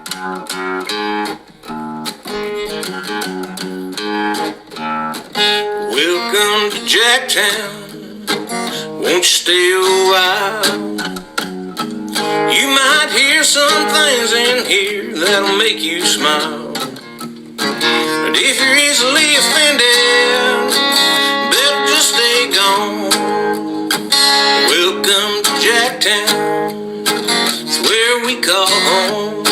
Welcome to Jacktown. Won't you stay a while? You might hear some things in here that'll make you smile. But if you're easily offended, better just stay gone. Welcome to Jacktown. It's where we call home.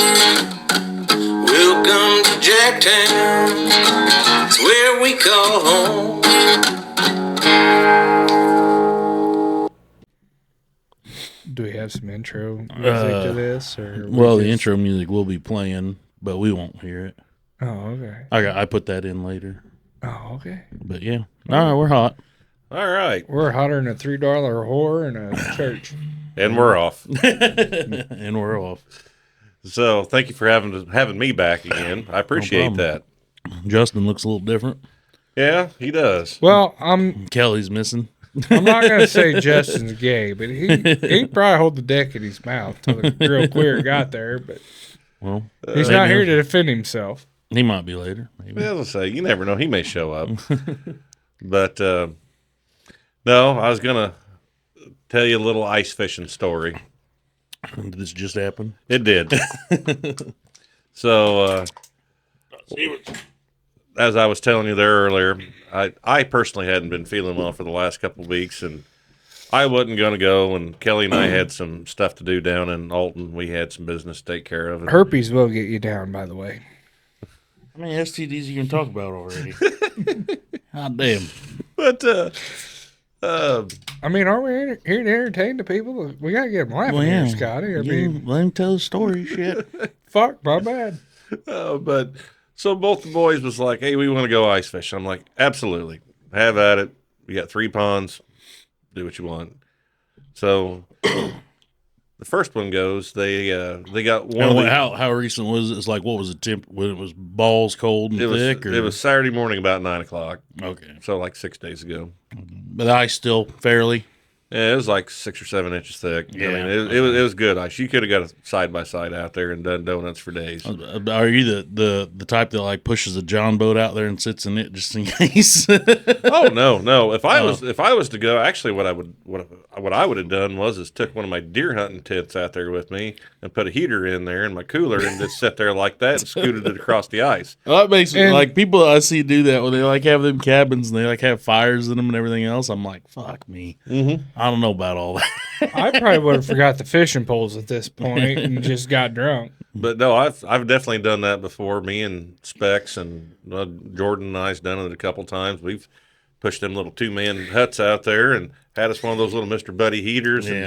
Welcome to Jacktown. It's where we call home. Do we have some intro music to this? Or well, the intro music will be playing, but we won't hear it. Oh, okay. I put that in later. Oh, okay. But yeah. All right, we're hot. All right. We're hotter than a $3 whore in a church. And we're off. And we're off. So thank you for having me back again. I appreciate that. Justin looks a little different. Yeah, he does. Well, Kelly's missing. I'm not going to say Justin's gay, but he probably hold the dick in his mouth till the real queer got there. But Well, he's not here to defend himself. He might be later. Maybe. As I say, you never know. He may show up. But no, I was going to tell you a little ice fishing story. Did this just happen? It did. So, as I was telling you there earlier, I personally hadn't been feeling well for the last couple of weeks, and I wasn't going to go, and Kelly and I had some stuff to do down in Alton. We had some business to take care of. Herpes will get you down, by the way. How many STDs you can talk about already? God damn. But, I mean, aren't we here to entertain the people? We got to get them laughing here, Scotty. I mean, let him tell the story, shit. fuck, my bad. but so both the boys was like, hey, we want to go ice fishing. I'm like, absolutely. Have at it. We got 3 ponds. Do what you want. So the first one goes, they got one. How recent was it? It's like, what was the temp when it was balls cold and thick? It was Saturday morning about 9 o'clock. Okay. So like 6 days ago. But the ice still fairly? Yeah, it was like 6 or 7 inches thick. Yeah. I mean, it was good ice. You could have got a side-by-side out there and done donuts for days. Are you the type that like pushes a John boat out there and sits in it just in case? Oh no! If I was to go, actually, what I would have done was took one of my deer hunting tents out there with me and put a heater in there and my cooler and just sit there like that and scooted it across the ice. Well, that makes me like people I see do that when they like have them cabins and they like have fires in them and everything else. I'm like, fuck me. Mm-hmm. I don't know about all that. I probably would have forgot the fishing poles at this point and just got drunk. But no, I've definitely done that before. Me and Specs and Jordan and I's done it a couple times. We've pushed them little 2-man huts out there and had us one of those little Mr. Buddy heaters and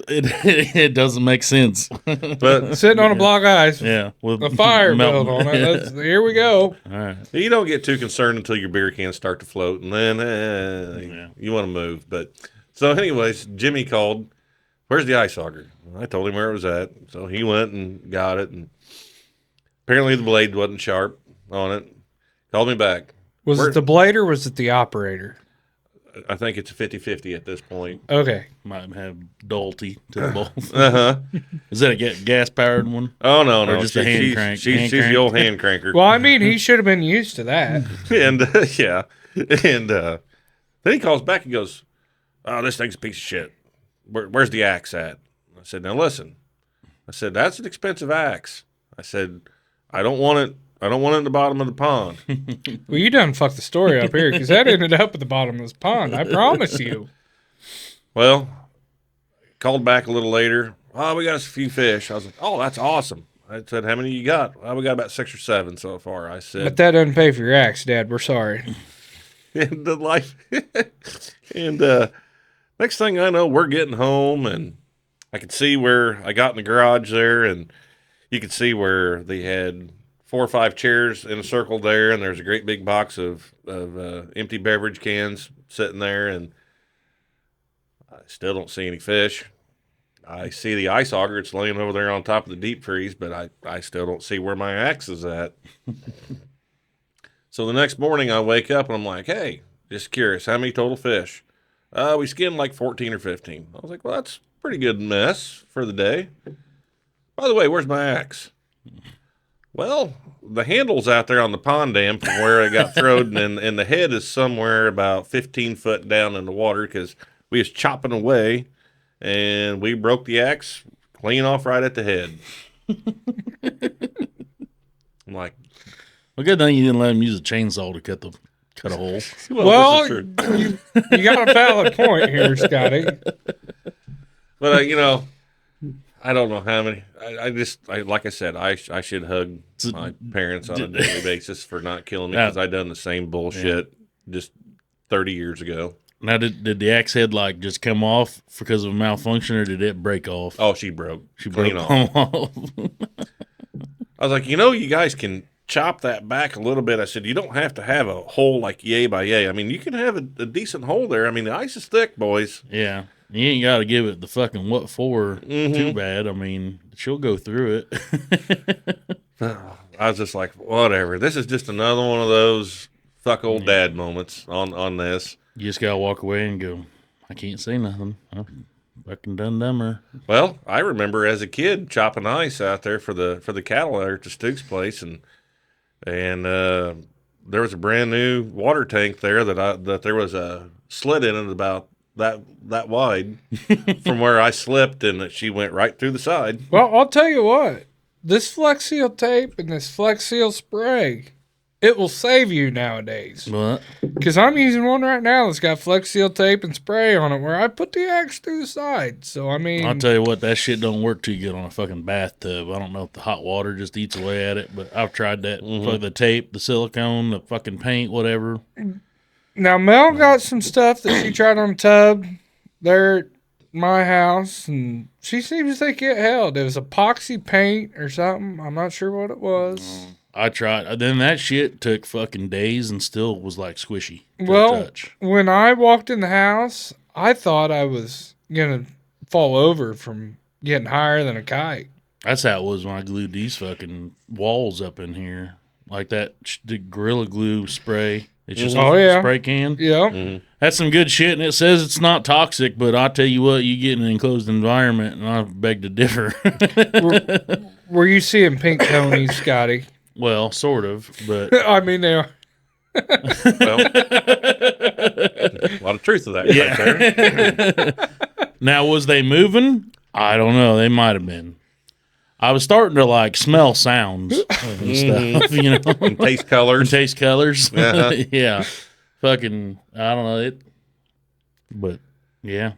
it doesn't make sense. But sitting on a block of ice, with a fire built on it. Here we go. All right. You don't get too concerned until your beer cans start to float, and then you want to move. But so, anyways, Jimmy called. Where's the ice auger? I told him where it was at, so he went and got it. And apparently, the blade wasn't sharp on it. Called me back. Was it the blade or was it the operator? I think it's a 50-50 at this point. Okay. Might have dullety to both. Uh-huh. Is that a gas-powered one? Oh, no. Or just a hand crank? She's the old hand cranker. Well, I mean, he should have been used to that. And, And then he calls back and goes, oh, this thing's a piece of shit. Where's the axe at? I said, now listen. I said, that's an expensive axe. I said, I don't want it in the bottom of the pond. Well, you done fucked the story up here because that ended up at the bottom of this pond. I promise you. Well, called back a little later. Oh, we got us a few fish. I was like, oh, that's awesome. I said, how many you got? Well, we got about 6 or 7 so far. I said, but that doesn't pay for your axe, Dad. We're sorry. And the life. And next thing I know, we're getting home, and I could see where I got in the garage there, and you could see where they had 4 or 5 chairs in a circle there, and there's a great big box of empty beverage cans sitting there, and I still don't see any fish. I see the ice auger. It's laying over there on top of the deep freeze, but I still don't see where my axe is at. So the next morning I wake up and I'm like, hey, just curious, how many total fish? We skinned like 14 or 15. I was like, well, that's a pretty good mess for the day. By the way, where's my axe? Well, the handle's out there on the pond dam from where it got thrown, and the head is somewhere about 15 foot down in the water because we was chopping away, and we broke the axe clean off right at the head. I'm like, Well, good thing you didn't let him use a chainsaw to cut a hole. Well, this is true. you got a valid point here, Scotty. But I don't know how many. Like I said, I should hug my parents on a daily basis for not killing me because I done the same bullshit just 30 years ago. Now, did the axe head like just come off because of a malfunction, or did it break off? Oh, she broke. She clean broke off. I was like, you guys can chop that back a little bit. I said, you don't have to have a hole like yay by yay. I mean, you can have a decent hole there. I mean, the ice is thick, boys. Yeah. You ain't got to give it the fucking what for too bad. I mean, she'll go through it. I was just like, whatever. This is just another one of those fuck old dad moments on this. You just got to walk away and go, I can't say nothing. I'm fucking done dumber. Well, I remember as a kid chopping ice out there for the cattle there at the Stooks place, and there was a brand new water tank there that there was a slit in it about that wide from where I slipped, and that she went right through the side. Well, I'll tell you what. This Flex Seal tape and this Flex Seal spray, it will save you nowadays. What? Because I'm using one right now that's got Flex Seal tape and spray on it where I put the axe through the side. So, I mean... I'll tell you what, that shit don't work too good on a fucking bathtub. I don't know if the hot water just eats away at it, but I've tried that. For the tape, the silicone, the fucking paint, whatever. Now, Mel got some stuff that she tried on the tub there at my house, and she seems to think it held. It was epoxy paint or something. I'm not sure what it was. I tried. Then that shit took fucking days and still was like squishy to Well, touch. when I walked in the house, I thought I was going to fall over from getting higher than a kite. That's how it was when I glued these fucking walls up in here. Like that the Gorilla Glue spray. It's just a spray can. Yeah. That's some good shit, and it says it's not toxic, but I tell you what, you get in an enclosed environment, and I beg to differ. Were you seeing pink Tonys, Scotty? Well, sort of, but... I mean, they are. Well, a lot of truth to that right there. Now, was they moving? I don't know. They might have been. I was starting to like smell sounds and stuff, you know, And taste colors. and taste colors. Uh-huh. Yeah, fucking. I don't know it, but yeah.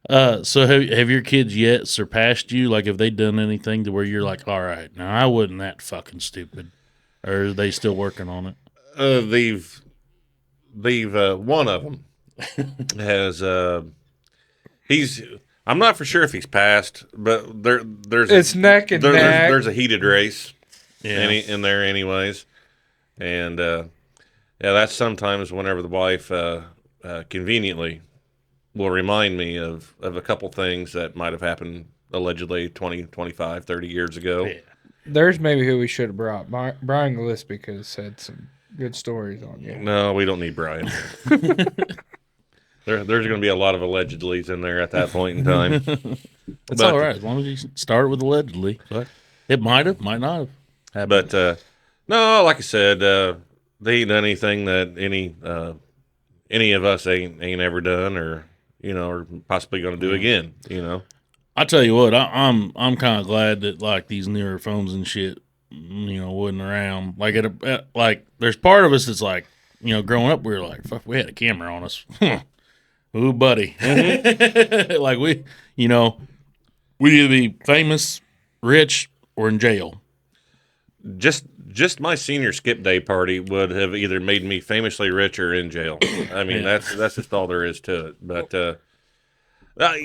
So have your kids yet surpassed you? Like, have they done anything to where you're like, all right, now I wasn't that fucking stupid, or are they still working on it? They've one of them has he's. I'm not for sure if he's passed, but there's It's neck and neck. There's a heated race, Yeah. in there anyways, and yeah, that's sometimes whenever the wife conveniently will remind me of a couple things that might have happened allegedly 20, 25, 30 years ago. Yeah. There's maybe who we should have brought. Brian Gillespie could have said some good stories on you. No, we don't need Brian. There's going to be a lot of allegedlys in there at that point in time. It's all right as long as you start with allegedly. But it might have, might not have. But no, like I said, they ain't done anything that any of us ain't ever done, or or possibly going to do again. I tell you what, I'm kind of glad that like these newer phones and shit, wasn't around. Like like there's part of us that's like, growing up we were like, fuck, we had a camera on us. Ooh, buddy. Like we either be famous, rich, or in jail. Just my senior skip day party would have either made me famously rich or in jail. I mean, that's just all there is to it. But I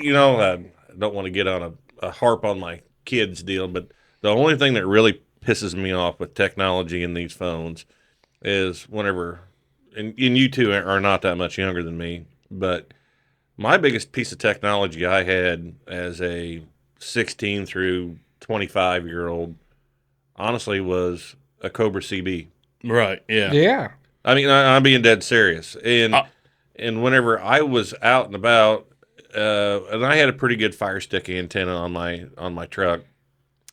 don't want to get on a harp on my kids deal, but the only thing that really pisses me off with technology in these phones is whenever, and you two are not that much younger than me, but my biggest piece of technology I had as a 16 through 25-year-old, honestly, was a Cobra CB. Right, yeah. Yeah. I mean, I'm being dead serious. And whenever I was out and about, and I had a pretty good Fire Stick antenna on my truck,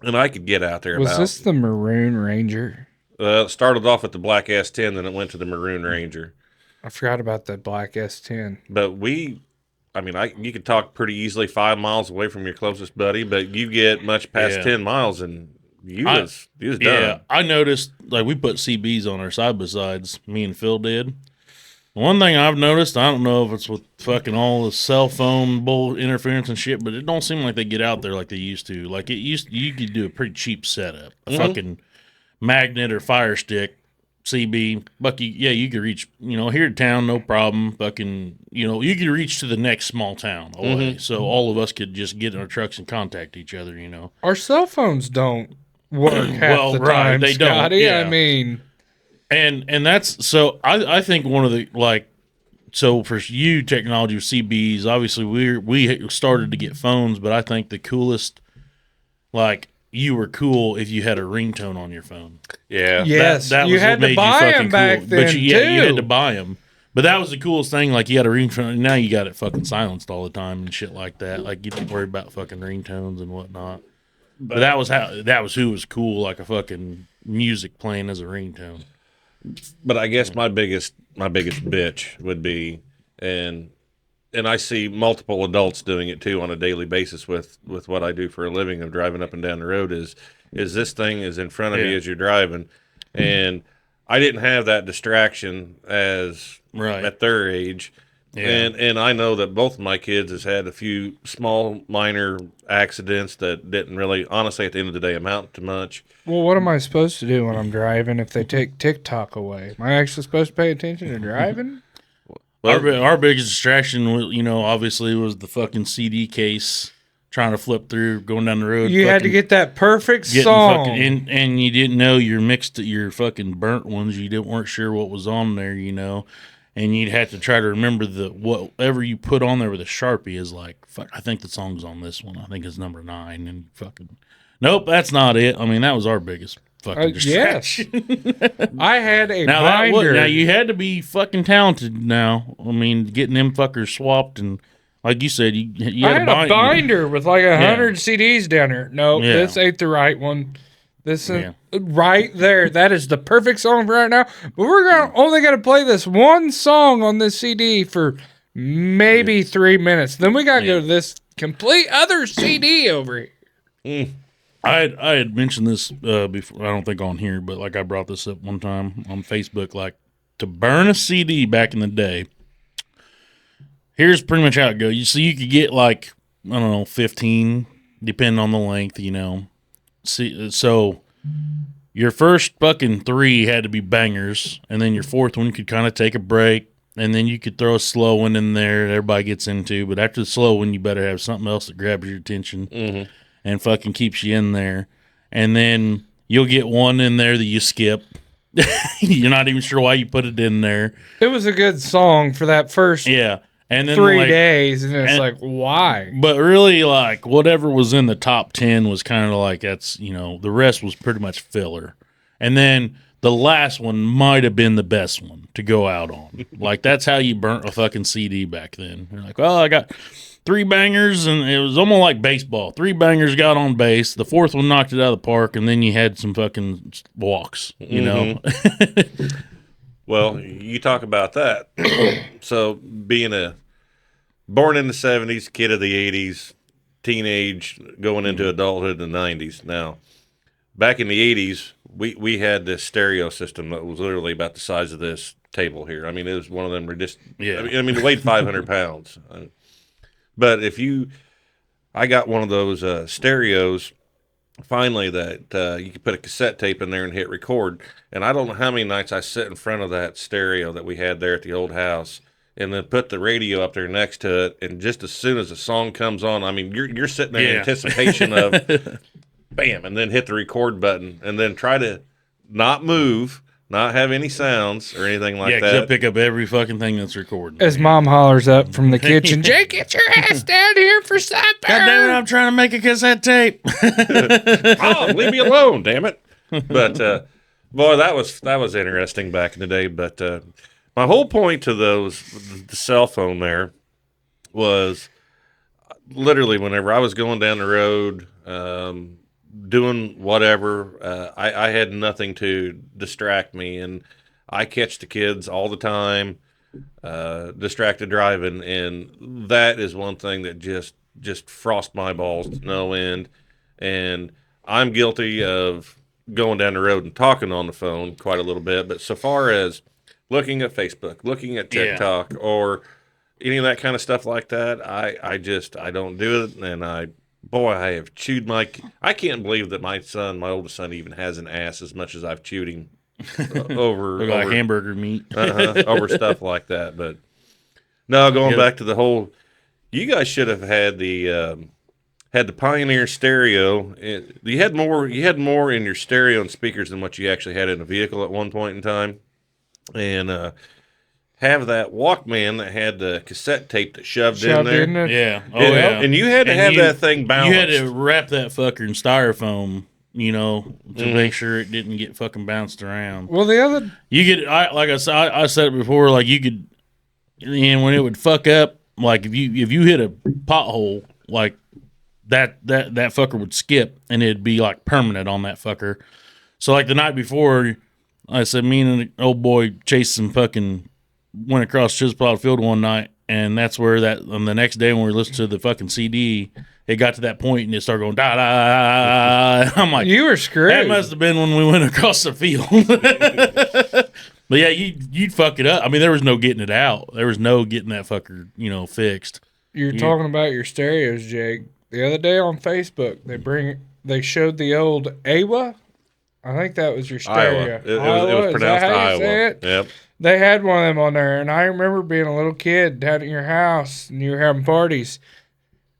and I could get out there. Was this the Maroon Ranger? It started off with the black S10, then it went to the Maroon Ranger. I forgot about that black S10. But you could talk pretty easily 5 miles away from your closest buddy, but you get much past 10 miles and you was done. Yeah, I noticed, like, we put CBs on our side-by-sides, me and Phil did. One thing I've noticed, I don't know if it's with fucking all the cell phone bull interference and shit, but it don't seem like they get out there like they used to. Like, you could do a pretty cheap setup. A fucking magnet or fire stick, CB, Bucky, you could reach, here in town, no problem. Fucking, you could reach to the next small town away. So all of us could just get in our trucks and contact each other, Our cell phones don't work half the time, they Scotty. don't. Yeah. I mean... And that's, so I think one of the, like, so for you, technology with CBs, obviously we started to get phones, but I think the coolest, like, you were cool if you had a ringtone on your phone. Yeah. Yes, that you was had what to made buy you them fucking back cool. then, But too. you had to buy them. But that was the coolest thing. Like, you had a ringtone. Now you got it fucking silenced all the time and shit like that. Like, you didn't worry about fucking ringtones and whatnot. But that was who was cool, like a fucking music playing as a ringtone. But I guess my biggest bitch would be, and I see multiple adults doing it too on a daily basis with what I do for a living of driving up and down the road is this thing is in front of you as you're driving, and I didn't have that distraction as at their age. Yeah. And I know that both of my kids has had a few small minor accidents that didn't really, honestly, at the end of the day, amount to much. Well, what am I supposed to do when I'm driving if they take TikTok away? Am I actually supposed to pay attention to driving? Well, our biggest distraction was, obviously was the fucking CD case trying to flip through, going down the road. You had to get that perfect song. And you didn't know your fucking burnt ones. Weren't sure what was on there, And you'd have to try to remember whatever you put on there with a Sharpie is like, fuck, I think the song's on this one. I think it's number 9. And fucking, nope, that's not it. I mean, that was our biggest fucking distraction. Yes. I had a binder. Now, you had to be fucking talented now. I mean, getting them fuckers swapped and, like you said, you had a binder with like 100 CDs down there. No, this ain't the right one. This is right there. That is the perfect song for right now. But we're only gonna play this one song on this CD for maybe 3 minutes. Then we gotta go to this complete other CD over here. I had mentioned this before. I don't think on here, but like I brought this up one time on Facebook. Like, to burn a CD back in the day. Here's pretty much how it goes. You could get like, I don't know, 15, depending on the length. So your first fucking 3 had to be bangers, and then your 4th one could kind of take a break, and then you could throw a slow one in there that everybody gets into. But after the slow one, you better have something else that grabs your attention and fucking keeps you in there. And then you'll get one in there that you skip. You're not even sure why you put it in there. It was a good song for that first and then 3 days, and it's like, why? But really, like, whatever was in the top 10 was kind of like, that's, the rest was pretty much filler. And then the last one might have been the best one to go out on. Like, that's how you burnt a fucking CD back then. You're like, well, I got 3 bangers, and it was almost like baseball. 3 bangers got on base. The 4th one knocked it out of the park, and then you had some fucking walks, know? Well, you talk about that. So, being born in the 70s, kid of the 80s, teenage, going into adulthood in the 90s. Now, back in the 80s, we had this stereo system that was literally about the size of this table here. I mean, it was one of them. I mean, it weighed 500 pounds. But I got one of those stereos, finally, that you could put a cassette tape in there and hit record. And I don't know how many nights I sit in front of that stereo that we had there at the old house, and then put the radio up there next to it. And just as soon as the song comes on, I mean, you're sitting there in anticipation of, bam, and then hit the record button, and then try to not move, not have any sounds or anything like that. Yeah, pick up every fucking thing that's recording. As Mom hollers up from the kitchen, Jake, get your ass down here for supper. God damn it, I'm trying to make a cassette tape. Oh, leave me alone, damn it. But, boy, that was interesting back in the day. But my whole point to the cell phone there was literally whenever I was going down the road, doing whatever. I had nothing to distract me, and I catch the kids all the time, distracted driving, and that is one thing that just frost my balls to no end. And I'm guilty of going down the road and talking on the phone quite a little bit, but so far as looking at Facebook, looking at TikTok, or any of that kind of stuff like that, I don't do it, and I have chewed I can't believe that my oldest son, even has an ass as much as I've chewed him over hamburger meat, over stuff like that. But no, going back to the whole, you guys should have had the Pioneer stereo. You had more in your stereo and speakers than what you actually had in a vehicle at one point in time, and have that Walkman that had the cassette tape that shoved in there. in it. yeah, And you had to have that thing balanced. You had to wrap that fucker in styrofoam, to make sure it didn't get fucking bounced around. Well, the other Like I said it before, like you could, and when it would fuck up, like if you hit a pothole, like that fucker would skip and it'd be like permanent on that fucker. So like the night before, I said me and an old boy chased some fucking, went across Chisholm Field one night, and that's where on the next day when we listened to the fucking CD, it got to that point and it started going da da da. I'm like, you were screwed. that must have been when we went across the field. But yeah, you'd fuck it up. I mean, there was no getting it out. There was no getting that fucker, fixed. You're talking about your stereos, Jake. The other day on Facebook, they showed the old Iowa. I think that was your stereo. Iowa. It was pronounced Iowa. Yep. They had one of them on there, and I remember being a little kid down at your house, and you were having parties,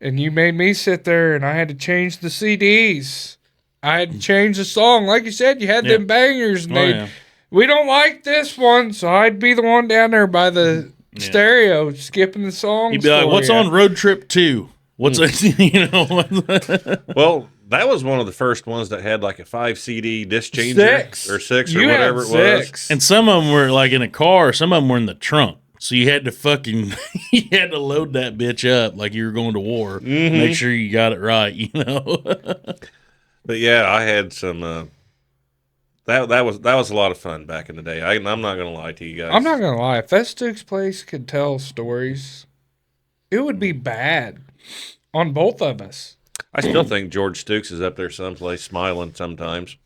and you made me sit there, and I had to change the CDs. I had to change the song. Like you said, you had them bangers, and we don't like this one, so I'd be the one down there by the stereo skipping the songs. You'd be like, what's on Road Trip 2? What's Well, that was one of the first ones that had like a 5 CD disc changer or 6 or whatever it was. And some of them were like in a car, some of them were in the trunk. So you had to you had to load that bitch up like you were going to war. Make sure you got it right, But yeah, I had some. That was a lot of fun back in the day. I'm not gonna lie to you guys. I'm not gonna lie. If that Stu's Place could tell stories, it would be bad on both of us. I still think George Stukes is up there someplace smiling sometimes.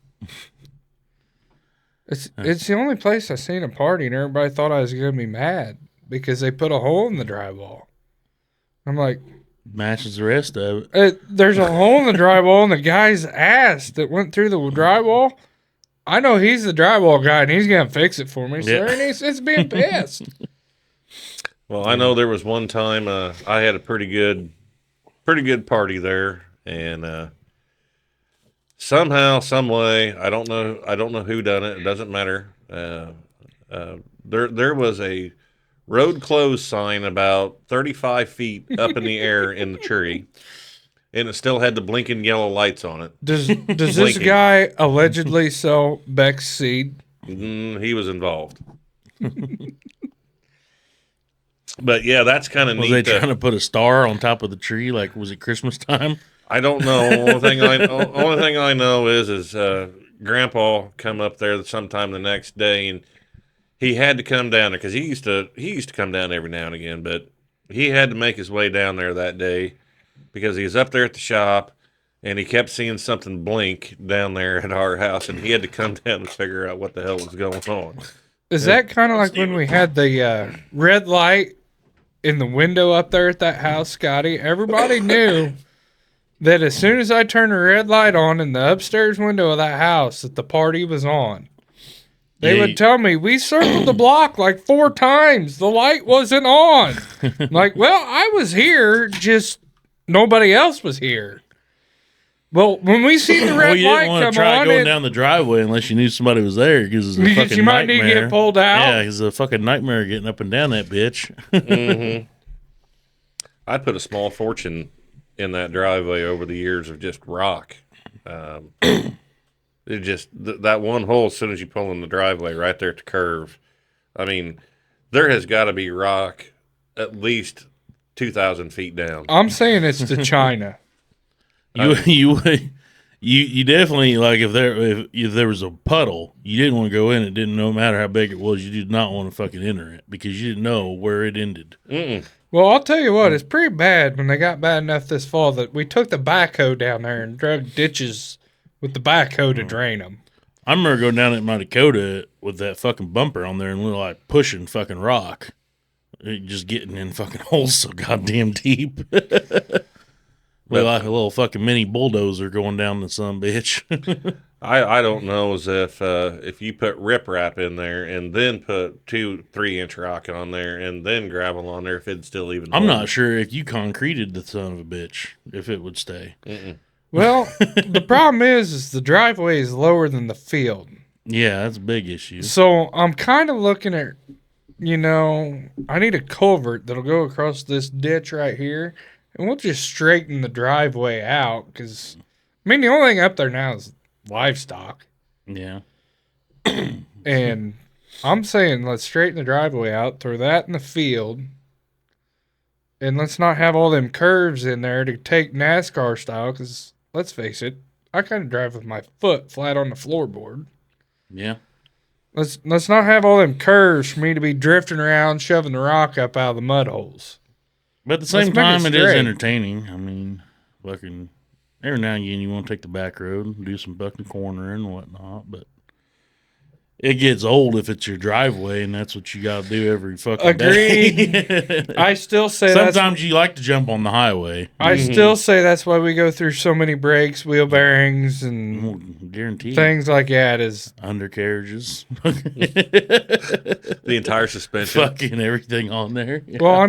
It's the only place I seen a party and everybody thought I was gonna be mad because they put a hole in the drywall. I'm like, matches the rest of it. There's a hole in the drywall and the guy's ass that went through the drywall. I know he's the drywall guy and he's gonna fix it for me. So it's being pissed. Well, I know there was one time I had a pretty good party there, and somehow, some way, I don't know who done it. It doesn't matter. There was a road closed sign about 35 feet up in the air in the tree, and it still had the blinking yellow lights on it. Does this guy allegedly sell Beck's seed? He was involved. But yeah, that's kind of neat. Was they trying to put a star on top of the tree? Like, was it Christmas time? I don't know. Only thing I know is Grandpa come up there sometime the next day, and he had to come down there because he used to come down every now and again, but he had to make his way down there that day because he was up there at the shop and he kept seeing something blink down there at our house, and he had to come down and figure out what the hell was going on. Is that kind of like when we had the red light in the window up there at that house, Scotty? Everybody knew that as soon as I turned the red light on in the upstairs window of that house that the party was on. They would tell me, we circled the block like 4 times. The light wasn't on. Like, well, I was here, just nobody else was here. Well, when we see the red light come on, you didn't want to try going down the driveway unless you knew somebody was there because it's a fucking you might nightmare. need to get pulled out. Yeah, it's a fucking nightmare getting up and down that bitch. Mm-hmm. I put a small fortune in that driveway over the years of just rock. It just that one hole as soon as you pull in the driveway right there at the curve. I mean, there has got to be rock at least 2,000 feet down. I'm saying it's to China. You You definitely like if there was a puddle, you didn't want to go in it. Didn't no matter how big it was, you did not want to fucking enter it because you didn't know where it ended. Well, I'll tell you what, it's pretty bad when they got bad enough this fall that we took the backhoe down there and dug ditches with the backhoe to drain them. I remember going down at my Dakota with that fucking bumper on there and we were like pushing fucking rock, just getting in fucking holes so goddamn deep. With like a little fucking mini bulldozer going down the son bitch. I don't know as if you put riprap in there and then put 2-3 inch rock on there and then gravel on there, if it'd still even. I'm not sure if you concreted the son of a bitch if it would stay. Well, the problem is the driveway is lower than the field. Yeah, that's a big issue. So I'm kind of looking at, I need a culvert that'll go across this ditch right here. And we'll just straighten the driveway out because, the only thing up there now is livestock. Yeah. And I'm saying let's straighten the driveway out, throw that in the field, and let's not have all them curves in there to take NASCAR style because, let's face it, I kind of drive with my foot flat on the floorboard. Yeah. Let's not have all them curves for me to be drifting around, shoving the rock up out of the mud holes. But at the same time, it is entertaining. I mean, fucking every now and again, you want to take the back road and do some fucking cornering and whatnot. But it gets old if it's your driveway and that's what you got to do every fucking day. I still say sometimes you like to jump on the highway. I still say that's why we go through so many brakes, wheel bearings, and guaranteed things like that. Is undercarriages, the entire suspension, fucking everything on there. Yeah. Well,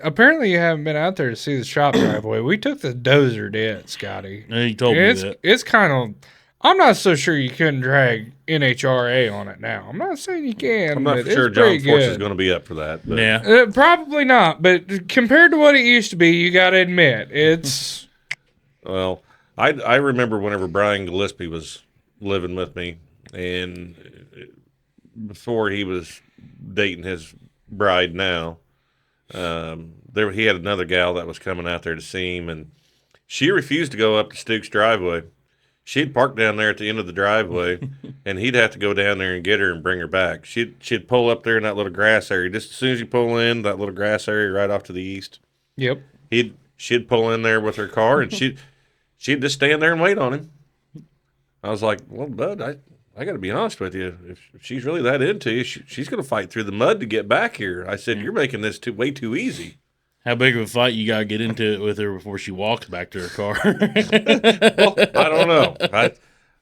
apparently you haven't been out there to see the shop driveway. We took the dozer did, Scotty. Yeah, you told me that. It's kind of. I'm not so sure you couldn't drag NHRA on it now. I'm not saying you can. I'm not sure John Force is going to be up for that. But. Yeah. Probably not. But compared to what it used to be, you got to admit, it's... Well, I remember whenever Brian Gillespie was living with me, and before he was dating his bride now, he had another gal that was coming out there to see him, and she refused to go up to Stuke's driveway. She'd park down there at the end of the driveway, and he'd have to go down there and get her and bring her back. She'd pull up there in that little grass area. Just as soon as you pull in, that little grass area right off to the east. Yep. She'd pull in there with her car, and she'd just stand there and wait on him. I was like, well, bud, I got to be honest with you. If she's really that into you, she's going to fight through the mud to get back here. I said, you're making this way too easy. How big of a fight you got to get into it with her before she walks back to her car? Well, I don't know.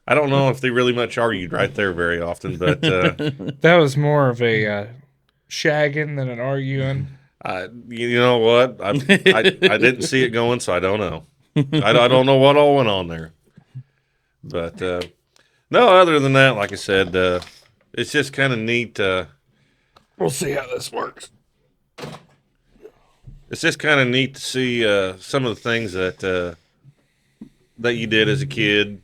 I don't know if they really much argued right there very often, but that was more of a shagging than an arguing. You know what? I didn't see it going, so I don't know. I don't know what all went on there. But no, other than that, like I said, it's just kind of neat. We'll see how this works. It's just kind of neat to see some of the things that you did as a kid,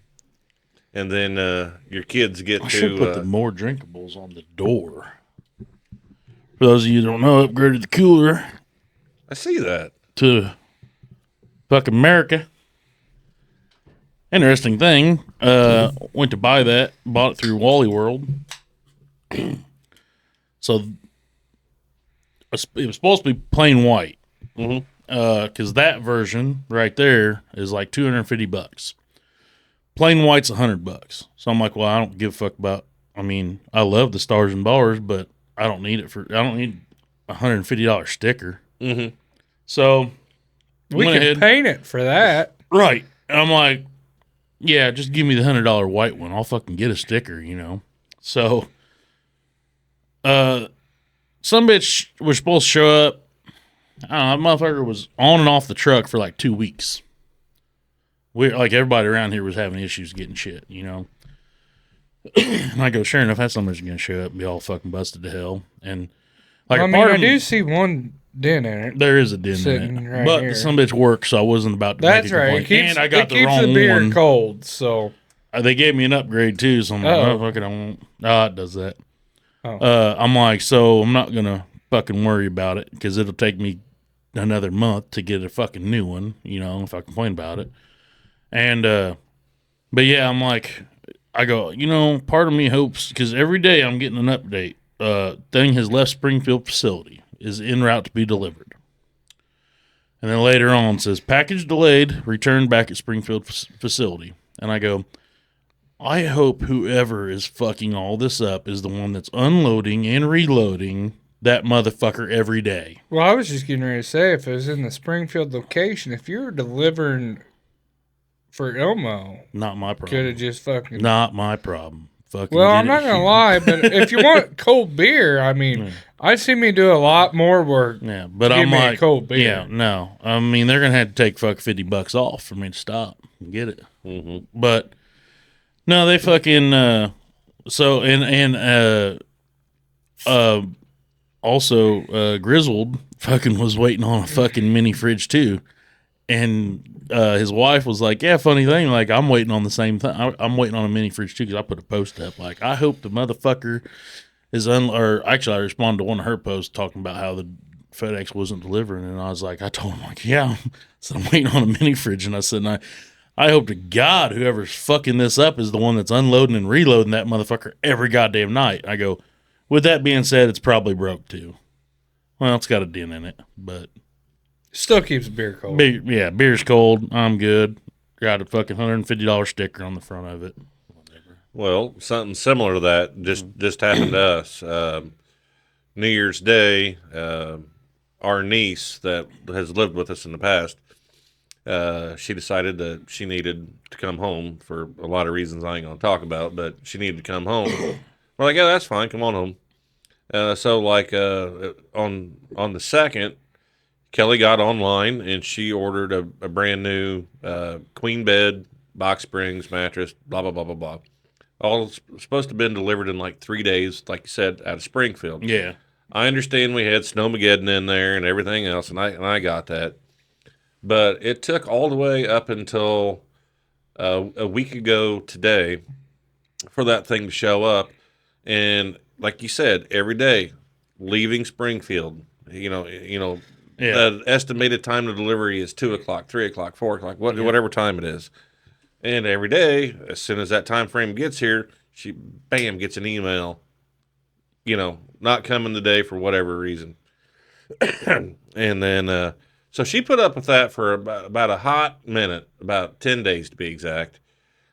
and then your kids get I to should put the more drinkables on the door. For those of you who don't know, upgraded the cooler I see that. to fucking America. Interesting thing. Went to buy that, bought it through Wally World. So it was supposed to be plain white. Because that version right there is like $250. Plain white's $100. So I'm like, well, I don't give a fuck about. I mean, I love the stars and bars, but I don't need it I don't need a $150 sticker. So we can paint it for that, right? And I'm like, yeah, just give me the $100 white one. I'll fucking get a sticker, So, some bitch was supposed to show up. I don't know, that motherfucker was on and off the truck for like 2 weeks. Like everybody around here was having issues getting shit, And I go, sure enough, that somebody's going to show up and be all fucking busted to hell. And like, I do see one dent in it. There is a dent in it, right but here. some bitch worked, so I wasn't about to That's make a complaint. right. And I got the wrong the beer one. cold, so They gave me an upgrade too, so I'm like, oh, fuck it, I won't. It does that. I'm like, so I'm not gonna fucking worry about it because it'll take me another month to get a fucking new one, if I complain about it. And But yeah, I'm like, I go, you know, part of me hopes, because every day I'm getting an update. Thing has left Springfield facility, is en route to be delivered. And then later on says, package delayed, returned back at Springfield facility. And I go, I hope whoever is fucking all this up is the one that's unloading and reloading that motherfucker every day. Well, I was just getting ready to say, if it was in the Springfield location, if you were delivering for Elmo, Not my could problem. have just fucking. Not my problem. Fucking Well, get I'm it not gonna here. lie, but if you want cold beer, I mean, I'd see me do a lot more work. Yeah, but to I'm give me a like, cold beer. yeah, no. I mean, they're gonna have to take fuck $50 off for me to stop and get it. Mm-hmm. But no, they fucking so also Grizzled fucking was waiting on a fucking mini fridge too, and his wife was like, yeah, funny thing, like I'm waiting on the same thing. I'm waiting on a mini fridge too, because I put a post up like, I hope the motherfucker is or actually I responded to one of her posts talking about how the FedEx wasn't delivering, and I was like, I told him like, yeah, so I'm waiting on a mini fridge, and I said, I hope to God whoever's fucking this up is the one that's unloading and reloading that motherfucker every goddamn night. I go, with that being said, it's probably broke too. Well, it's got a dent in it, but Still keeps beer cold. beer's cold. I'm good. Got a fucking $150 sticker on the front of it. Well, something similar to that just happened to us. New Year's Day, our niece that has lived with us in the past, she decided that she needed to come home for a lot of reasons I ain't going to talk about, but she needed to come home. We're like, yeah, that's fine. Come on home. So like on the 2nd, Kelly got online and she ordered a brand new queen bed, box springs, mattress, blah, blah, blah, blah, blah. All supposed to have been delivered in like 3 days, like you said, out of Springfield. Yeah. I understand we had Snowmageddon in there and everything else, and I got that. But it took all the way up until a week ago today for that thing to show up. And like you said, every day leaving Springfield, Yeah. the estimated time of delivery is 2 o'clock, 3 o'clock, 4 o'clock, whatever time it is. And every day, as soon as that time frame gets here, she bam gets an email. Not coming today for whatever reason. And then so she put up with that for about a hot minute, about 10 days to be exact.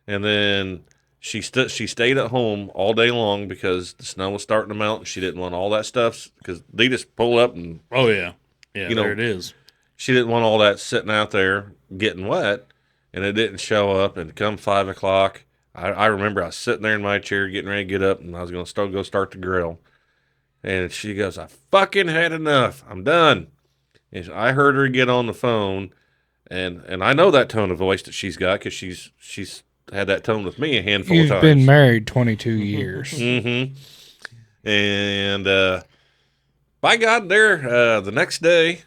And then she stayed at home all day long because the snow was starting to melt and she didn't want all that stuff because they just pull up and Oh, yeah. Yeah, there it is. she didn't want all that sitting out there getting wet, and it didn't show up. And come 5 o'clock, I remember I was sitting there in my chair getting ready to get up, and I was going to go start the grill. And she goes, I fucking had enough. I'm done. And I heard her get on the phone, and I know that tone of voice that she's got because she's had that tone with me a handful You've of times. been married 22 years. Mm-hmm. And by God, the next day,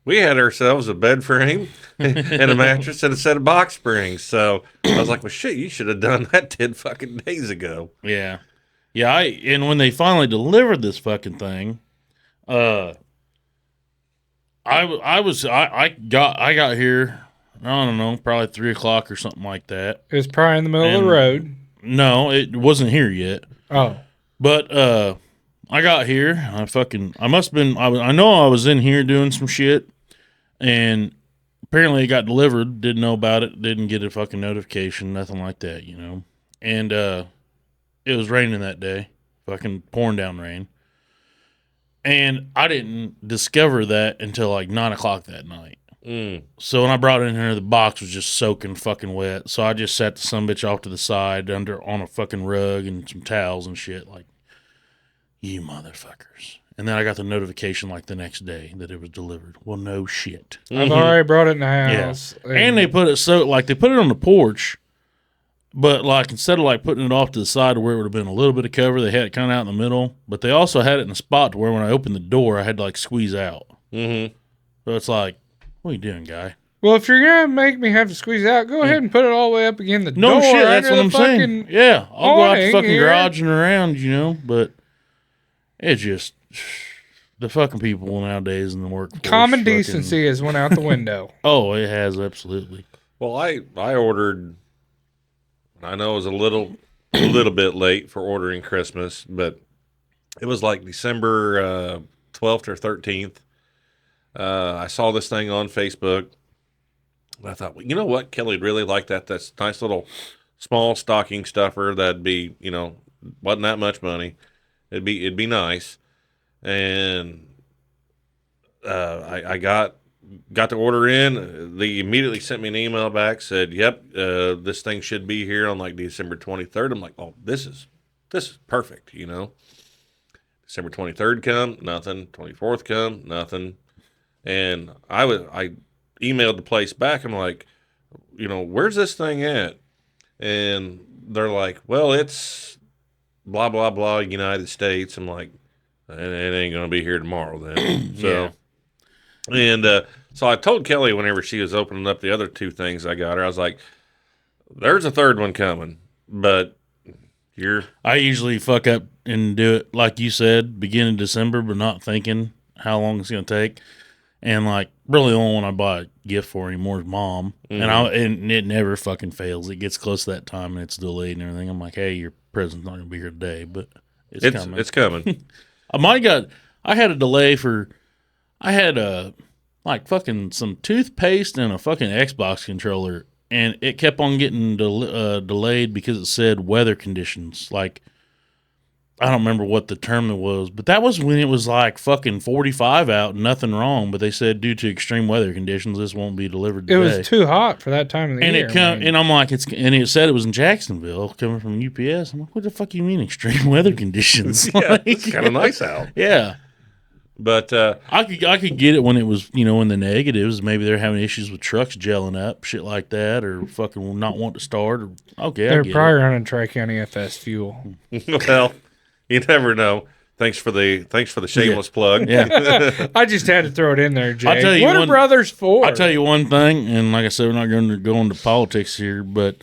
we had ourselves a bed frame and a mattress and a set of box springs. So I was like, well, shit, you should have done that 10 fucking days ago. Yeah. Yeah, and when they finally delivered this fucking thing, I got here, I don't know, probably 3 o'clock or something like that. It was probably in the middle of the road. No, it wasn't here yet. Oh. But I got here. I must have been. I know I was in here doing some shit, and apparently it got delivered. Didn't know about it. Didn't get a fucking notification. Nothing like that, And it was raining that day. Fucking pouring down rain. And I didn't discover that until like 9 o'clock that night. So when I brought it in here, the box was just soaking fucking wet. So I just sat the sumbitch off to the side on a fucking rug and some towels and shit. Like, you motherfuckers. And then I got the notification like the next day that it was delivered. Well, no shit. I've already brought it in the house. Yeah. And they put it they put it on the porch, but like instead of like putting it off to the side where it would have been a little bit of cover, they had it kind of out in the middle. But they also had it in a spot to where when I opened the door, I had to like squeeze out. Mm-hmm. So it's like, what are you doing, guy? Well, if you're going to make me have to squeeze out, go ahead and put it all the way up against the No door. shit, that's under what I'm the saying. Yeah, I'll go out the awning fucking here. garage and around, but it's just the fucking people nowadays in the workforce. Common fucking- decency has went out the window. Oh, it has, absolutely. Well, I ordered I know it was a little bit late for ordering Christmas, but it was like December 12th or 13th. I saw this thing on Facebook. And I thought, well, you know what? Kelly'd really like that. That's a nice little small stocking stuffer. That'd be, wasn't that much money. It'd be nice. And I got the order in. They immediately sent me an email back, said, "Yep, this thing should be here on like December 23rd." I'm like, "Oh, this is perfect." December 23rd come, nothing. 24th come, nothing. And I emailed the place back. I'm like, where's this thing at? And they're like, well, it's blah blah blah, United States. I'm like, it ain't gonna be here tomorrow then. So, and so I told Kelly whenever she was opening up the other two things I got her, I was like, there's a third one coming, but I usually fuck up and do it like you said, beginning of December, but not thinking how long it's gonna take. And like, really, the only one I buy a gift for anymore is Mom, and it never fucking fails. It gets close to that time and it's delayed and everything. I'm like, hey, your present's not gonna be here today, but it's coming. It's coming. I had a delay for. I had like fucking some toothpaste and a fucking Xbox controller, and it kept on getting delayed because it said weather conditions. Like, I don't remember what the term it was, but that was when it was like fucking 45 out, nothing wrong. But they said due to extreme weather conditions, this won't be delivered today. It was too hot for that time of the year. And I'm like, and it said it was in Jacksonville, coming from UPS. I'm like, what the fuck you mean extreme weather conditions? Yeah, it's kind of nice out. Yeah. But I could get it when it was, in the negatives. Maybe they're having issues with trucks gelling up, shit like that, or fucking not want to start. They're probably running Tri-County FS fuel. Well, you never know. Thanks for the shameless plug. Yeah. I just had to throw it in there, Jay. I'll tell you what are brothers for? I'll tell you one thing, and like I said, we're not going to go into politics here, but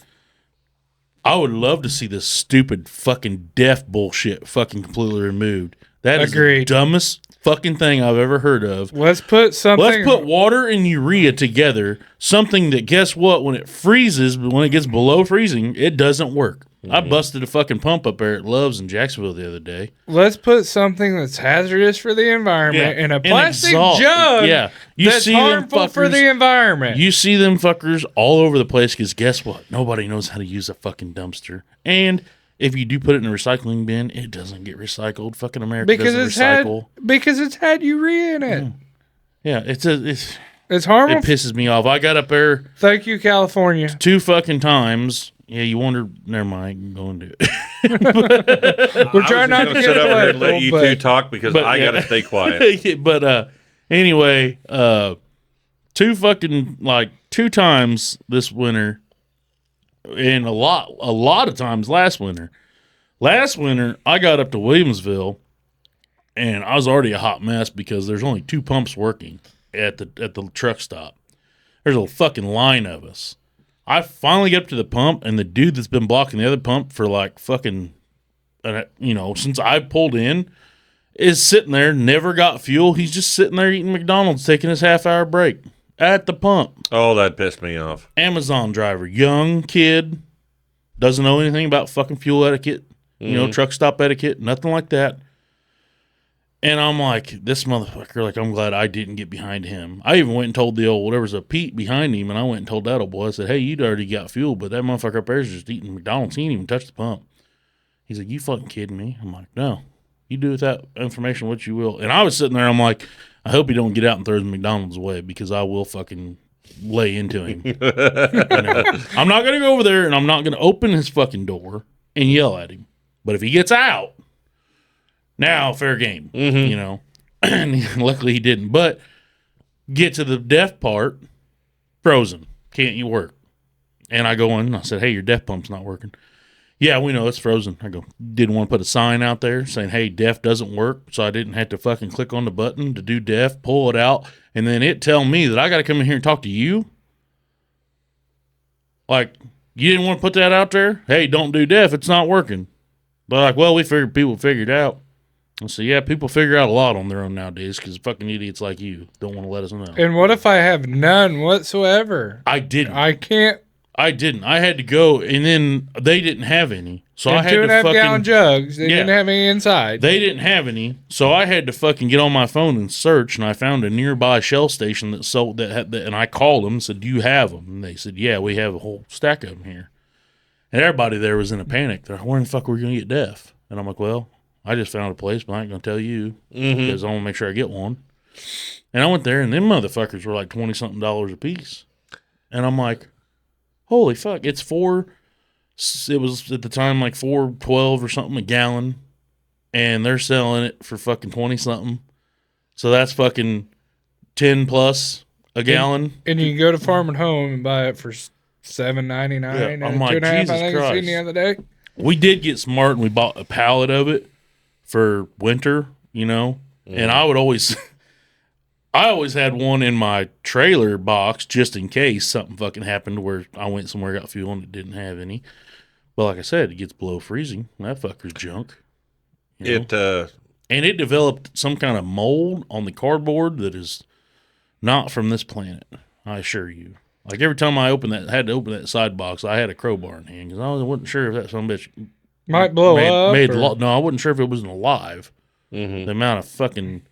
I would love to see this stupid fucking deaf bullshit fucking completely removed. That is the dumbest fucking thing I've ever heard of. Let's put water and urea together. Something that, guess what? When it freezes, when it gets below freezing, it doesn't work. Mm-hmm. I busted a fucking pump up there at Love's in Jacksonville the other day. Let's put something that's hazardous for the environment in a plastic jug. Yeah, that's harmful for the environment. You see them fuckers all over the place because guess what? Nobody knows how to use a fucking dumpster. And if you do put it in a recycling bin, it doesn't get recycled. Fucking America doesn't recycle. Because it's had urea in it. Yeah, it's harmful. It pisses me off. I got up there. Thank you, California. 2 fucking times. Yeah, you wonder. Never mind. Go and do it. We're trying not to sit over here and let you two talk because I got to stay quiet. But anyway, 2 times this winter. And a lot of times last winter. Last winter, I got up to Williamsville, and I was already a hot mess because there's only 2 pumps working at the truck stop. There's a fucking line of us. I finally get up to the pump, and the dude that's been blocking the other pump for like fucking, since I pulled in, is sitting there, never got fuel. He's just sitting there eating McDonald's, taking his half-hour break at the pump. Oh, that pissed me off. Amazon driver, young kid, doesn't know anything about fucking fuel etiquette, truck stop etiquette, nothing like that. And I'm like, this motherfucker, like, I'm glad I didn't get behind him. I even went and told there was a Pete behind him, and I went and told that old boy, I said, hey, you'd already got fuel, but that motherfucker up there is just eating McDonald's. He didn't even touch the pump. He's like, you fucking kidding me? I'm like, no. You do with that information what you will. And I was sitting there, I'm like, I hope he don't get out and throw his McDonald's away because I will fucking lay into him. I'm not going to go over there and I'm not going to open his fucking door and yell at him. But if he gets out, now fair game, And luckily he didn't. But get to the deaf part, frozen. Can't you work? And I go in and I said, hey, your deaf pump's not working. Yeah, we know it's frozen. I go, didn't want to put a sign out there saying, hey, deaf doesn't work, so I didn't have to fucking click on the button to do deaf, pull it out, and then it tell me that I got to come in here and talk to you? Like, you didn't want to put that out there? Hey, don't do deaf, it's not working. But like, well, we figured people figured out. I said, yeah, people figure out a lot on their own nowadays because fucking idiots like you don't want to let us know. And what if I have none whatsoever? I didn't. I can't. I didn't. I had to go, and then they didn't have any. So I And had to 2.5 fucking gallon jugs. They didn't have any inside. They didn't have any, so I had to fucking get on my phone and search, and I found a nearby Shell station that sold that, and I called them and said, "Do you have them?" And they said, "Yeah, we have a whole stack of them here." And everybody there was in a panic. They're like, "Where in the fuck are we gonna get DEF?" And I'm like, "Well, I just found a place, but I ain't gonna tell you because I want to make sure I get one." And I went there, and them motherfuckers were like $20-something a piece, and I'm like, "Holy fuck!" It's four. It was at the time like $4.12 or something a gallon, and they're selling it for fucking 20-something. So that's fucking 10 plus a gallon. And you can go to Farm and Home and buy it for $7.99. Yeah, I'm and like, 2.5, I Jesus think I seen Christ. the other day. We did get smart and we bought a pallet of it for winter, you know. And I would always, I always had one in my trailer box just in case something fucking happened where I went somewhere, got fuel, and it didn't have any. But like I said, it gets below freezing. That fucker's junk. You know? And it developed some kind of mold on the cardboard that is not from this planet. I assure you. Like every time I had to open that side box, I had a crowbar in hand because I wasn't sure if that some bitch Might blow up. no, I wasn't sure if it wasn't alive. The amount of fucking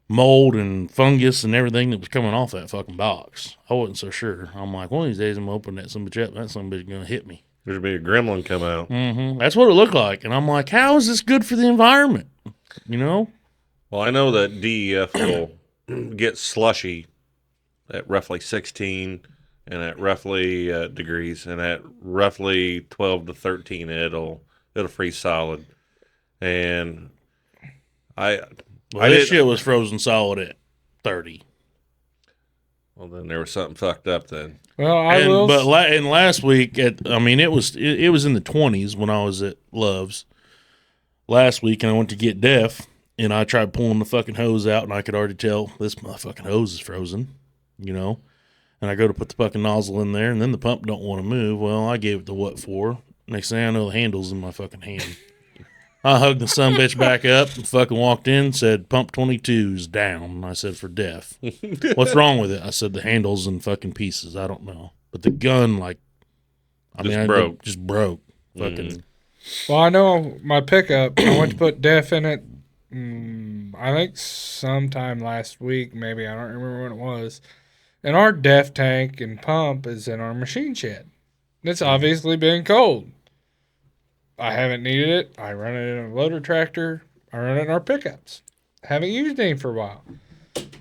mold and fungus and everything that was coming off that fucking box, I wasn't so sure. I'm like, one of these days I'm gonna open that some bitch up. That some bitch gonna hit me. There'd be a gremlin come out. That's what it looked like, and I'm like, how is this good for the environment? You know? Well, I know that DEF will get slushy at roughly 16 and at roughly degrees, and at roughly 12 to 13 it'll freeze solid. And This shit was frozen solid at 30. Well, then there was something fucked up then. Well, And last week, it was in the 20s when I was at Love's last week, and I went to get DEF, and I tried pulling the fucking hose out, and I could already tell this motherfucking hose is frozen, you know. And I go to put the fucking nozzle in there, and then the pump don't want to move. Well, I gave it the what for. Next thing I know, the handle's in my fucking hand. I hugged the sumbitch back up and fucking walked in, said, "Pump 22's down." And I said, "For DEF." "What's wrong with it?" I said, "The handle's in fucking pieces. I don't know." But the gun, like, broke. Just broke. Fucking. Well, I know my pickup, I went to put DEF in it, I think sometime last week, maybe. I don't remember when it was. And our DEF tank and pump is in our machine shed. It's obviously been cold. I haven't needed it. I run it in a loader tractor. I run it in our pickups. Haven't used any for a while.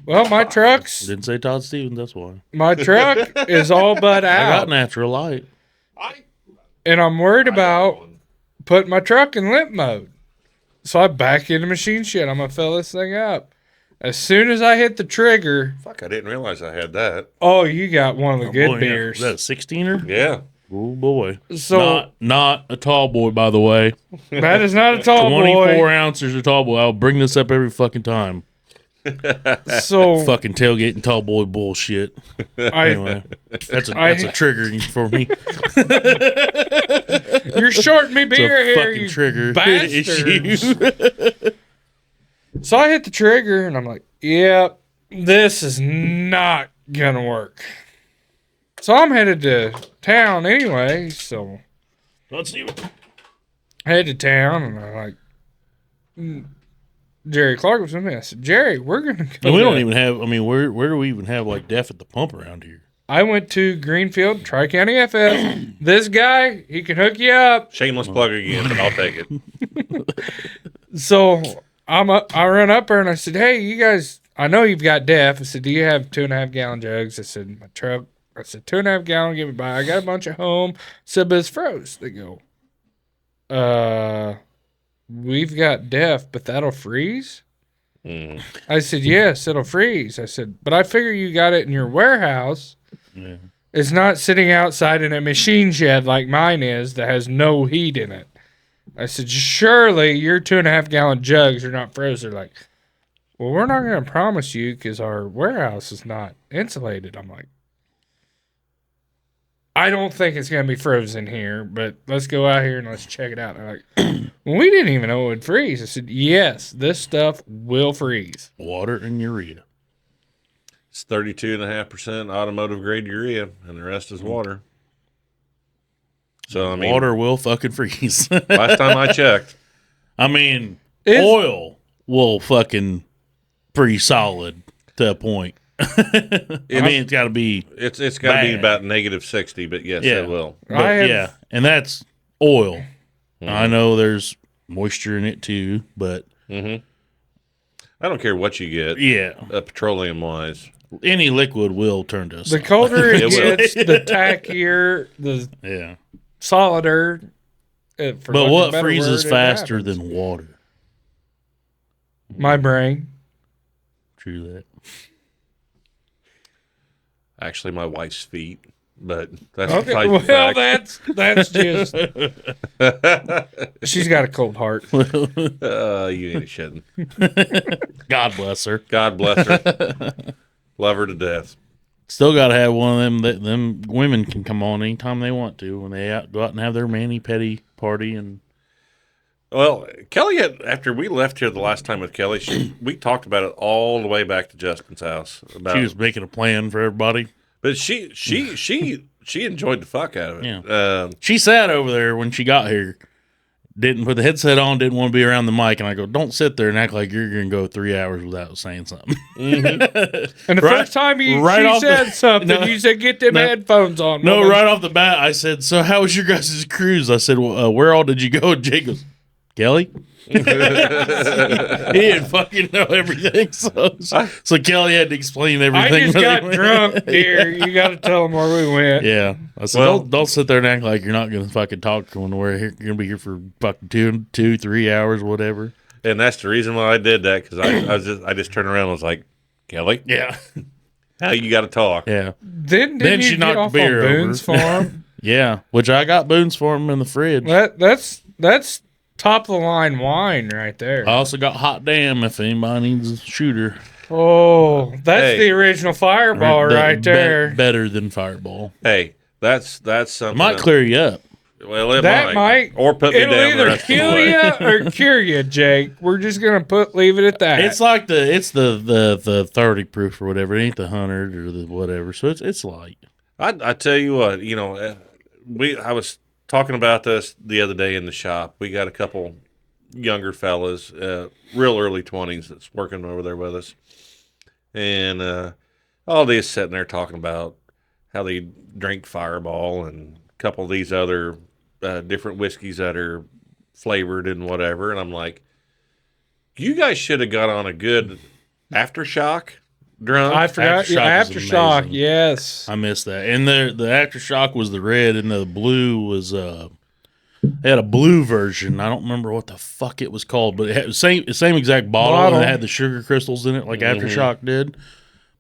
Well, my truck's... Didn't say Todd Stevens, that's why. My truck is all but I got out. natural light. And I'm worried about putting my truck in limp mode. So I back in the machine shed. I'm going to fill this thing up. As soon as I hit the trigger... Fuck, I didn't realize I had that. Oh, you got one of the good Boy, beers. Is that a 16er? Yeah. Oh, boy. So Not a tall boy, by the way. that is not a tall 24 boy. ounces of tall boy. I'll bring this up every fucking time. So Fucking tailgating tall boy bullshit. Anyway, that's a trigger for me. you're shorting me It's beer a here, fucking you trigger bastards. issue. So I hit the trigger and I'm like, yep, this is not gonna work. So I'm headed to town anyway. So Let's see. I head to town and I'm like, Jerry Clark was with me. I said, Jerry, we're gonna go. And we to- don't even have. I mean, where do we even have like DEF at the pump around here? I went to Greenfield, Tri-County FS. This guy, he can hook you up. Shameless plug again, but I'll take it. So I run up there and I said, hey, you guys, I know you've got DEF. I said, do you have 2.5 gallon jugs? I said, my truck. I said, 2.5 gallon, give it by. I got a bunch at home. I said, but it's froze. They go, we've got DEF, but that'll freeze? I said, yes, it'll freeze. I said, but I figure you got it in your warehouse. Yeah. It's not sitting outside in a machine shed like mine is that has no heat in it. I said, surely your 2.5 gallon jugs are not frozen. They're like, well, we're not going to promise you because our warehouse is not insulated. I'm like, I don't think it's going to be frozen here, but let's go out here and let's check it out. They're like, well, we didn't even know it would freeze. I said, yes, this stuff will freeze. Water and urea. It's 32.5% automotive grade urea, and the rest is water. So, I mean, water will fucking freeze. last time I checked. I mean, Is- oil will fucking freeze solid to a point. I mean, it's got to be. It's got to be Bad. about -60, but yes, Yeah. it will. But, yeah, and that's oil. Mm-hmm. I know there's moisture in it too, but I don't care what you get, yeah, petroleum wise. any liquid will turn to The solid. colder it It will. gets, the tackier, the Yeah, solider. but what freezes faster than water? my brain? True that. Actually, my wife's feet, but that's Okay, besides well, the fact. that's just. She's got a cold heart. You ain't shitting. God bless her. God bless her. Love her to death. Still got to have one of them. That them women can come on anytime they want to when they go out and have their mani petty party. And Well, Kelly had, after we left here the last time with Kelly, we talked about it all the way back to Justin's house. About, she was making a plan for everybody. but she enjoyed the fuck out of it. Yeah. She sat over there when she got here. Didn't put the headset on, didn't want to be around the mic. And I go, don't sit there and act like you're going to go 3 hours without saying something. And the Right- first time right she off said the- something, no, you said, "Get them no. headphones on." No, woman." right off the bat, I said, so how was your guys' cruise? I said, well, where all did you go? And Jake goes, Kelly? He didn't fucking know everything. So Kelly had to explain everything. I just with got him. drunk, dear. You got to tell them where we went. Yeah. I said, Well- don't sit there and act like you're not going to fucking talk when we're here. You're going to be here for fucking 2-3 hours, whatever. And that's the reason why I did that, because I just turned around and was like, Kelly, Yeah. how you got to talk? Yeah. Then Then you she get knocked off the beer on over. Boone's Farm? Yeah. Which I got Boone's for him in the fridge. That's top of the line wine right there. I also got Hot Damn if anybody needs a shooter. Oh, that's Hey. the original Fireball right there. Better than Fireball. Hey, that's It something. might clear you up. Well, it That might, or put me it'll down the either rest of the kill way. you or cure you, Jake. We're just gonna leave it at that. It's like the 30 proof or whatever. It ain't the 100 or the whatever. So it's light. I tell you what, I was talking about this the other day in the shop. We got a couple younger fellas, real early 20s, that's working over there with us, and all they is sitting there talking about how they drink Fireball and a couple of these other different whiskeys that are flavored and whatever. And I'm like, you guys should have got on a good aftershock drunk. I forgot. Aftershock Yeah, is Aftershock. amazing. Yes. I missed that. And the aftershock was the red, and the blue was they had a blue version. I don't remember what the fuck it was called, but it had the same exact bottle, and it had the sugar crystals in it like Aftershock did.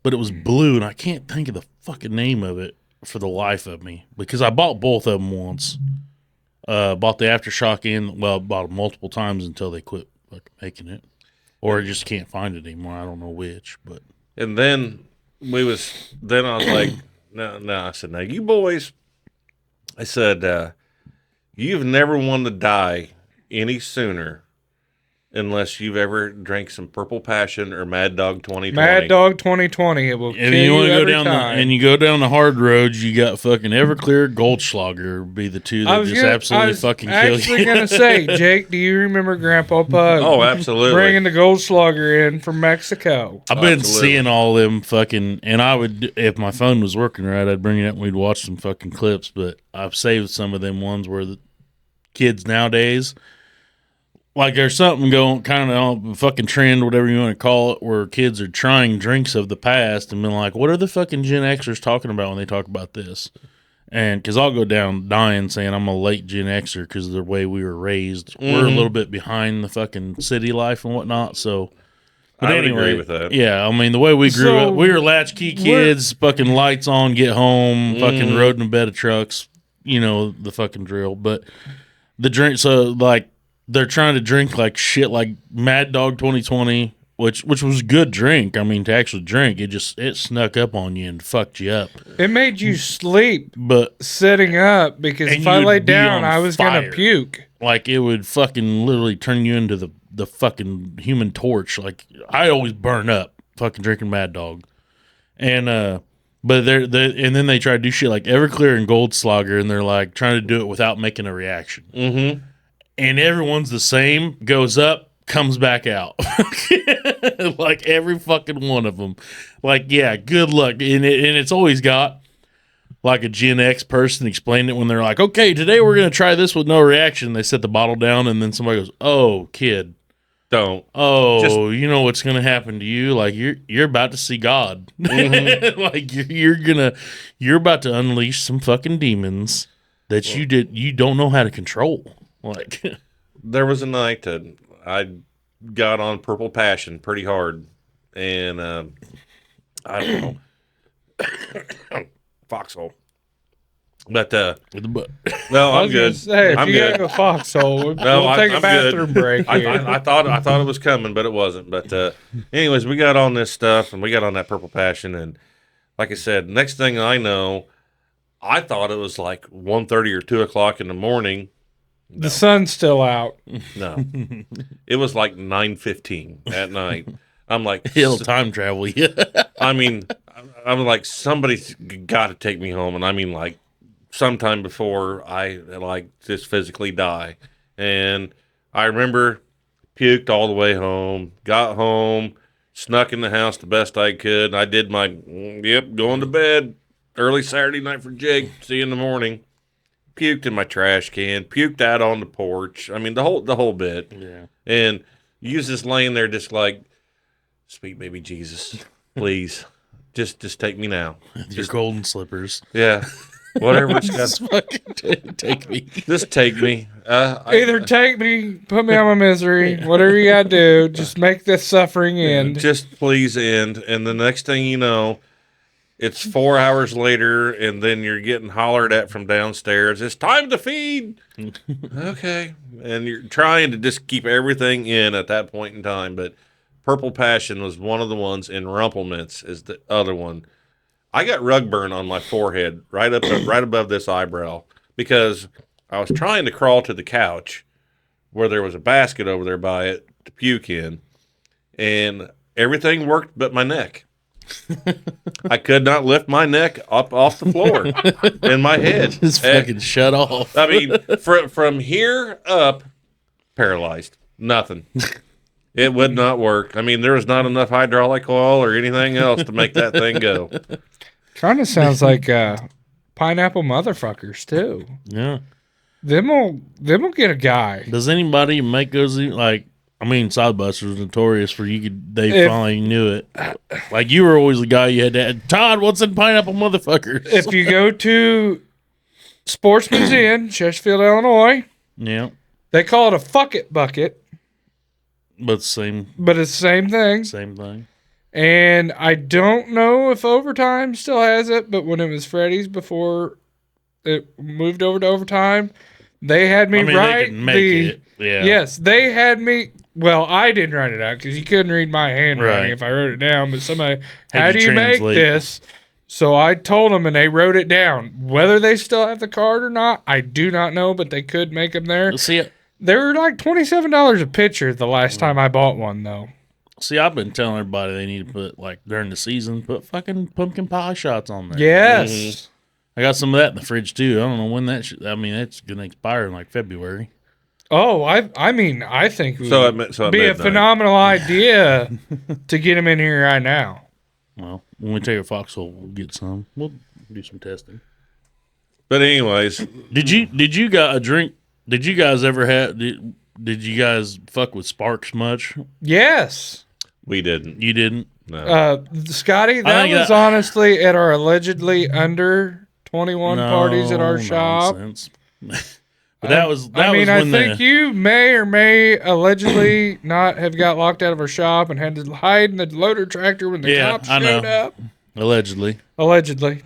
But it was blue, and I can't think of the fucking name of it for the life of me because I bought both of them once. Bought the Aftershock bought them multiple times until they quit fucking making it, or I just can't find it anymore. I don't know which, but And then I was like, no, I said, now you boys, I said, you've never wanted to die any sooner unless you've ever drank some Purple Passion or Mad Dog 2020. Mad Dog 2020. It will kill and you want to go every down time. and you go down the hard roads, you got fucking Everclear, Goldschlager be the two that just absolutely fucking kill actually you. gonna say, Jake, do you remember Grandpa Pug? Oh, absolutely. Bringing the Goldschlager in from Mexico. I've been Absolutely. seeing all them fucking, and I would, if my phone was working right, I'd bring it up and we'd watch some fucking clips. But I've saved some of them ones where the kids nowadays, like there's something going kind of on fucking trend, whatever you want to call it, where kids are trying drinks of the past and been like, what are the fucking Gen Xers talking about when they talk about this? And because I'll go down dying saying I'm a late Gen Xer because of the way we were raised. We're a little bit behind the fucking city life and whatnot. So, but I would anyway, agree with that. yeah, I mean, the way we grew So, up, we were latchkey kids, fucking lights on, get home, fucking rode in a bed of trucks, the fucking drill. But the drink, so like, they're trying to drink like shit like Mad Dog 2020, which was a good drink. I mean, to actually drink, it snuck up on you and fucked you up. It made you sleep But sitting up because And if I you would laid be down, on I was fire. gonna puke. like it would fucking literally turn you into the fucking Human Torch. Like I always burn up fucking drinking Mad Dog. And but But and then they try to do shit like Everclear and Goldschlager, and they're like trying to do it without making a reaction. Mm-hmm. And everyone's the same, goes up, comes back out. Like every fucking one of them. Like, yeah, good luck. And it's always got like a Gen X person explaining it when they're like, okay, today we're going to try this with no reaction. They set the bottle down, and then somebody goes, oh, kid. Don't. Oh, you know what's going to happen to you? Like you're about to see God. Mm-hmm. Like you're about to unleash some fucking demons that you don't know how to control. Like there was a night that I got on Purple Passion pretty hard, and I don't know, foxhole. But with the butt. no, I I'm was gonna good. say, if I'm you good. have a foxhole, we'll No, take a I'm bathroom good. break here. I thought it was coming, but it wasn't. But anyways, we got on this stuff, and we got on that Purple Passion, and like I said, next thing I know, I thought it was like 1:30 or 2 o'clock in the morning. The sun's still out. No, it was like 9:15 at night. I'm like, He'll time travel you. I mean, I'm like, somebody's got to take me home, and I mean, like, sometime before I like just physically die. And I remember puked all the way home, got home, snuck in the house the best I could. I did my going to bed early Saturday night for Jake. See you in the morning. Puked in my trash can, puked out on the porch. I mean, the whole bit. Yeah. And you was just laying there, just like, sweet baby Jesus, please, just take me now. Your golden slippers. Yeah, whatever it's got. Just fucking take me. Just take me. Either take me, put me out of my misery, whatever you gotta do, just make this suffering end. Just please end. And the next thing you know, it's 4 hours later, and then you're getting hollered at from downstairs. It's time to feed. Okay. And you're trying to just keep everything in at that point in time. But Purple Passion was one of the ones, and Rumplemints is the other one. I got rug burn on my forehead, right above this eyebrow, because I was trying to crawl to the couch where there was a basket over there by it to puke in, and everything worked but my neck. I could not lift my neck up off the floor in my head. Just fucking shut off. I mean, from here up, paralyzed. Nothing. It would not work. I mean, there was not enough hydraulic oil or anything else to make that thing go. Kind of sounds like pineapple motherfuckers too. Yeah. Them will get a guy. Does anybody make those like? I mean, Sidebusters was notorious for they finally knew it. Like, you were always the guy you had to add, Todd, what's in pineapple motherfuckers? If you go to Sportsman's Inn, Chesterfield, Illinois, Yeah. they call it a fuck it bucket, But it's the but it's the same thing. same thing. And I don't know if Overtime still has it, but when it was Freddy's before it moved over to Overtime, they had me I mean, write they can make it. Yeah. Yes, they had me. Well, I didn't write it out because you couldn't read my handwriting Right. if I wrote it down. But somebody, Had how you do you make translate. this? So I told them, and they wrote it down. Whether they still have the card or not, I do not know. But they could make them there. See, They were like $27 a picture the last time I bought one, though. I've been telling everybody they need to put, like, during the season, put fucking pumpkin pie shots on there. Yes. I got some of that in the fridge, too. I don't know when that I mean, that's going to expire in, like, February. Oh, I mean, I think it So would at be a midnight. phenomenal idea to get them in here right now. Well, when we take a foxhole, we'll get some. We'll do some testing. But anyways, Did you got a drink? Did you guys ever have? Did you guys fuck with Sparks much? Yes. we didn't. You didn't. No. Scotty, that think was that- honestly at our allegedly under 21 parties at our shop. Nonsense. But that was I mean, was I when think you may or may allegedly not have got locked out of our shop and had to hide in the loader tractor when the Yeah, cops I showed know. up. allegedly. Allegedly.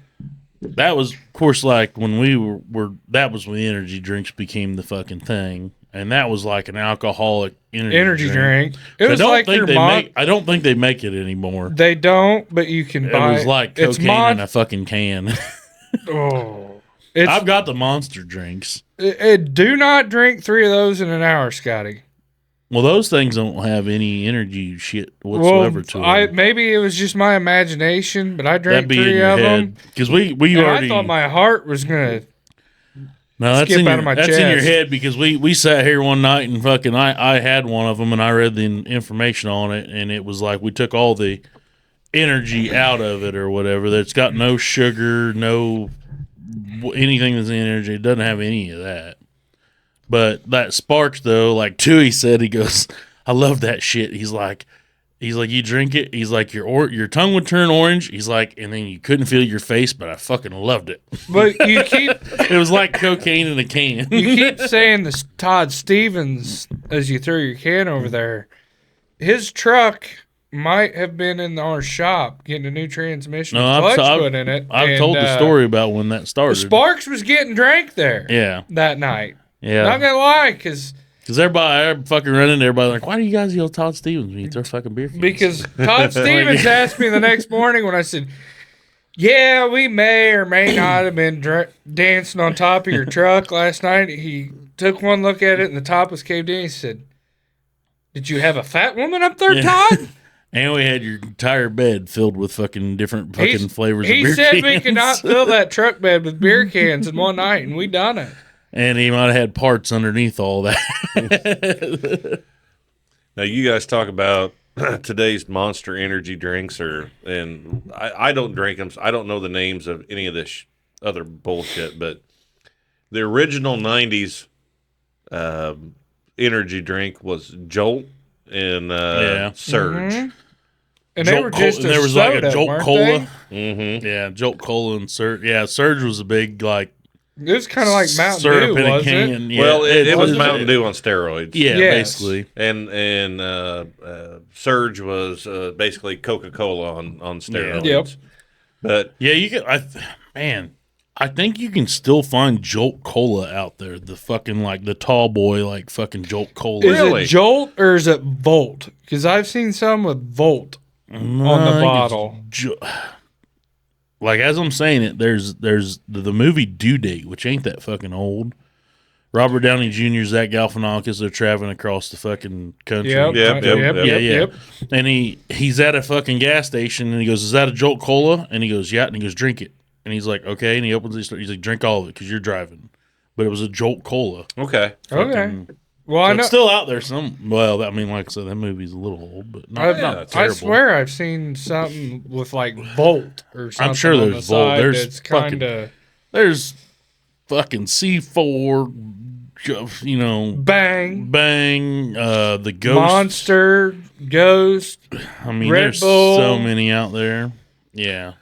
That was, of course, like when we were that was when the energy drinks became the fucking thing, and that was like an alcoholic energy Drink. It I was don't like think your they mom. make. I don't think they make it anymore. They don't, but you can It buy was like it's cocaine in a fucking can. Oh. It's, I've got the monster drinks. do not drink 3 of those in an hour, Scotty. Well, those things don't have any energy shit whatsoever to them. Maybe it was just my imagination, but I drank That'd be in 3 your of head them. because we And already. I thought my heart was gonna No, that's skip in out your, of my that's in your chest. head because we sat here one night and fucking I had one of them and I read the information on it and it was like we took all the energy out of it or whatever. That's got no sugar, no anything that's in energy. It doesn't have any of that. But that Sparks though, like Tui said, he goes, I love that shit. He's like, you drink it. He's like, your tongue would turn orange. He's like, and then you couldn't feel your face, but I fucking loved it. But you keep It was like cocaine in a can. you keep saying this Todd Stevens as you throw your can over there. His truck might have been in our shop getting a new transmission. Clutch put in it. I've told the story about when that started. Sparks was getting drank there. Yeah, That night. yeah. Not gonna lie, because everybody fucking running, everybody like, why do you guys yell Todd Stevens when you throw fucking beer cans? Todd Stevens asked me the next morning when I said, yeah, we may or may not have been dancing on top of your truck last night. He took one look at it and the top was caved in. He said, did you have a fat woman up there, Todd? And we had your entire bed filled with fucking different fucking flavors of beer He said cans. we could not fill that truck bed with beer cans in one night, and we done it. And he might have had parts underneath all that. Now you guys talk about today's Monster energy drinks, and I don't drink them. So I don't know the names of any of this other bullshit. But the original '90s energy drink was Jolt and Surge. Mm-hmm. And they were just there was like a Jolt weren't Cola. they? Mm-hmm. Yeah, Jolt Cola and Surge. Yeah, Surge was a big like It was kind of like Mountain syrup Dew, in a wasn't it? can. Yeah, Well, it was wasn't Mountain it? Dew on steroids. Yeah, Yes. basically. And Surge was basically Coca-Cola on steroids. Yep. But Yeah, you can. I think you can still find Jolt Cola out there. The fucking like the tall boy like fucking Jolt Cola. Is Really? it Jolt or is it Volt? Because I've seen some with Volt on the bottle. Like as I'm saying it, there's the movie Due Date, which ain't that fucking old. Robert Downey Jr. Zach Galifianakis, they're traveling across the fucking country. Yep. And he's at a fucking gas station and he goes, "Is that a Jolt Cola?" And he goes, "Yeah." And he goes, "Drink it." And he's like, "Okay." And he opens it. He's like, "Drink all of it because you're driving." But it was a Jolt Cola. okay. Okay. Fucking- Well, So I know. it's still out there. Well, I mean, like I said, that movie's a little old, but not I terrible. swear I've seen something with like Volt or something. I'm sure on the there's Volt. side There's that's kind of There's fucking C4, you know, bang. the Ghost. Monster, Ghost. I mean, Red there's Bull. so many out there. Yeah.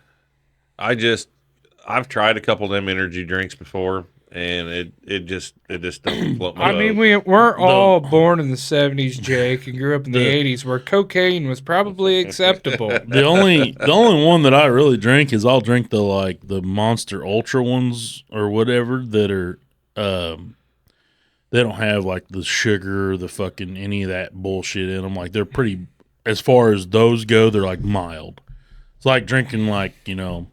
I've tried a couple of them energy drinks before, and it just don't float my I boat. mean, we weren't all born in the 70s, Jake, and grew up in the The- 80s where cocaine was probably acceptable. The only one that I really drink is I'll drink the Monster Ultra ones or whatever that are they don't have like the sugar or the fucking any of that bullshit in them. Like they're pretty, as far as those go, they're like mild. It's like drinking like, you know,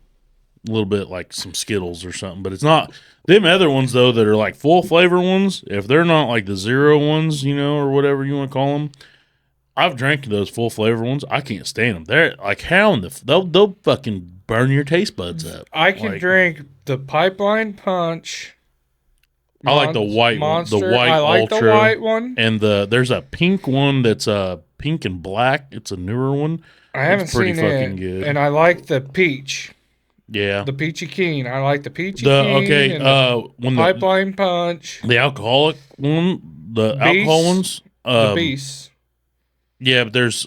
a little bit like some Skittles or something, but it's not them other ones though that are like full flavor ones. If they're not like the zero ones, you know, or whatever you want to call them, I've drank those full flavor ones. I can't stand them. They're like how in the they'll fucking burn your taste buds up. I can Like, drink the Pipeline Punch. I like the white one, the Monster. white I like Ultra. the white one. And there's a pink one that's pink and black. It's a newer one. I haven't pretty seen fucking it. good. And I like the peach, Yeah. the Peachy Keen. I like the Peachy Keen. And the when Pipeline Punch. the alcoholic one, the Beast. alcohol ones, The Beast. yeah, but there's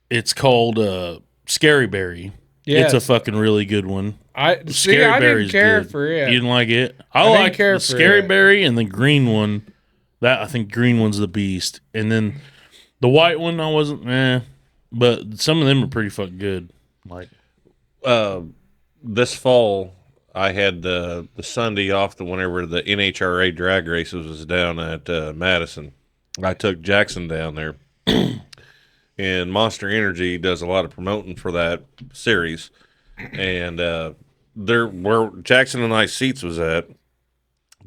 it's called Scary Berry. Yeah. It's a fucking really good one. I Scary didn't Berry's care good. for it. You didn't like it? I didn't like care the for Scary it. Berry and the green one. That I think green one's the beast. And then the white one I wasn't but some of them are pretty fucking good. Like This fall, I had the Sunday off whenever the NHRA drag races was down at Madison. I took Jackson down there, and Monster Energy does a lot of promoting for that series. And there, where Jackson and I's seats was at,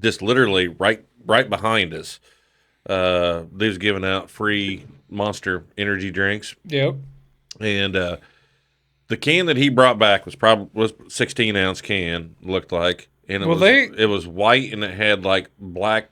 just literally right behind us, they was giving out free Monster energy drinks, Yep. and the can that he brought back was 16-ounce can, looked like, and it was white and it had like black,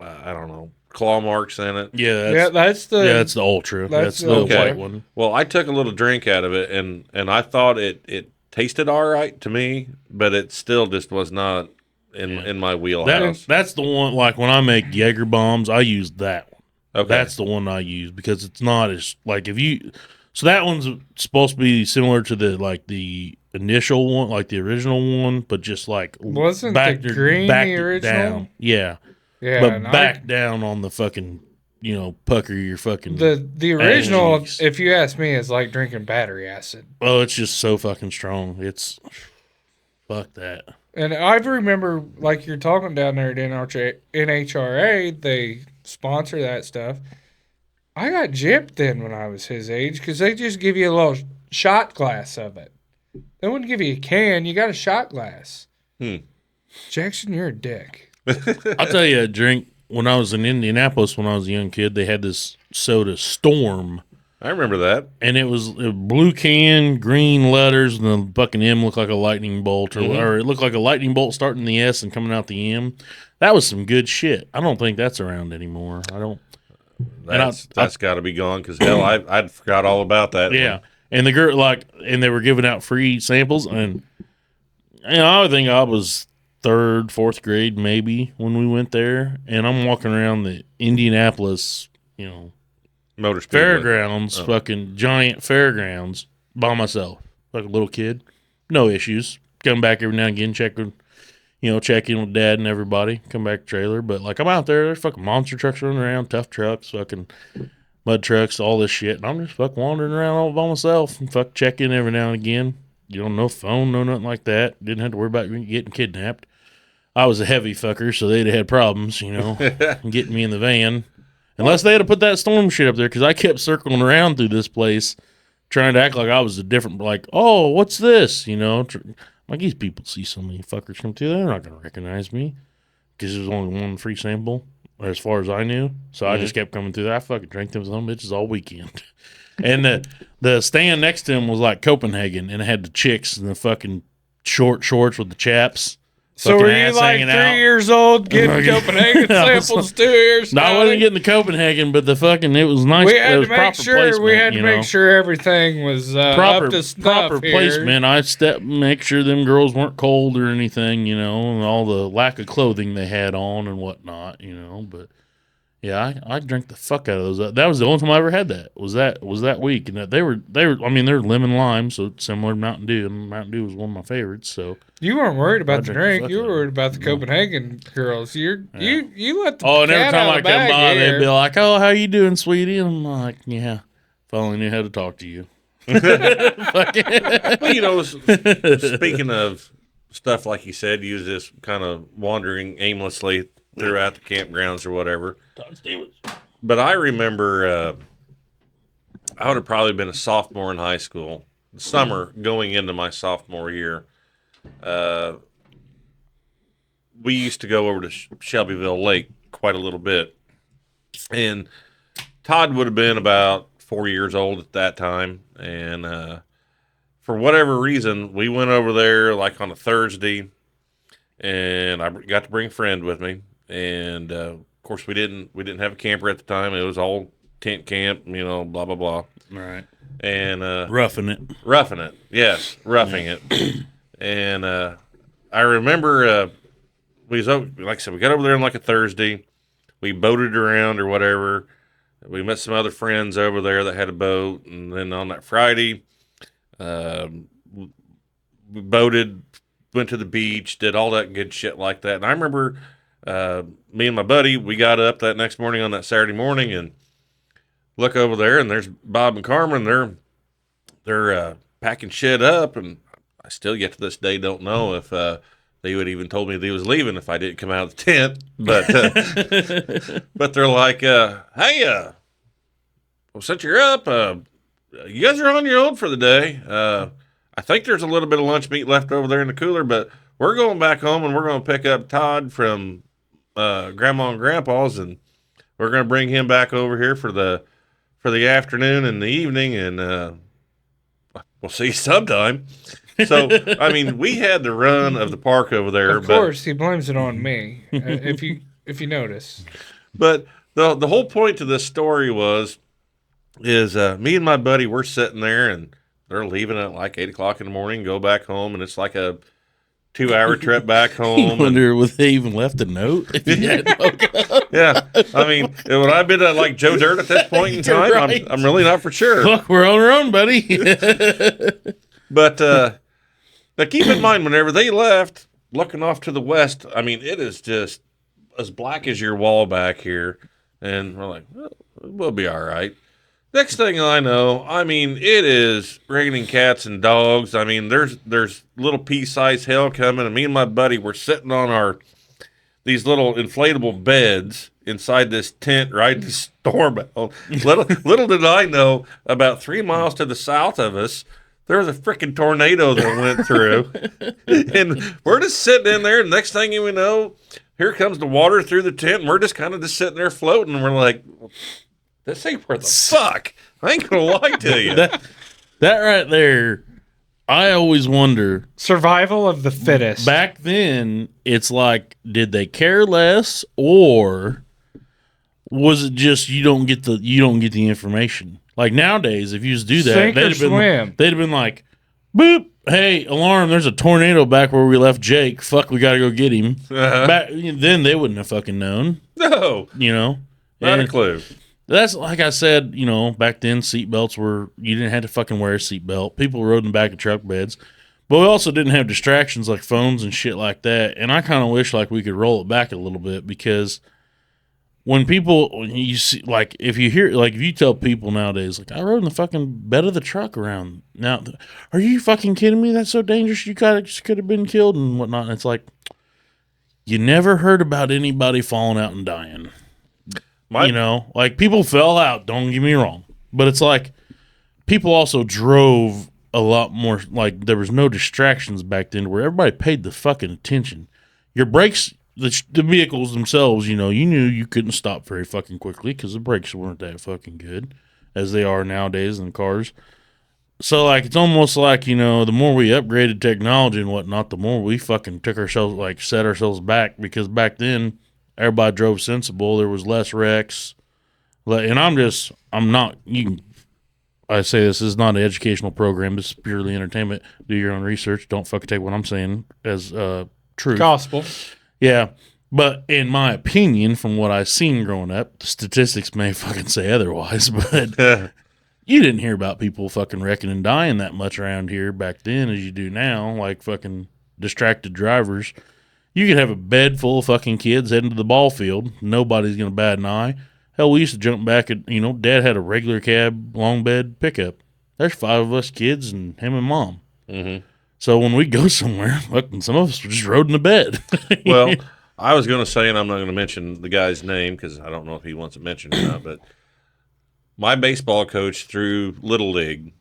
I don't know, claw marks in it. Yeah, That's the that's the ultra. That's the Ultra. white one. Well, I took a little drink out of it, and I thought it tasted all right to me, but it still just was not in my wheelhouse. That's the one. Like when I make Jaeger bombs, I use that one. Okay. That's the one I use because it's not as like if you. So that one's supposed to be similar to the initial one, like the original one, but just like Wasn't the green the original? Down. Yeah, Yeah, but back down on the fucking pucker your fucking the original. energies. If you ask me, is like drinking battery acid. Oh, it's just so fucking strong. It's fuck that. And I remember, like you're talking down there at NHRA, they sponsor that stuff. I got gypped then when I was his age because they just give you a little shot glass of it. They wouldn't give you a can. You got a shot glass. Jackson, you're a dick. I'll tell you a drink. When I was in Indianapolis when I was a young kid, they had this soda Storm. I remember that. And it was a blue can, green letters, and the fucking M looked like a lightning bolt, or it looked like a lightning bolt starting the S and coming out the M. That was some good shit. I don't think that's around anymore. I don't. That's got to be gone because hell, I'd forgot all about that. Yeah, and the girl and they were giving out free samples, and I would think I was 3rd, 4th grade maybe when we went there, and I'm walking around the Indianapolis, Motor fairgrounds, fucking giant fairgrounds by myself, like a little kid, no issues. Come back every now and again, check in with dad and everybody. Come back to trailer, but like I'm out there, there's fucking monster trucks running around, tough trucks, fucking mud trucks, all this shit, and I'm just fucking wandering around all by myself and check in every now and again. No phone, no nothing like that. Didn't have to worry about getting kidnapped. I was a heavy fucker, so they'd have had problems, getting me in the van. Unless they had to put that Storm shit up there, because I kept circling around through this place trying to act like I was a different, like, oh, what's this? Like these people see so many fuckers come through, they're not going to recognize me because there's only one free sample, as far as I knew. So I just kept coming through there. I fucking drank them some bitches all weekend. And the stand next to him was like Copenhagen, and it had the chicks and the fucking short shorts with the chaps. So were you like 3 years old getting Copenhagen samples 2 years? No, I wasn't getting the Copenhagen, but it was nice. We had to make sure placement, make sure everything was up to snuff proper here. placement. I make sure them girls weren't cold or anything, and all the lack of clothing they had on and whatnot, But yeah, I drank the fuck out of those. That was the only time I ever had that. Was that week, and they were. I mean, they're lemon lime, so similar to Mountain Dew. And Mountain Dew was one of my favorites. So you weren't worried about the drink. You were worried about the Copenhagen girls. You let the and every cat time out I of the come bag by, here. they'd be like, "Oh, how you doing, sweetie?" And I'm like, "Yeah, if I only knew how to talk to you." Well, speaking of stuff like you said, you was just kind of wandering aimlessly throughout the campgrounds or whatever. But I remember I would have probably been a sophomore in high school. The summer going into my sophomore year, we used to go over to Shelbyville Lake quite a little bit. And Todd would have been about 4 years old at that time. And for whatever reason, we went over there like on a Thursday, and I got to bring a friend with me. And of course, we didn't have a camper at the time. It was all tent camp, blah blah blah. Right. And roughing it. Yes, roughing it. And I remember like I said, we got over there on like a Thursday. We boated around or whatever. We met some other friends over there that had a boat, and then on that Friday, we boated, went to the beach, did all that good shit like that. And I remember me and my buddy, we got up that next morning on that Saturday morning and look over there, and there's Bob and Carmen. They're packing shit up, and I still yet to this day don't know if they would even told me they was leaving if I didn't come out of the tent. But but they're like, hey, well, since you're up, you guys are on your own for the day. I think there's a little bit of lunch meat left over there in the cooler, but we're going back home, and we're going to pick up Todd from Grandma and Grandpa's, and we're going to bring him back over here for the afternoon and the evening, and we'll see you sometime. So, I mean, we had the run of the park over there. Of course, he blames it on me. If you notice, but the whole point to this story is me and my buddy, we're sitting there, and they're leaving at like 8 o'clock in the morning, go back home, and it's like a 2-hour trip back home. I wonder if they even left a note. If you had Yeah, I mean, would I been like Joe Dirt at this point in time? Right. I'm really not for sure. Fuck, we're on our own, buddy. But now keep in mind, whenever they left, looking off to the west, I mean, it is just as black as your wall back here. And we're like, well, we'll be all right. Next thing I know, I mean, it is raining cats and dogs. I mean, there's little pea-sized hail coming, and me and my buddy were sitting on these little inflatable beds inside this tent riding the storm out. Little did I know, about 3 miles to the south of us, there was a freaking tornado that went through. And we're just sitting in there, and next thing you know, here comes the water through the tent, and we're just kind of just sitting there floating, and we're like, this ain't worth the fuck. I ain't gonna lie to you. That right there, I always wonder. survival of the fittest. Back then, it's like, did they care less, or was it just you don't get the information? Like nowadays, if you just do that, Sink or swim. they'd have been like, boop, hey, alarm, there's a tornado back where we left Jake. Fuck, we gotta go get him. Back then, they wouldn't have fucking known. No, Not a clue. That's like I said, back then seatbelts you didn't have to fucking wear a seatbelt. People rode in the back of truck beds. But we also didn't have distractions like phones and shit like that. And I kind of wish like we could roll it back a little bit, because when you see, like, if you tell people nowadays, like, I rode in the fucking bed of the truck around. Now, are you fucking kidding me? That's so dangerous. You could have been killed and whatnot. And it's like, you never heard about anybody falling out and dying. Like people fell out, don't get me wrong. But it's like people also drove a lot more, like there was no distractions back then where everybody paid the fucking attention. Your brakes, the vehicles themselves, you knew you couldn't stop very fucking quickly because the brakes weren't that fucking good as they are nowadays in cars. So like it's almost like, the more we upgraded technology and whatnot, the more we fucking set ourselves back, because back then everybody drove sensible. There was less wrecks. And I say this is not an educational program. This is purely entertainment. Do your own research. Don't fucking take what I'm saying as truth. Gospel. Yeah. But in my opinion, from what I've seen growing up, the statistics may fucking say otherwise, but you didn't hear about people fucking wrecking and dying that much around here back then as you do now, like fucking distracted drivers. You could have a bed full of fucking kids heading to the ball field. Nobody's going to bat an eye. Hell, we used to jump back at, Dad had a regular cab, long bed pickup. There's 5 of us kids and him and Mom. Mm-hmm. So when we go somewhere, fucking some of us just rode in the bed. Well, I was going to say, and I'm not going to mention the guy's name because I don't know if he wants it mentioned or not, but my baseball coach through Little League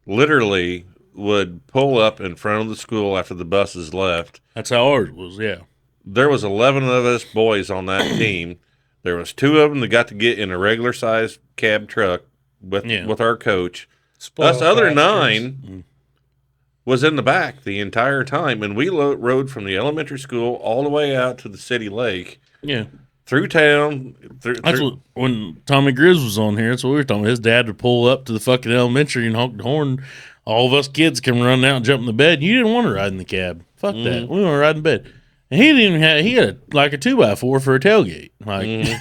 literally would pull up in front of the school after the buses left. That's how ours was, yeah. There was 11 of us boys on that team. There was 2 of them that got to get in a regular sized cab truck with our coach. Us other 9 was in the back the entire time, and we rode from the elementary school all the way out to the city lake. Yeah. Through town. When Tommy Grizz was on here, that's what we were talking about. His dad would pull up to the fucking elementary and honk the horn. All of us kids come running out and jump in the bed. You didn't want to ride in the cab. Fuck that. We want to ride in bed. And he had like a 2x4 for a tailgate. Like,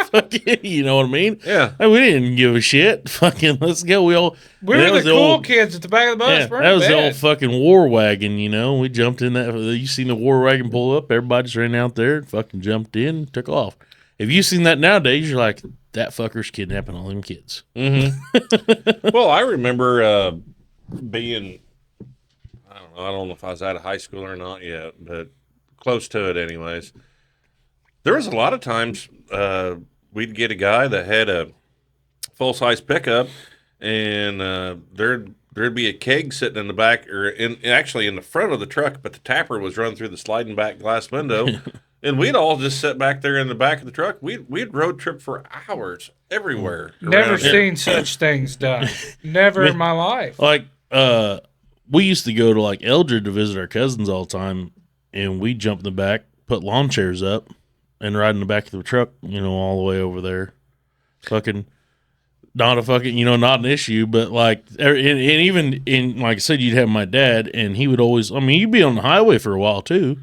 fuck it, you know what I mean? Yeah. Like, we didn't give a shit. Fucking, let's go. We were the cool kids at the back of the bus. Yeah, that was the old fucking war wagon, We jumped in that. You seen the war wagon pull up, everybody just ran out there, fucking jumped in, took off. If you seen that nowadays, you're like, that fucker's kidnapping all them kids. Mm-hmm. Well, I remember being, I don't know if I was out of high school or not yet, but close to it anyways. There was a lot of times we'd get a guy that had a full-size pickup, and there'd be a keg sitting in the back, or actually in the front of the truck, but the tapper was run through the sliding back glass window. And we'd all just sit back there in the back of the truck. We'd road trip for hours everywhere. Never around here. seen such things done. Never in my life. Like, we used to go to like Eldred to visit our cousins all the time, and we jump in the back, put lawn chairs up, and ride in the back of the truck, all the way over there. Fucking, not a fucking, not an issue, but like, and even in, like I said, you'd have my dad, and he would always, you'd be on the highway for a while too,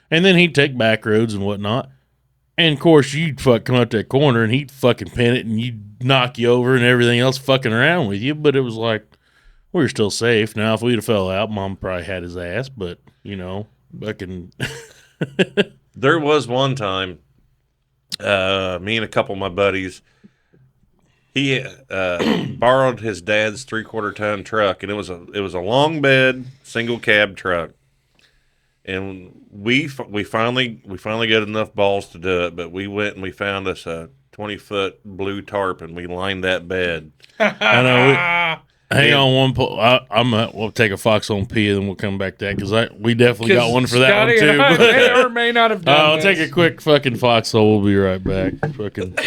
and then he'd take back roads and whatnot. And of course, you'd come up that corner, and he'd fucking pin it, and you'd knock you over, and everything else fucking around with you. But it was like, we were still safe. Now, if we'd have fell out, Mom probably had his ass, but, fucking. There was one time, me and a couple of my buddies, he borrowed his dad's 3/4 ton truck, and it was a long bed, single cab truck. And we finally got enough balls to do it, but we went and we found us a 20-foot blue tarp, and we lined that bed. I know. Hang on we'll take a foxhole and pee, and then we'll come back to that, because we definitely got one for that Scotty one too. and I may or may not have done I'll this. take a quick fucking foxhole. We'll be right back. Fucking.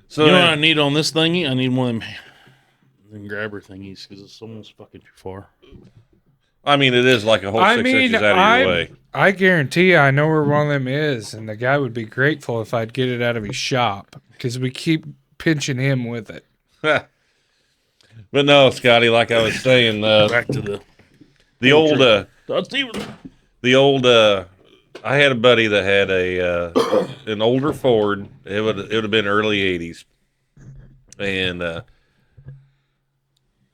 So You know what I need on this thingy? I need one of them grabber thingies, because it's almost fucking too far. I mean, it is like a whole 6 inches out of your way. I guarantee you I know where one of them is, and the guy would be grateful if I'd get it out of his shop, because we keep pinching him with it. But no, Scotty, like I was saying, Back to the old Todd Steward. I had a buddy that had an older Ford. It would have been early 80s. And I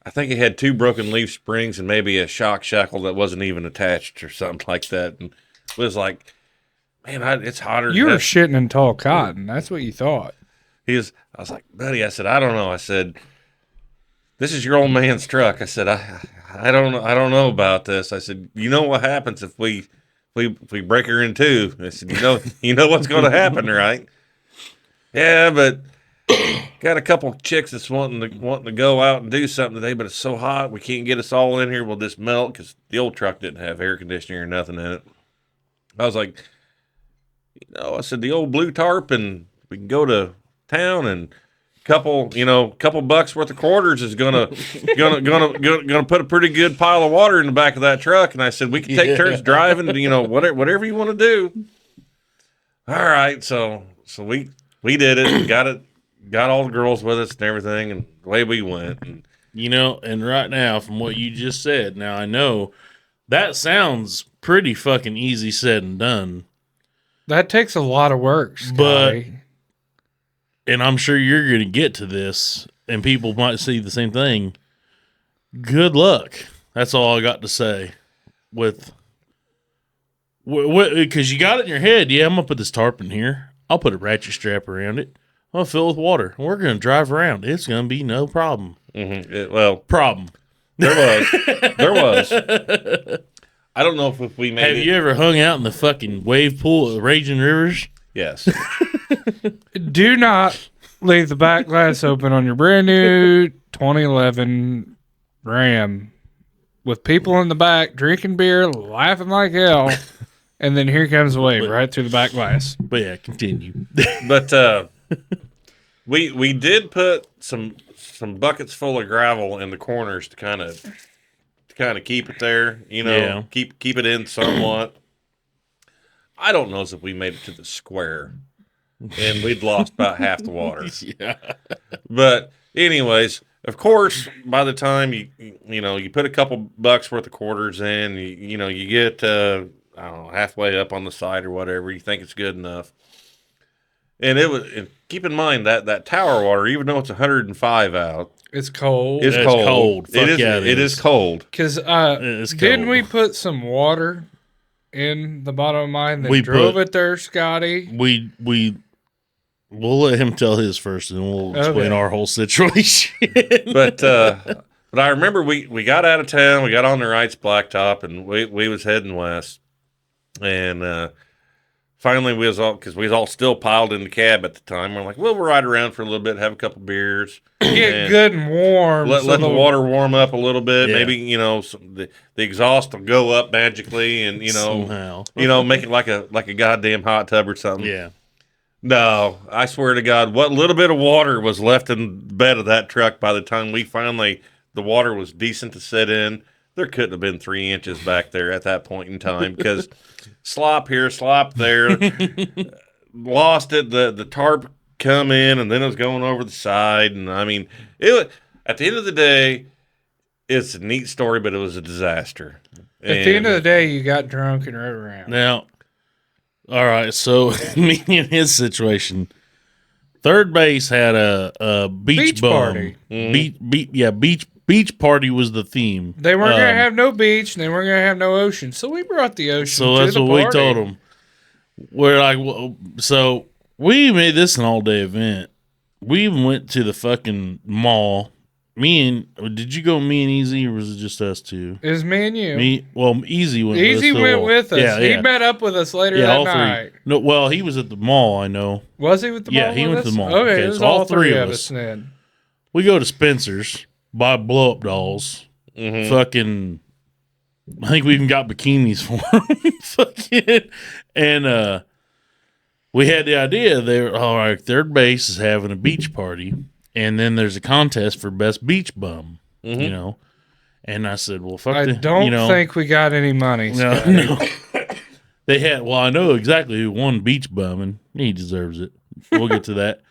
think it had 2 broken leaf springs and maybe a shock shackle that wasn't even attached or something like that. And it was like, man, it's hotter. You were shitting in tall cotton. That's what you thought. I was like, buddy, I said, I don't know. I said, this is your old man's truck. I said, I don't know about this. I said, you know what happens if we break her in two? I said, you know what's going to happen, right? Yeah, but got a couple chicks that's wanting to go out and do something today, but it's so hot we can't get us all in here. We'll just melt, because the old truck didn't have air conditioning or nothing in it. I was like, I said, the old blue tarp, and we can go to town, and couple bucks worth of quarters is gonna put a pretty good pile of water in the back of that truck. And I said, we can take turns driving, whatever you want to do. All right, so we did it, got all the girls with us and everything, and away we went. And and right now, from what you just said, now I know that sounds pretty fucking easy said and done. That takes a lot of work, Scotty. And I'm sure you're going to get to this, and people might see the same thing. Good luck. That's all I got to say. Because you got it in your head. Yeah, I'm going to put this tarp in here. I'll put a ratchet strap around it. I'll fill it with water. We're going to drive around. It's going to be no problem. Mm-hmm. Problem. There was. I don't know if we made Have you ever hung out in the fucking wave pool at Raging Rivers? Yes. Do not leave the back glass open on your brand new 2011 Ram with people in the back drinking beer, laughing like hell, and then here comes a wave right through the back glass. But yeah, continue. But we did put some buckets full of gravel in the corners to kind of keep it there, keep it in somewhat. I don't know if we made it to the square, and we'd lost about half the water. Yeah. But anyways, of course, by the time you put a couple bucks worth of quarters in, you get I don't know, halfway up on the side or whatever, you think it's good enough. And keep in mind that tower water, even though it's 105 out, it's cold. It's cold. Fuck it is cold. Because didn't we put some water in the bottom of mine that drove it there, Scotty? We'll let him tell his first, and we'll explain our whole situation. But I remember we got out of town, we got on the Wright's blacktop, and we was heading west, and finally we was all still piled in the cab at the time. We're like, well, we'll ride around for a little bit, have a couple beers, Get good and warm. let the water warm up a little bit. Yeah. Maybe the exhaust will go up magically, and Somehow. make it like a goddamn hot tub or something. Yeah. No, I swear to God, what little bit of water was left in the bed of that truck by the time the water was decent to sit in, there couldn't have been 3 inches back there at that point in time, because slop here, slop there, lost it. The tarp come in, and then it was going over the side, and I mean, at the end of the day, it's a neat story, but it was a disaster. At the end of the day, you got drunk and rode around. Now, all right, so me and his situation, third base had a beach bum. Party. Beach party was the theme. They weren't going to have no beach, and they weren't going to have no ocean, so we brought the ocean So to that's the what party. we told them. We're like, well, so we made this an all-day event. We even went to the fucking mall. Did you go me and Easy, or was it just us two? It was me and you. Easy went with us. Easy went with us. Yeah, He yeah. met up with us later Yeah, that all night. three. No, well, he was at the mall, I know. Was he with the mall? Yeah, he with went to us? the mall. Okay, Okay, it was so all all three three of of us then. We go to Spencer's, buy blow-up dolls. Fucking, I think we even got bikinis for them. Fucking, and we had the idea there. All right, third base is having a beach party, and then there's a contest for best beach bum. You know, and I said, well, fuck. I don't think we got any money. No, Scotty. no. They had. Well, I know exactly who won beach bum, and he deserves it. We'll get to that.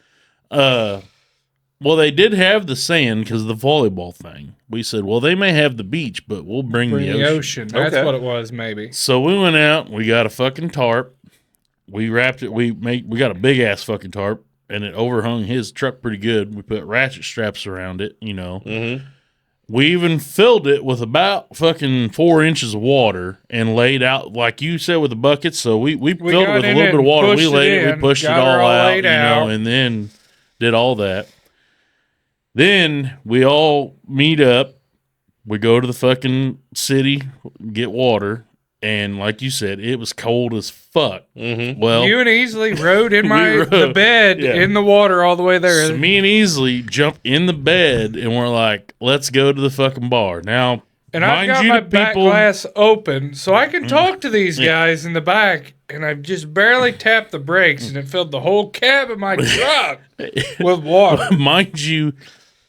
Well, they did have the sand because of the volleyball thing. We said, well, they may have the beach, but we'll bring the ocean. That's Okay. what it was, maybe. So we went out. We got a fucking tarp. We wrapped it. We got a big ass fucking tarp, and it overhung his truck pretty good. We put ratchet straps around it. You know. Mm-hmm. We even filled it with about fucking 4 inches of water and laid out, like you said, with the buckets. So we filled it with a little bit of water. We laid it, we pushed it all out, you know, and then did all that. Then we all meet up. We go to the fucking city, get water, and like you said, it was cold as fuck. Mm-hmm. Well, You and Easley rode in rode. the bed Yeah. in the water all the way there. so me and Easley jump in the bed, and we're like, let's go to the fucking bar. Now, And I've mind got you, my the back people- glass open so I can talk to these guys in the back. And I just barely tapped the brakes, and it filled the whole cab of my truck with water. Mind you,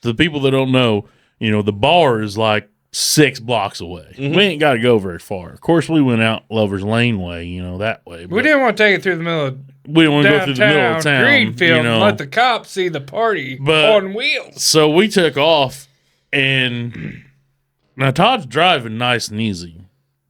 the people that don't know, you know, the bar is like 6 blocks away. We ain't got to go very far. Of course, we went out Lover's Lane way, you know, that way. We but didn't want to take it through the middle of we didn't want to go through the middle downtown of town. Greenfield You know. and let the cops see the party But- on wheels. So we took off, and now Todd's driving nice and easy,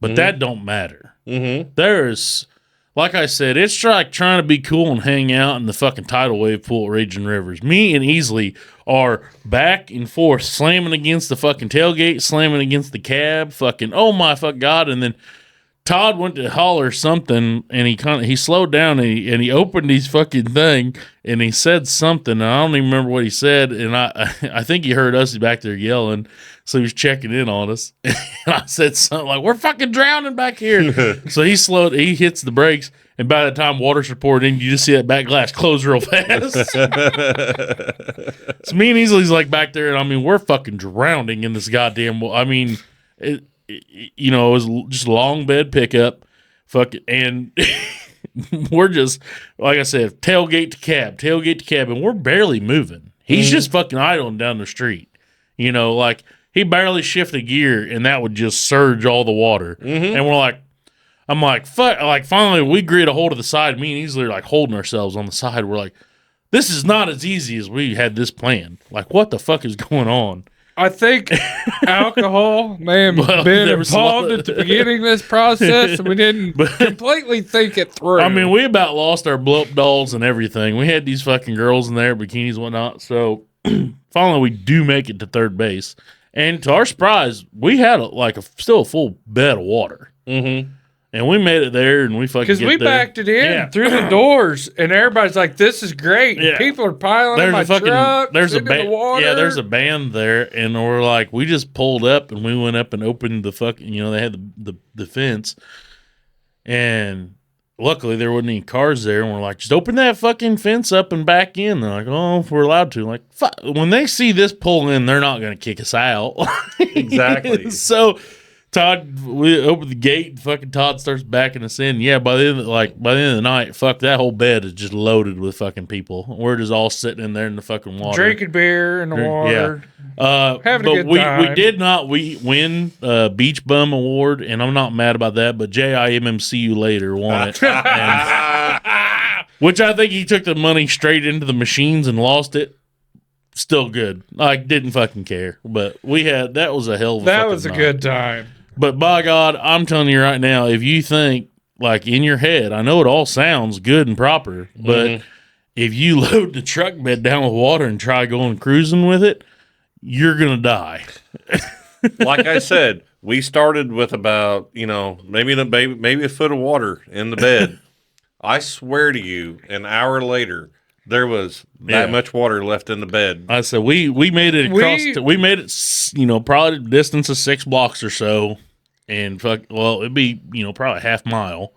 but that don't matter. Mm-hmm. There's, like I said, it's like trying to be cool and hang out in the fucking tidal wave pool at Raging Rivers. Me and Easley are back and forth, slamming against the fucking tailgate, slamming against the cab, fucking, oh my fuck God. And then Todd went to holler something, and he slowed down, and he opened his fucking thing, and he said something, and I don't even remember what he said, and I think he heard us back there yelling, so he was checking in on us, and I said something like, we're fucking drowning back here. So he hits the brakes, and by the time water's reported in, you just see that back glass close real fast. So me and Easley's like back there, and I mean, we're fucking drowning in this goddamn, I mean, you know, it was just a long bed pickup, and we're just, like I said, tailgate to cab, and we're barely moving. He's just fucking idling down the street. You know, like, he barely shifted gear, and that would just surge all the water. And we're like, I'm like, fuck, like, finally we get a hold of the side. Me and Easley are like holding ourselves on the side. We're like, this is not as easy as we had this planned. Like, what the fuck is going on? I think alcohol may have Well, been there was a lot involved of- at the beginning of this process, and we didn't completely think it through. I mean, we about lost our blow up dolls and everything. We had these fucking girls in there, bikinis, and whatnot. So finally, we do make it to third base, and to our surprise, we had still a full bed of water, and we made it there, and we fucking because we there. backed it in Yeah. through the doors, and everybody's like, "This is great." And Yeah. people are piling in There's my a fucking truck. there's a sitting in the band. water. Yeah, there's a band there, and we're like, we just pulled up, and we went up and opened the fucking, you know, they had the fence, and luckily there wasn't any cars there, and we're like, just open that fucking fence up and back in. They're like, oh, if we're allowed to. Like, fuck. When they see this pull in, they're not going to kick us out. Exactly. So Todd, we open the gate, and fucking Todd starts backing us in. Yeah, by the end of the night, fuck, that whole bed is just loaded with fucking people. We're just all sitting in there in the fucking water, Drinking beer in the water. Having a good time. We did not win Beach Bum Award, and I'm not mad about that, but JIMMCU later won it. Which I think he took the money straight into the machines and lost it. Still good. I didn't fucking care. But that was a hell of a That fucking was a night. good time. But by God, I'm telling you right now, if you think, like in your head, I know it all sounds good and proper, but if you load the truck bed down with water and try going cruising with it, you're going to die. Like I said, we started with about, maybe a foot of water in the bed. I swear to you, an hour later, there was that much water left in the bed. I said we made it across. We made it, probably a distance of 6 blocks or so, and it'd be probably a half mile.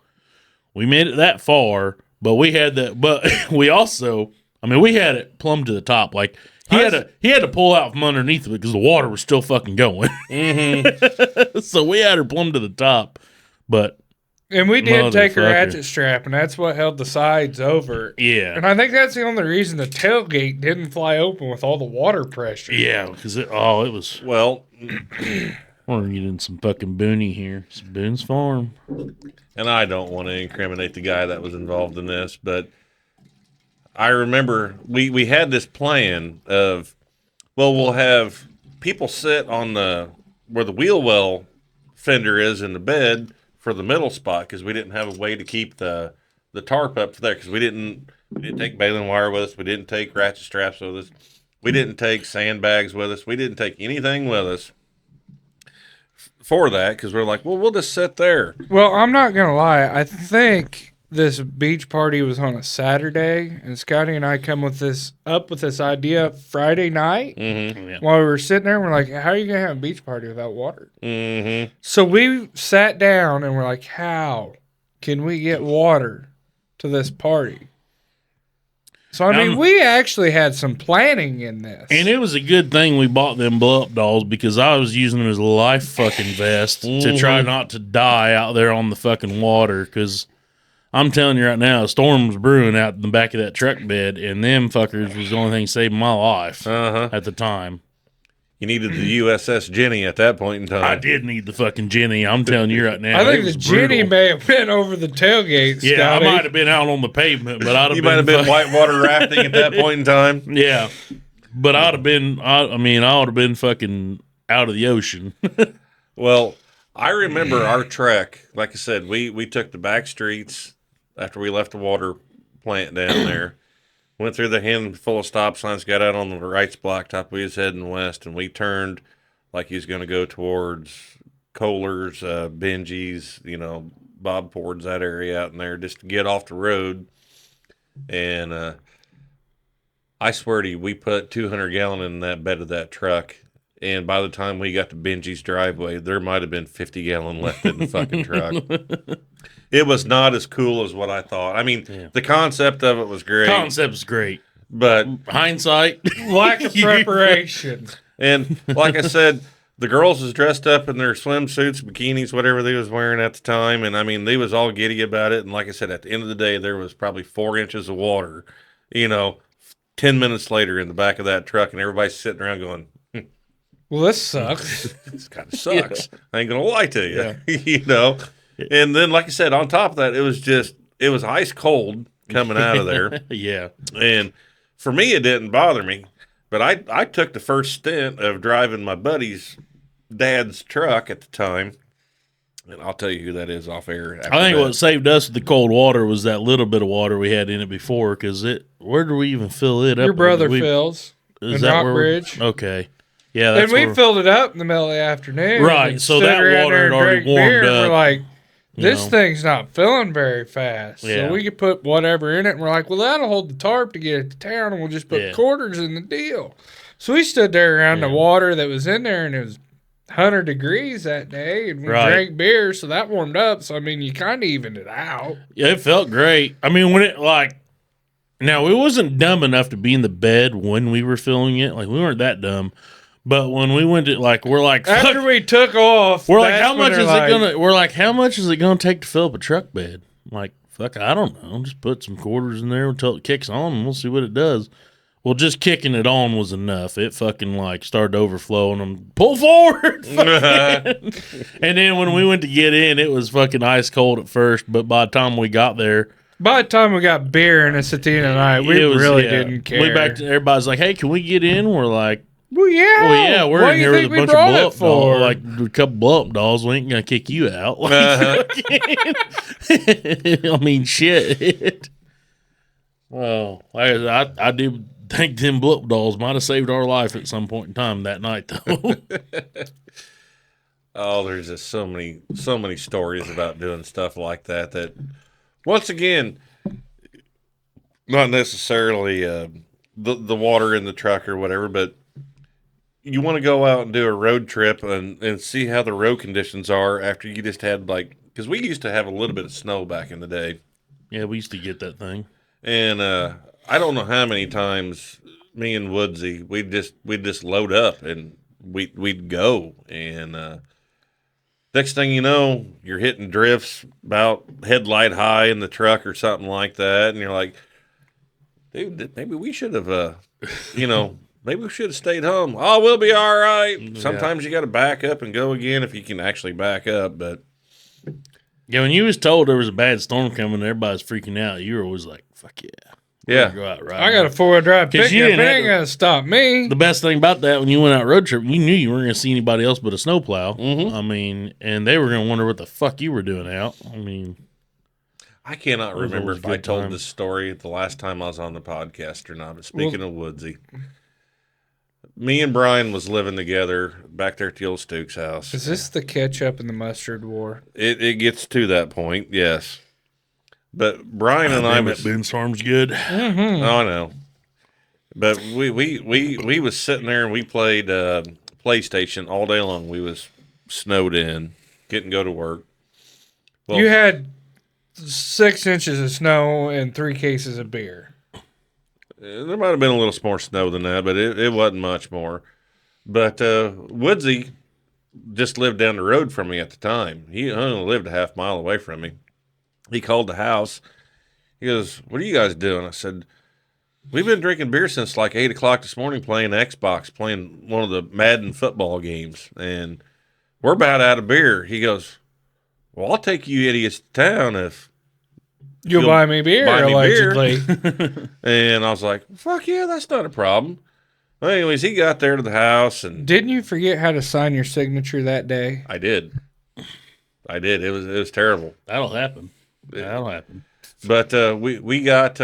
We made it that far, but we had that. But we also, we had it plumb to the top. Like he had to pull out from underneath of it because the water was still fucking going. Mm-hmm. So we had her plumb to the top, but. And we did take a ratchet strap, and that's what held the sides over. Yeah. And I think that's the only reason the tailgate didn't fly open with all the water pressure. Yeah, because it was... Well... we're going to get in some fucking Booney here. Some Boone's Farm. And I don't want to incriminate the guy that was involved in this, but I remember we had this plan of, we'll have people sit on where the wheel well fender is in the bed for the middle spot, because we didn't have a way to keep the tarp up there, because we didn't take baling wire with us, we didn't take ratchet straps with us, we didn't take sandbags with us, we didn't take anything with us for that, because we're like, well, we'll just sit there. Well, I'm not gonna lie, I think this beach party was on a Saturday, and Scotty and I come with this idea Friday night. Mm-hmm. Yeah. While we were sitting there, we're like, how are you gonna have a beach party without water? Mm-hmm. So we sat down and we're like, how can we get water to this party? So we actually had some planning in this, and it was a good thing we bought them blow up dolls, because I was using them as a life fucking vest to try not to die out there on the fucking water, because I'm telling you right now, a storm was brewing out in the back of that truck bed, and them fuckers was the only thing saving my life at the time. You needed the USS Jenny at that point in time. I did need the fucking Jenny. I'm telling you right now. I think the Jenny may have been over the tailgate. Yeah, Scotty. I might have been out on the pavement, but you might have been whitewater rafting at that point in time. Yeah, but I'd have been. I would have been fucking out of the ocean. Well, I remember our trek. Like I said, we took the back streets after we left the water plant down there. Went through the handful of stop signs, got out on the right's blacktop. We was heading west, and we turned like he was going to go towards Kohler's, Benji's, Bob Ford's, that area out in there, just to get off the road. And I swear to you, we put 200 gallon in that bed of that truck. And by the time we got to Benji's driveway, there might have been 50 gallon left in the fucking truck. It was not as cool as what I thought. The concept of it was great. Concept was great, but hindsight, lack of preparation. And like I said, the girls was dressed up in their swimsuits, bikinis, whatever they was wearing at the time, and they was all giddy about it. And like I said, at the end of the day, there was probably 4 inches of water, 10 minutes later in the back of that truck, and everybody's sitting around going, well, this sucks. This kind of sucks. Yeah. I ain't gonna lie to you. Yeah. And then, like I said, on top of that, it was ice cold coming out of there. Yeah. And for me, it didn't bother me. But I took the first stint of driving my buddy's dad's truck at the time. And I'll tell you who that is off air. I think what saved us with the cold water was that little bit of water we had in it before. Because where do we even fill it up? Your brother fills in Rockbridge. Okay. Yeah, that's and we filled it up in the middle of the afternoon. Right, so that water had already warmed up. We're like, this thing's not filling very fast. Yeah. So we could put whatever in it. And we're like, well, that'll hold the tarp to get it to town, and we'll just put quarters in the deal. So we stood there around the water that was in there, and it was 100 degrees that day, and we Right. drank beer, so that warmed up. So I mean, you kind of evened it out. Yeah, it felt great. I mean, when it like, now we wasn't dumb enough to be in the bed when we were filming it. Like we weren't that dumb, but when we went to like, we're like, After fuck, we took off, we're like, that's how when much they're is like, it gonna? We're like, how much is it gonna take to fill up a truck bed? I'm like, fuck, I don't know. Just put some quarters in there until it kicks on, and we'll see what it does. Well, just kicking it on was enough. It fucking like started to overflow, and I'm pull forward. And then when we went to get in, it was fucking ice cold at first, but by the time we got there, By the time we got beer in us at the end of the night, we it was, really yeah. didn't care. We back to everybody's like, "Hey, can we get in?" We're like, well, yeah, we're what in do you here with a think we bunch of brought blow it up for? dolls, like a couple blow up dolls. We ain't gonna kick you out. Like, I mean, shit. Well, I do think them blow up dolls might have saved our life at some point in time that night, though. Oh, there's just so many stories about doing stuff like that. That once again, not necessarily the water in the truck or whatever, but you want to go out and do a road trip and see how the road conditions are after you just had because we used to have a little bit of snow back in the day, Yeah, we used to get that thing. and I don't know how many times me and Woodsy we'd just load up and we'd go and. Next thing you know, you're hitting drifts about headlight high in the truck or something like that, and you're like, "Dude, maybe we should have, maybe we should have stayed home. Oh, we'll be all right." Sometimes you got to back up and go again if you can actually back up. But Yeah, when you was told there was a bad storm coming, everybody's freaking out. You were always like, "Fuck yeah, yeah, go out right." I got a 4-wheel drive 'Cause pickup. you It didn't have ain't to- gonna stop me. The best thing about that, when you went out road trip, you knew you weren't going to see anybody else but a snowplow. I mean, and they were going to wonder what the fuck you were doing out. I mean, I cannot Those remember always if I good told times. this story the last time I was on the podcast or not. But speaking of Woodsy, me and Brian was living together back there at the old Stooks house. Is this the ketchup and the mustard war? It gets to that point, yes. But Brian and I damn was. it, Ben Storm's good. Mm-hmm. Oh, I know. But we was sitting there and we played PlayStation all day long. We was snowed in, couldn't go to work. Well, You had 6 inches of snow and 3 cases of beer. there might have been a little more snow than that, but it wasn't much more. But Woodsy just lived down the road from me at the time. He only lived a half mile away from me. He called the house. He goes, "What are you guys doing?" I said, "We've been drinking beer since like 8 o'clock this morning, playing Xbox, playing one of the Madden football games, and we're about out of beer." He goes, "Well, I'll take you idiots to town if You'll buy me beer, buy me beer." allegedly. And I was like, "Fuck yeah, that's not a problem." Well, anyways, he got there to the house, and Didn't you forget how to sign your signature that day? I did. It was terrible. That'll happen. That'll happen. But we got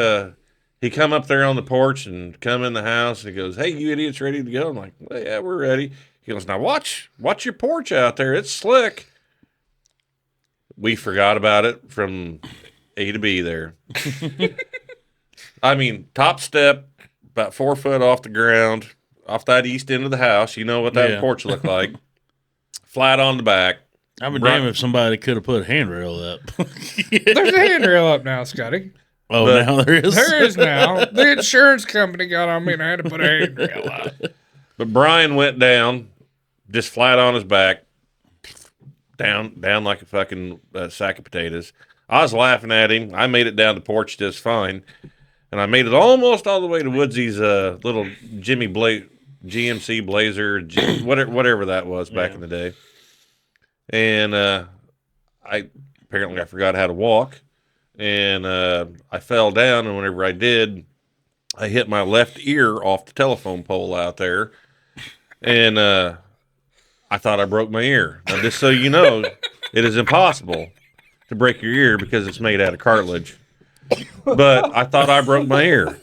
he come up there on the porch and come in the house and he goes, "Hey, you idiots ready to go?" I'm like, "Well, yeah, we're ready." He goes, "Now watch your porch out there. It's slick." We forgot about it from A to B there. I mean, top step, about 4 foot off the ground, off that east end of the house. You know what that Yeah. porch looked like. Flat on the back. I'd be Right. damned if somebody could have put a handrail up. There's a handrail up now, Scotty. Oh, But- now there is. There is now. The insurance company got on me and I had to put a handrail up. But Brian went down, just flat on his back, down like a fucking sack of potatoes. I was laughing at him. I made it down the porch just fine, and I made it almost all the way to Woodsy's little GMC Blazer, whatever that was back in the day. And I forgot how to walk, and I fell down. And whenever I did, I hit my left ear off the telephone pole out there, and I thought I broke my ear. Now, just so you know, it is impossible to break your ear because it's made out of cartilage. But I thought I broke my ear.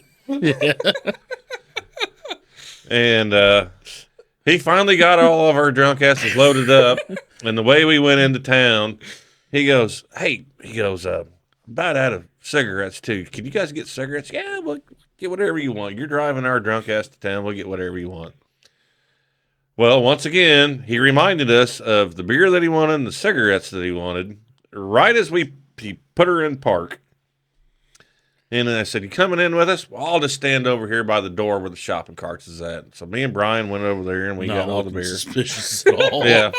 And he finally got all of our drunk asses loaded up. And the way we went into town, he goes, about out of cigarettes too. Can you guys get cigarettes? Yeah, we'll get whatever you want. You're driving our drunk ass to town. We'll get whatever you want. Well, once again, he reminded us of the beer that he wanted and the cigarettes that he wanted right as he put her in park. And then I said, "You coming in with us?" "Well, I'll just stand over here by the door where the shopping carts is at." So me and Brian went over there and we got all the beer. Suspicious at all. Yeah.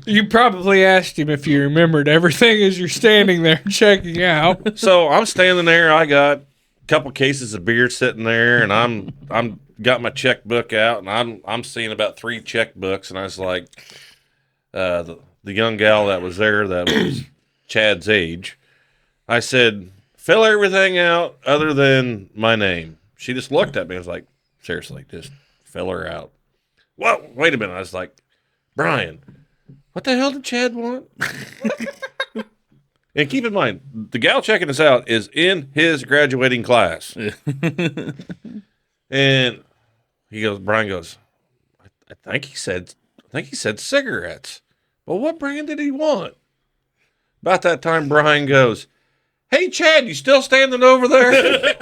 You probably asked him if you remembered everything as you're standing there checking out. So I'm standing there. I got a couple cases of beer sitting there, and I'm got my checkbook out, and I'm seeing about 3 checkbooks, and I was like, the young gal that was there that was Chad's age, I said, "Fill everything out other than my name." She just looked at me. I was like, "Seriously, just fill her out." "Well, wait a minute." I was like, "Brian, what the hell did Chad want?" And keep in mind, the gal checking us out is in his graduating class. And Brian goes, I think he said cigarettes. "Well, what brand did he want?" About that time, Brian goes, "Hey, Chad, you still standing over there?"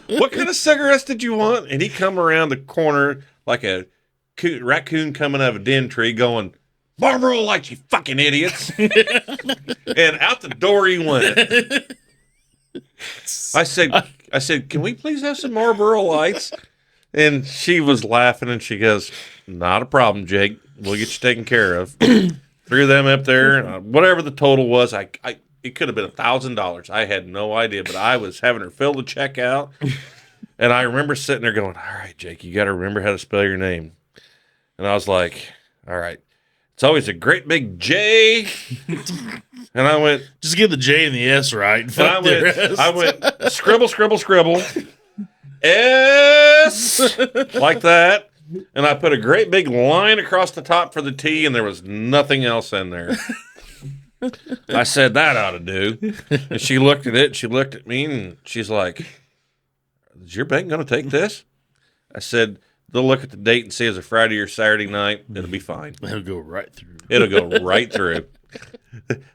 "What kind of cigarettes did you want?" And he come around the corner like a raccoon coming out of a den tree going, "Marlboro Lights, you fucking idiots." And out the door he went. I said, "Can we please have some Marlboro Lights?" And she was laughing and she goes, "Not a problem, Jake. We'll get you taken care of." Threw them up there. Whatever the total was, it could have been $1,000. I had no idea, but I was having her fill the check out. And I remember sitting there going, "All right, Jake, you got to remember how to spell your name." And I was like, "All right. It's always a great big J." And I went, Just get the J and the S right. and Fuck the rest. I went, scribble, scribble, scribble, S, like that. And I put a great big line across the top for the T, and there was nothing else in there. I said, "That ought to do." And she looked at it. She looked at me, and she's like, "Is your bank going to take this?" I said, "They'll look at the date and see it's a Friday or Saturday night. It'll be fine. It'll go right through. It'll go right through."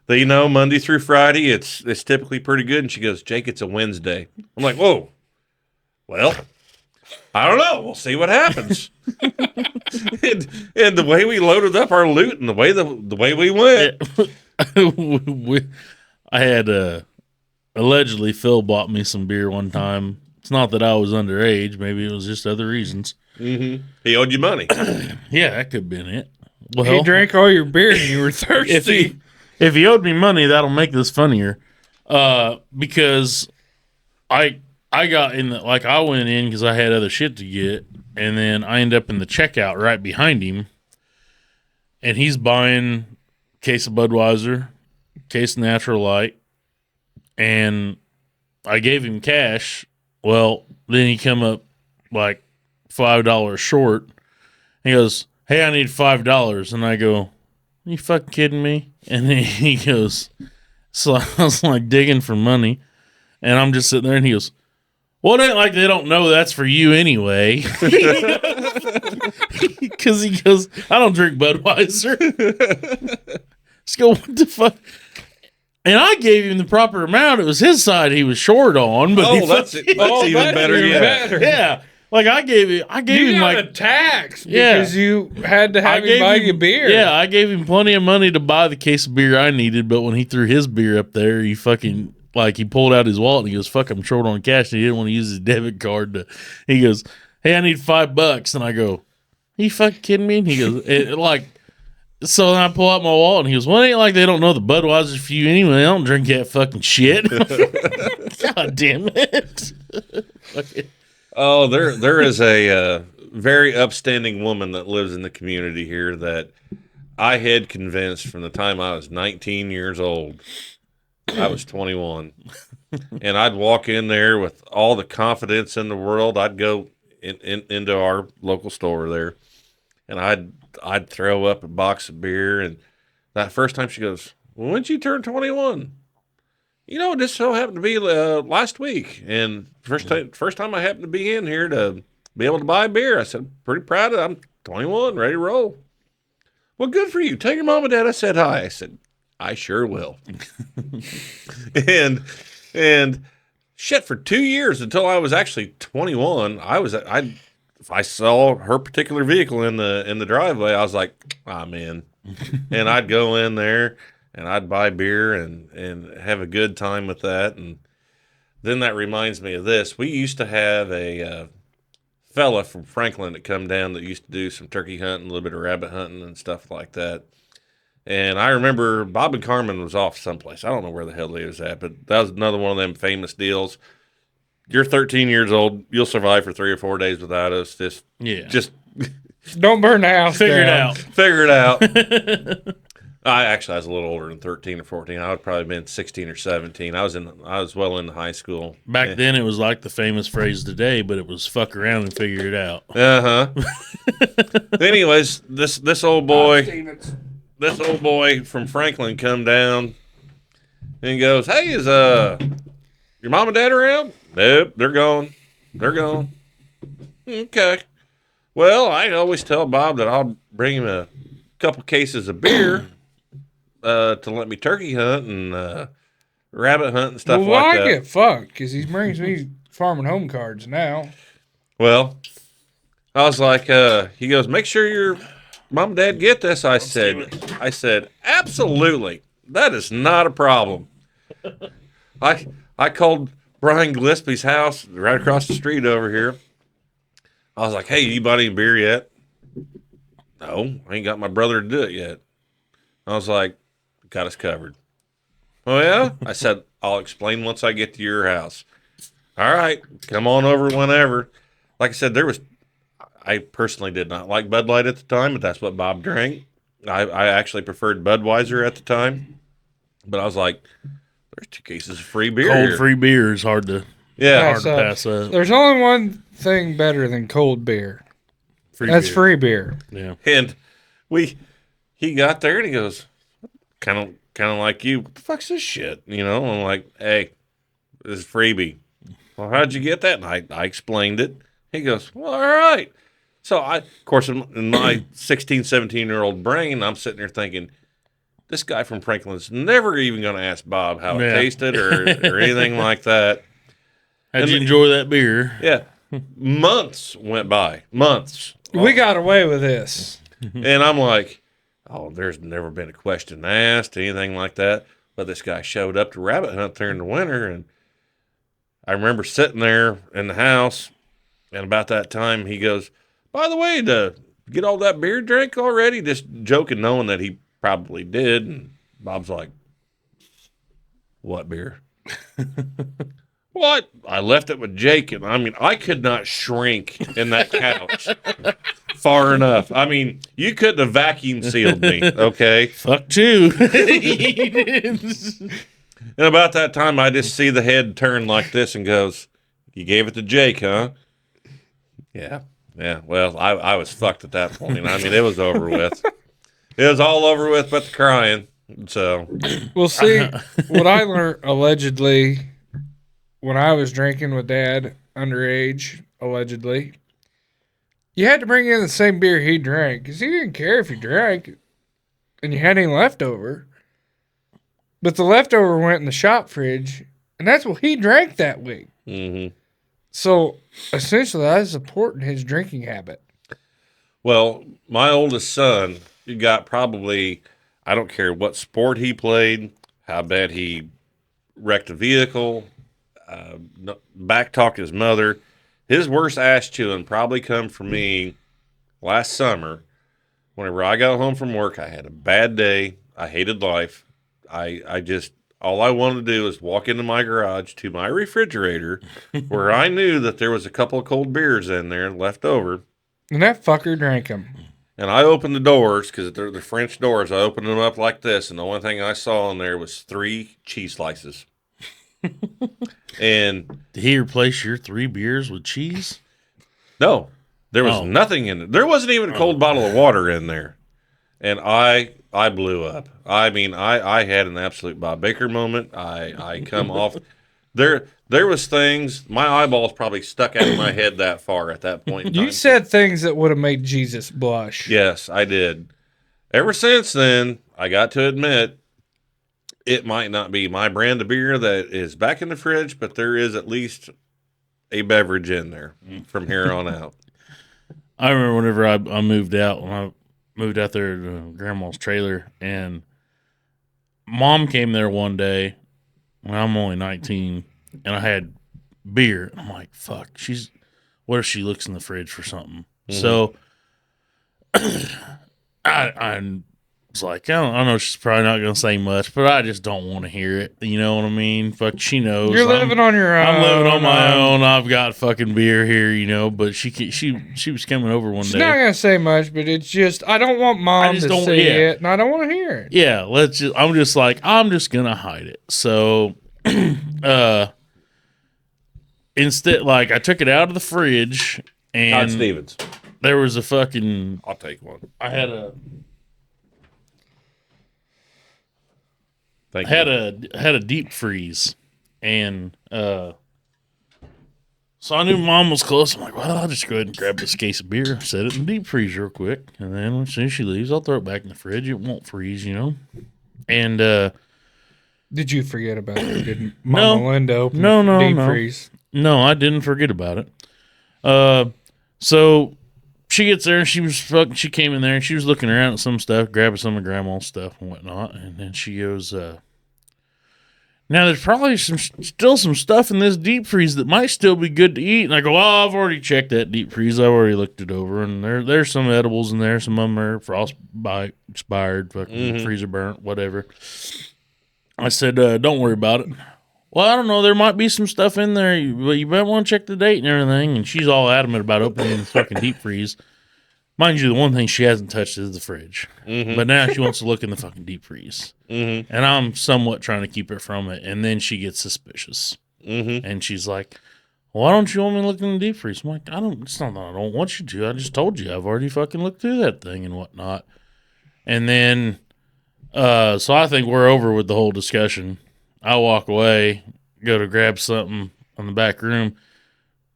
Monday through Friday, it's typically pretty good. And she goes, "Jake, it's a Wednesday." I'm like, "Whoa. Well, I don't know. We'll see what happens." and the way we loaded up our loot and the way we went. I had allegedly Phil bought me some beer one time. It's not that I was underage. Maybe it was just other reasons. Mm-hmm. He owed you money. Yeah, that could have been it. Well, He drank all your beer and you were thirsty. if he owed me money, that'll make this funnier. Because I got in I went in because I had other shit to get, and then I end up in the checkout right behind him, and he's buying a case of Budweiser, case of Natural Light, and I gave him cash. Well, then he come up like $5 short. He goes, "Hey, I need $5." And I go, "Are you fucking kidding me?" And then he goes, so I was like digging for money. And I'm just sitting there and he goes, "Well, it ain't like they don't know that's for you anyway." Because he goes, "I don't drink Budweiser." Just go, "What the fuck?" And I gave him the proper amount. It was his side he was short on. But That's even better. Yeah. Like I gave You him got like a tax Yeah. because you had to have him buy you beer. Yeah, I gave him plenty of money to buy the case of beer I needed, but when he threw his beer up there, he fucking he pulled out his wallet and he goes, "Fuck, I'm short on cash," and he didn't want to use his debit card he goes, "Hey, I need $5." And I go, "Are you fucking kidding me?" And he goes, so then I pull out my wallet and he goes, "Well, it ain't like they don't know the Budweiser's for you anyway. I don't drink that fucking shit." God damn it. Oh, there is a very upstanding woman that lives in the community here that I had convinced from the time I was 19 years old. I was 21. And I'd walk in there with all the confidence in the world. I'd go into our local store there, and I'd throw up a box of beer. And that first time she goes, "Well, when did you turn 21? This so happened to be last week. And first time I happened to be in here to be able to buy beer." I said, "Pretty proud of it. I'm 21, ready to roll." "Well, good for you. Tell your mom and dad I said hi." I said, "I sure will." and shit, for 2 years until I was actually 21, if I saw her particular vehicle in the driveway, I was like, I'm in. And I'd go in there and I'd buy beer and have a good time with that. And then that reminds me of this. We used to have a fella from Franklin that come down that used to do some turkey hunting, a little bit of rabbit hunting and stuff like that. And I remember Bob and Carmen was off someplace. I don't know where the hell he was at, but that was another one of them famous deals. You're 13 years old. You'll survive for 3 or 4 days without us. Just Don't burn the house Figure it down. out. figure it out. I was a little older than 13 or 14. I would probably been 16 or 17. I was well into high school. Back then, it was like the famous phrase today, but it was fuck around and figure it out. Anyways, this old boy from Franklin come down and goes, "Hey, is your mom and dad around?" Nope, they're gone. They're gone. Okay. Well, I always tell Bob that I'll bring him a couple cases of beer to let me turkey hunt and rabbit hunt and stuff like that. I get fucked because he brings me farm and home cards now. Well, I was like, he goes, "Make sure your mom and dad get this." I said, absolutely. That is not a problem. I called Brian Gillespie's house right across the street over here. I was like, "Hey, you bought any beer yet?" "No, I ain't got my brother to do it yet." I was like, "Got us covered." "Oh, yeah?" I said, "I'll explain once I get to your house." "All right, come on over whenever." Like I said, I personally did not like Bud Light at the time, but that's what Bob drank. I actually preferred Budweiser at the time. But I was like, there's 2 cases of free beer Cold here. free beer is hard to pass up. There's only one thing better than cold beer. That's free beer. Yeah. And he got there and he goes, kind of like you, "What the fuck's this shit?" You know, I'm like, "Hey, this is freebie." "Well, how'd you get that?" And I explained it. He goes, "Well, all right." So of course, in my 16, 17-year-old brain, I'm sitting there thinking, this guy from Franklin's never even going to ask Bob how it tasted or anything like that. How'd you enjoy that beer? Yeah. Months went by. Months. We got away with this. And I'm like, oh, there's never been a question asked, anything like that. But this guy showed up to rabbit hunt there in the winter. And I remember sitting there in the house. And about that time, he goes, "By the way, to get all that beer drank already?" Just joking, knowing that he probably did. And Bob's like, "What beer?" "What? I left it with Jake." And I mean, I could not shrink in that couch far enough. I mean, you couldn't have vacuum sealed me, okay? Fuck you. And about that time, I just see the head turn like this and goes, "You gave it to Jake, huh?" Yeah. Yeah. Well, I was fucked at that point. I mean, it was over with. It was all over with but the crying. So, Well, see, what I learned allegedly when I was drinking with Dad underage, allegedly, you had to bring in the same beer he drank because he didn't care if you drank and you had any leftover. But the leftover went in the shop fridge, and that's what he drank that week. mm-hmm. So essentially, I was supporting his drinking habit. Well, my oldest son, you got probably, I don't care what sport he played, how bad he wrecked a vehicle, backtalked his mother. His worst ass chewing probably come from me last summer. Whenever I got home from work, I had a bad day. I hated life. I just, all I wanted to do was walk into my garage to my refrigerator where I knew that there was a couple of cold beers in there left over. And that fucker drank them. And I opened the doors, because they're the French doors. I opened them up like this, and the only thing I saw in there was 3 cheese slices. And Did he replace your 3 beers with cheese? no, there was nothing in it. There wasn't even a cold bottle of water in there. And I blew up. I mean, I had an absolute Bob Baker moment. I come off. There was things, my eyeballs probably stuck out of my head that far at that point in time. You said things that would have made Jesus blush. Yes, I did. Ever since then, I got to admit, it might not be my brand of beer that is back in the fridge, but there is at least a beverage in there from here on out. I remember whenever I moved out, when I moved out there to grandma's trailer, and mom came there one day when I'm only 19, and I had beer. I'm like, fuck, what if she looks in the fridge for something? So I was like, I know she's probably not going to say much, but I just don't want to hear it. You know what I mean? Fuck, she knows. You're living on your own. I'm living on my own. I've got fucking beer here, you know. But she was coming over one She's day. not going to say much, but it's just, I don't want mom to see it, and I don't want to hear it. Yeah, I'm just going to hide it. So, instead, like, I took it out of the fridge, and Todd Stevens. there was a fucking, I'll take one. I had a Thank had you. a deep freeze, and so I knew mom was close. I'm like, well, I'll just go ahead and grab this case of beer, set it in the deep freeze real quick, and then as soon as she leaves, I'll throw it back in the fridge. It won't freeze, you know. And Did you forget about it? Didn't Mama Linda open no, the deep no. freeze? No, I didn't forget about it. So she gets there and she came in there and she was looking around at some stuff, grabbing some of grandma's stuff and whatnot. And then she goes, now there's probably still some stuff in this deep freeze that might still be good to eat. And I go, oh, I've already checked that deep freeze. I've already looked it over. And there's some edibles in there. Some of them are frostbite, expired, fucking freezer burnt, whatever. I said, don't worry about it. Well, I don't know. There might be some stuff in there, but you better want to check the date and everything. And she's all adamant about opening the fucking deep freeze. Mind you, the one thing she hasn't touched is the fridge. But now she wants to look in the fucking deep freeze. And I'm somewhat trying to keep her from it. And then she gets suspicious. And she's like, why don't you want me to look in the deep freeze? I'm like, it's not that I don't want you to. I just told you. I've already fucking looked through that thing and whatnot. And then, so I think we're over with the whole discussion. I walk away, go to grab something on the back room.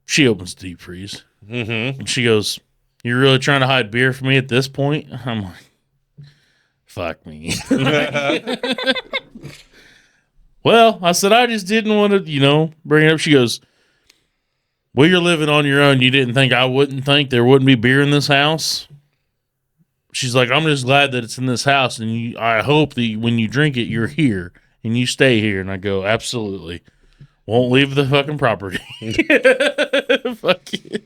She opens the deep freeze. And she goes, you're really trying to hide beer from me at this point? I'm like, fuck me. Well, I said, I just didn't want to, bring it up. She goes, well, you're living on your own. You didn't think I wouldn't think there wouldn't be beer in this house? She's like, I'm just glad that it's in this house, and I hope that when you drink it, you're here. And you stay here. And I go, absolutely. Won't leave the fucking property. Fuck you.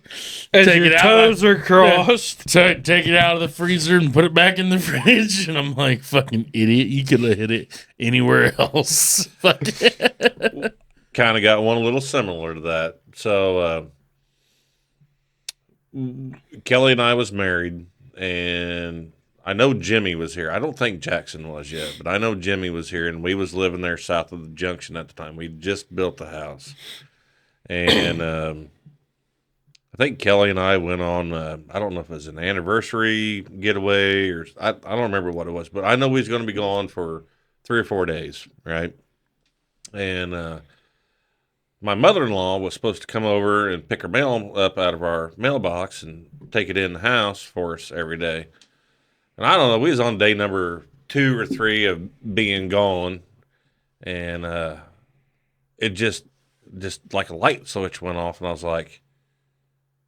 As your toes are crossed. Take it out of the freezer and put it back in the fridge. And I'm like, fucking idiot. You could have hit it anywhere else. Fuck. Kind of got one a little similar to that. So Kelly and I was married, and I know Jimmy was here. I don't think Jackson was yet, but I know Jimmy was here, and we was living there south of the junction at the time. We just built the house. And I think Kelly and I went on, I don't know if it was an anniversary getaway or I don't remember what it was, but I know we was going to be gone for 3 or 4 days, right? And my mother-in-law was supposed to come over and pick her mail up out of our mailbox and take it in the house for us every day. And I don't know, we was on day number 2 or 3 of being gone, and it just like a light switch went off, and I was like,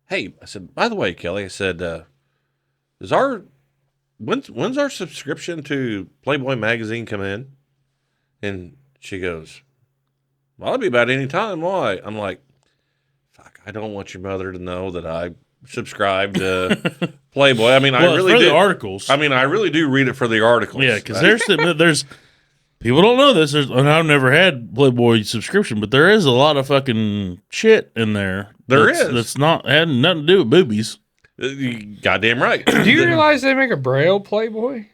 hey, I said, by the way, Kelly, I said, when's our subscription to Playboy magazine come in? And she goes, well, it'll be about any time. Why? I'm like, fuck, I don't want your mother to know that I subscribe to Playboy. I mean, I really do. The articles. I mean, I really do read it for the articles. Yeah, because there's people don't know this. And I've never had Playboy subscription, but there is a lot of fucking shit in there. That's had nothing to do with boobies. Goddamn right. Do you realize they make a Braille Playboy?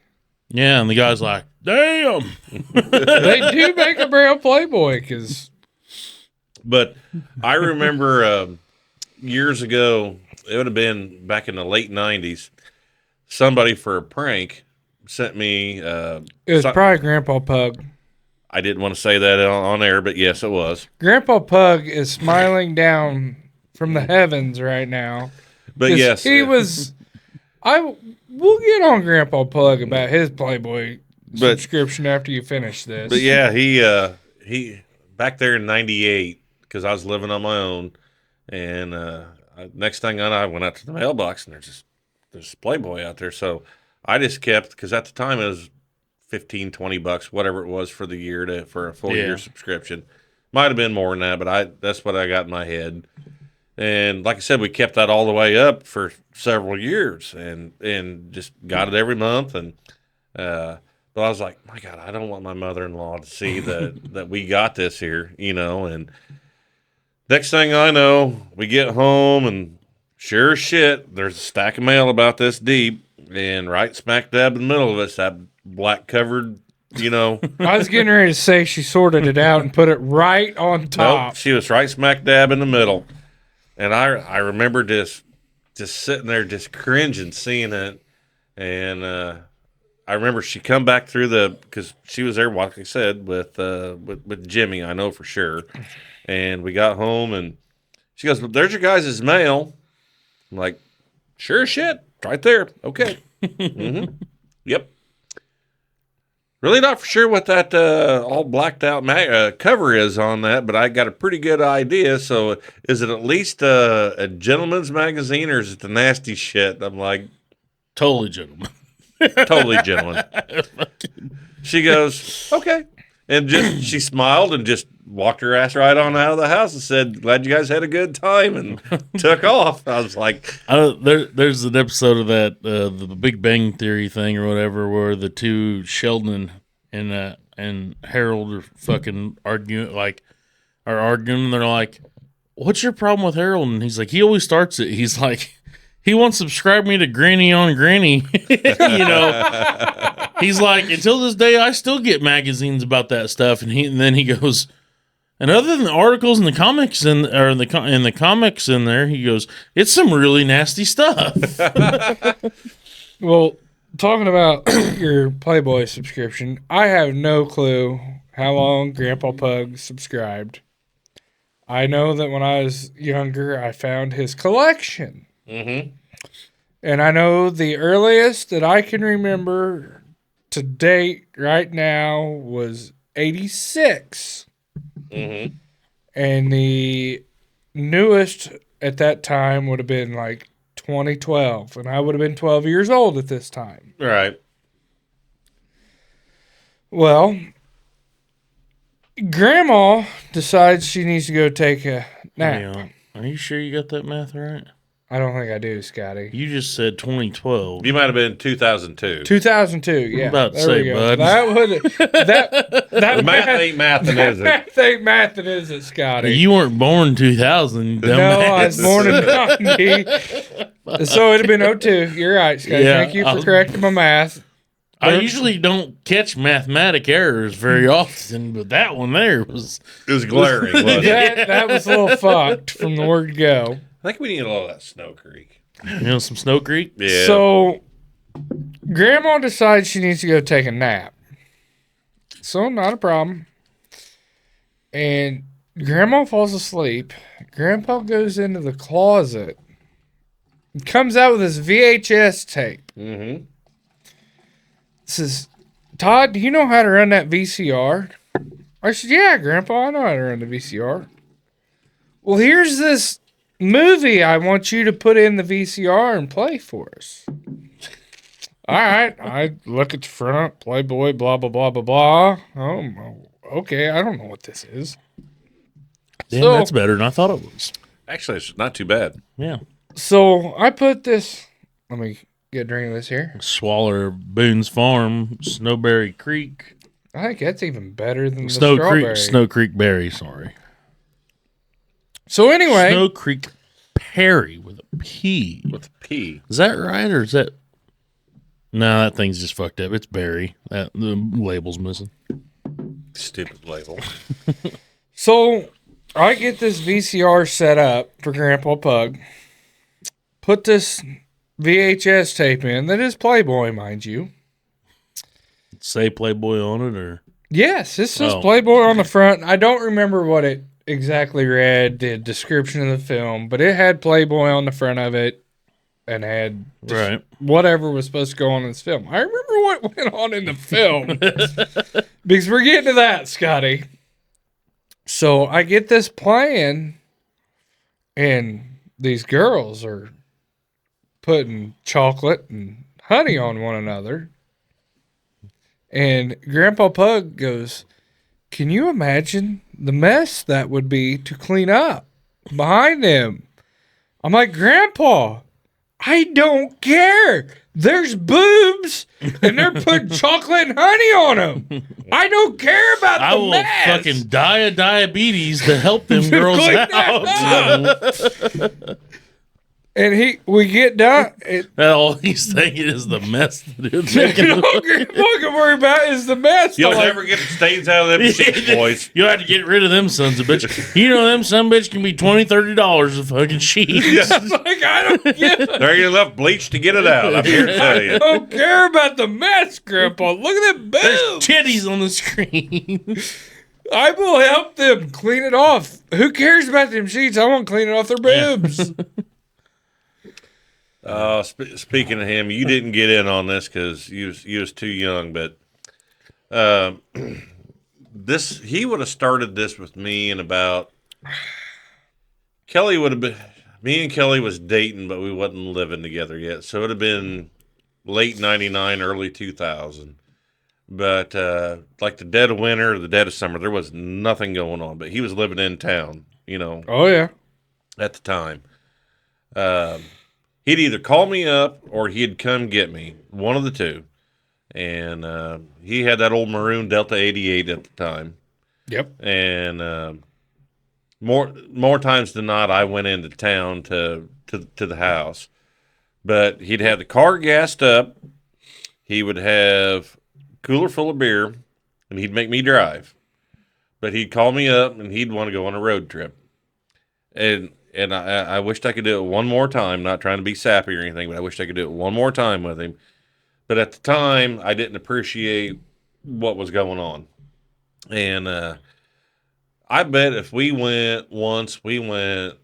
Yeah, and the guy's like, damn. They do make a Braille Playboy, because. But I remember years ago, it would have been back in the late 90s, somebody for a prank sent me. It was probably Grandpa Pug. I didn't want to say that on air, but yes, it was. Grandpa Pug is smiling down from the heavens right now. But yes. He was. We'll get on Grandpa Pug about his Playboy subscription after you finish this. But yeah, he back there in 98, because I was living on my own, and next thing I know, I went out to the mailbox and there's Playboy out there. So I just kept, because at the time it was $15-20, whatever it was for the year for a full year subscription. Might have been more than that, but that's what I got in my head. And like I said, we kept that all the way up for several years and just got it every month. And but I was like, my God, I don't want my mother-in-law to see that we got this here, And next thing I know, we get home and sure as shit, there's a stack of mail about this deep, and right smack dab in the middle of us, that black covered, I was getting ready to say she sorted it out and put it right on top. Nope, she was right smack dab in the middle. And I remember just sitting there just cringing seeing it. And I remember she come back through because she was there, like I said, with Jimmy, I know for sure. And we got home and she goes, well, there's your guys' mail. I'm like, sure as shit, right there. Okay. Mm-hmm. Yep. Really not for sure what that all blacked out cover is on that, but I got a pretty good idea. So is it at least a gentleman's magazine or is it the nasty shit? I'm like, Totally gentleman. totally gentleman. She goes, okay. And she smiled and just walked her ass right on out of the house and said, glad you guys had a good time, and took off. I was like, there's an episode of that, the Big Bang Theory thing or whatever, where the two Sheldon and Harold are fucking arguing. And they're like, what's your problem with Harold? And he's like, he always starts it. He's like, he won't subscribe me to Granny on Granny. He's like, until this day, I still get magazines about that stuff. And then he goes, and other than the articles and the comics in the comics in there, he goes, it's some really nasty stuff. Well, talking about your Playboy subscription, I have no clue how long Grandpa Pug subscribed. I know that when I was younger, I found his collection. mm-hmm. And I know the earliest that I can remember to date right now was 86. Mm-hmm. And the newest at that time would have been like 2012. And I would have been 12 years old at this time. Right. Well, Grandma decides she needs to go take a nap. Hang on. Are you sure you got that math right? I don't think I do, Scotty. You just said 2012. You might have been 2002. 2002, yeah. I'm about to There say, we go. bud. That would that The math ain't mathin', is it? math ain't mathing, is it, Scotty? You weren't born 2000, you dumbass. No, I was born in 90. So it'd have been 02. You're right, Scotty. Yeah, Thank you for correcting my math. I usually don't catch mathematic errors very often, but that one there was... It was glaring, wasn't it? That was a little fucked from the word go. I think we need a little of that Snow Creek. Some Snow Creek? Yeah. So Grandma decides she needs to go take a nap. So not a problem. And Grandma falls asleep. Grandpa goes into the closet and comes out with his VHS tape. Mm-hmm. Says, Todd, do you know how to run that VCR? I said, yeah, Grandpa, I know how to run the VCR. Well, here's this movie I want you to put in the VCR and play for us. All right. I look at the front, Playboy, blah, blah, blah, blah, blah. Oh, okay. I don't know what this is. Damn, that's better than I thought it was. Actually, it's not too bad. Yeah. So I put this, let me get a drink of this here. Swaller Boone's Farm, Snowberry Creek. I think that's even better than the strawberry. Snow Creek Berry, sorry. So anyway. Snow Creek Perry with a P. With a P. Is that right, or is that... No, that thing's just fucked up. It's Berry. The label's missing. Stupid label. So I get this VCR set up for Grandpa Pug. Put this VHS tape in. That is Playboy, mind you. Say Playboy on it, or... Yes, this says Playboy on the front. I don't remember what it exactly read, the description of the film, but it had Playboy on the front of it and had whatever was supposed to go on in this film. I remember what went on in the film because we're getting to that, Scotty. So I get this playing, and these girls are putting chocolate and honey on one another. And Grandpa Pug goes, "Can you imagine the mess that would be to clean up behind them?" I'm like, "Grandpa, I don't care. There's boobs and they're putting chocolate and honey on them. I don't care about I the will mess." fucking die of diabetes to help them girls Clean out. And we get done. All he's thinking is the mess that it's All making. Grandpa can worry about is the mess. You'll I'm like, never get the stains out of them sheets, boys. You'll have to get rid of them sons of bitch. You know them son of bitch can be $20-$30 a fucking sheet. I'm like, I don't give a There ain't enough bleach to get it out. I'm here to tell you. don't care about the mess, Grandpa. Look at that There's boobs. titties on the screen. I will help them clean it off. Who cares about them sheets? I want to clean it off their boobs. Speaking of him, you didn't get in on this because you was too young, but he would have started this with me in about Kelly would have been. Me and Kelly was dating, but we wasn't living together yet, so it would have been late '99, early 2000. But like the dead of winter, or the dead of summer, there was nothing going on. But he was living in town, Oh, yeah. at the time. He'd either call me up or he'd come get me, one of the two. And he had that old maroon Delta 88 at the time. Yep. And more times than not, I went into town to the house. But he'd have the car gassed up. He would have a cooler full of beer, and he'd make me drive. But he'd call me up, and he'd want to go on a road trip. And I wished I could do it one more time, not trying to be sappy or anything, but I wished I could do it one more time with him. But at the time, I didn't appreciate what was going on. And I bet if we went once, we went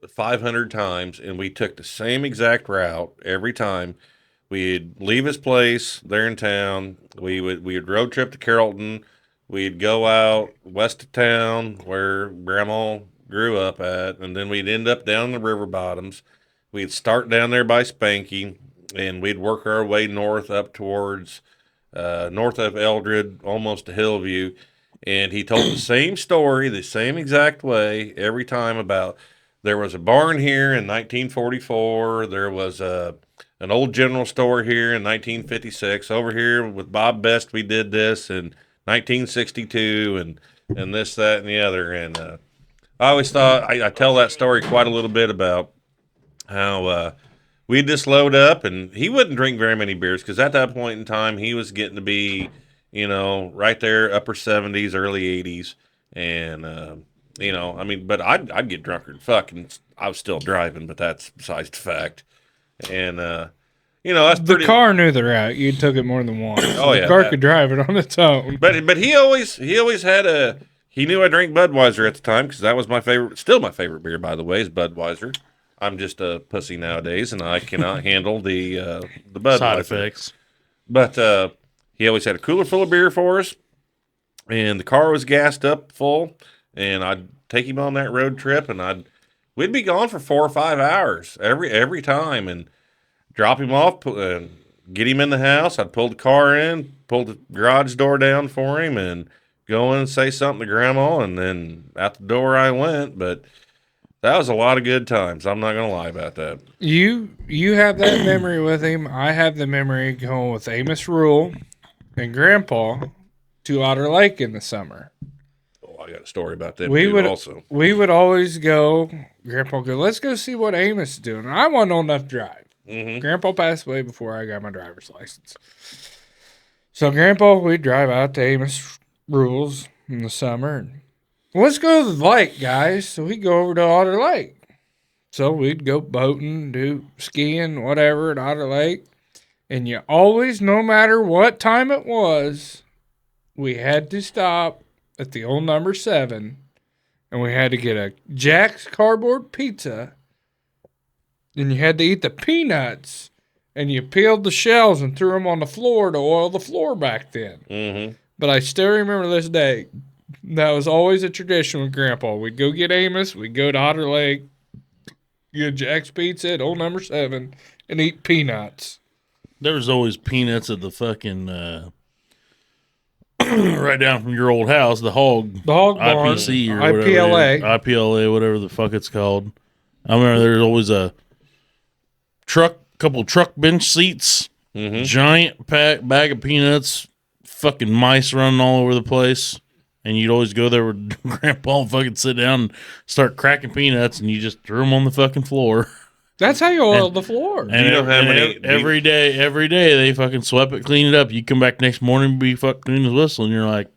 500 times, and we took the same exact route every time. We'd leave his place there in town. We would road trip to Carrollton. We'd go out west of town where Grandma grew up at, and then we'd end up down in the river bottoms. We'd start down there by Spanky, and we'd work our way north up towards north of Eldred, almost to Hillview. And he told the same story, the same exact way every time about there was a barn here in 1944. There was an old general store here in 1956. Over here with Bob Best, we did this in 1962, and this, that, and the other. And I always thought I tell that story quite a little bit about how we'd just load up, and he wouldn't drink very many beers because at that point in time he was getting to be, right there, upper 70s, early 80s, and but I'd get drunker than fuck, and I was still driving, but that's besides the fact. And that's The pretty. car knew the route. You took it more than once. Oh, The yeah. car could drive it on its own. But he always had he knew I drank Budweiser at the time because that was my favorite, still my favorite beer, by the way, is Budweiser. I'm just a pussy nowadays, and I cannot handle the Budweiser Side effects. But he always had a cooler full of beer for us, and the car was gassed up full, and I'd take him on that road trip, and we'd be gone for 4 or 5 hours every time, and drop him off and get him in the house. I'd pull the car in, pull the garage door down for him, and go in and say something to Grandma, and then out the door I went. But that was a lot of good times. I'm not gonna lie about that. You have that memory with him. I have the memory going with Amos Rule and Grandpa to Otter Lake in the summer. Oh, I got a story about that We too would also. We would always go. Grandpa would go, let's go see what Amos is doing. And I wasn't old enough to drive. Mm-hmm. Grandpa passed away before I got my driver's license. So Grandpa, we'd drive out to Amos Rules in the summer. And, let's go to the lake, guys. So we'd go over to Otter Lake. So we'd go boating, do skiing, whatever at Otter Lake. And you always, no matter what time it was, we had to stop at the old number 7. And we had to get a Jack's cardboard pizza. And you had to eat the peanuts. And you peeled the shells and threw them on the floor to oil the floor back then. Mm-hmm. But I still remember this day. That was always a tradition with Grandpa. We'd go get Amos. We'd go to Otter Lake. Get Jack's Pizza at old number 7 and eat peanuts. There was always peanuts at the fucking right down from your old house, the hog Barn, IPC or whatever, IPLA. IPLA, whatever the fuck it's called. I remember there's always a couple truck bench seats, giant bag of peanuts, fucking mice running all over the place. And you'd always go there with Grandpa and fucking sit down and start cracking peanuts, and you just threw them on the fucking floor. That's how you oiled the floor. And you know how many- every day they fucking swept it, clean it up. You come back next morning, be fucking clean as whistle, and you're like,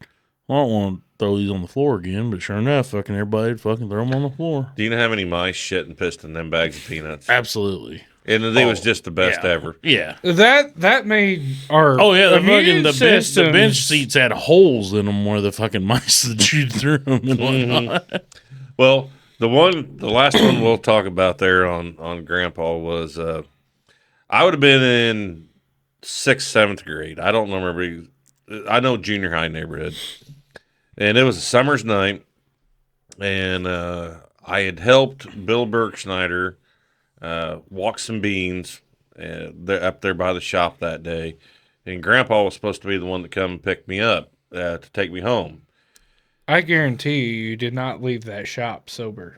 well, I don't want to throw these on the floor again. But sure enough, fucking everybody would fucking throw them on the floor. Do you know how many mice shit and pissed in them bags of peanuts? Absolutely. And it was just the best ever. Yeah. That made our The immune the bench seats had holes in them where the fucking mice that chewed through them and whatnot. Well, the last one we'll talk about there on Grandpa was I would have been in 6th, 7th grade. I don't remember. I know junior high neighborhood, and it was a summer's night, and I had helped Bill Bergschneider walk some beans up there by the shop that day, and Grandpa was supposed to be the one to come and pick me up to take me home. I guarantee you did not leave that shop sober.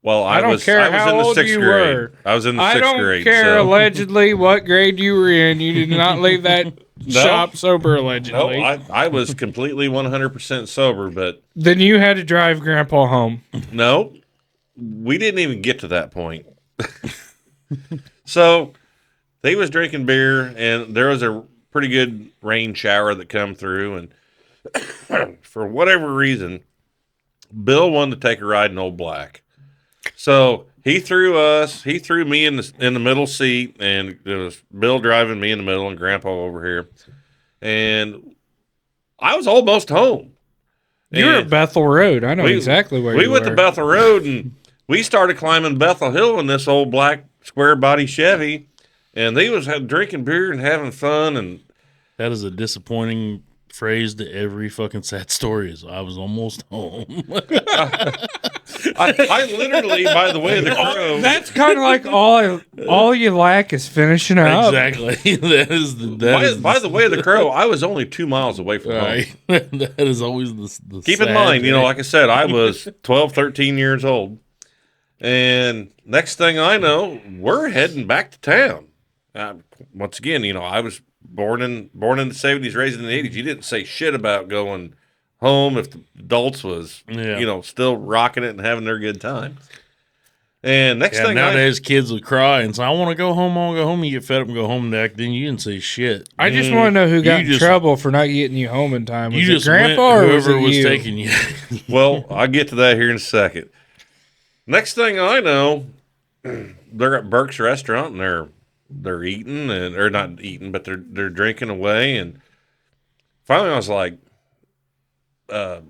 Well, I don't care how old you were. I was in the 6th grade. I don't care so. allegedly what grade you were in. You did not leave that shop sober allegedly. No, I was completely 100% sober, but Then you had to drive Grandpa home. no, we didn't even get to that point. So they was drinking beer, and there was a pretty good rain shower that come through, and for whatever reason, Bill wanted to take a ride in Old Black. So he threw me in the middle seat, and it was Bill driving, me in the middle, and Grandpa over here. And I was almost home. You were And at Bethel Road. I know exactly where you were. We went to Bethel Road, and we started climbing Bethel Hill in this old black square body Chevy, and they was drinking beer and having fun. And That is a disappointing phrase to every fucking sad story. Is I was almost home. I literally, by the way of the crow, That's kind of like all you lack is finishing up. Exactly. by the way of the crow, I was only 2 miles away from home. right. That is always the Keep in sad mind, thing. like I said, I was 12, 13 years old. And next thing I know, we're heading back to town. Once again, I was born in the 70s, raised in the 80s. You didn't say shit about going home if the adults was, still rocking it and having their good time. And next thing nowadays kids would cry and say, I want to go home, You get fed up and go home back. Then you didn't say shit. I just want to know who got in trouble for not getting you home in time. Was You it just Grandpa went, or was whoever it was you? taking you. Well, I'll get to that here in a second. Next thing I know, they're at Burke's restaurant and they're eating or not eating, but they're drinking away. And finally, I was like, "Can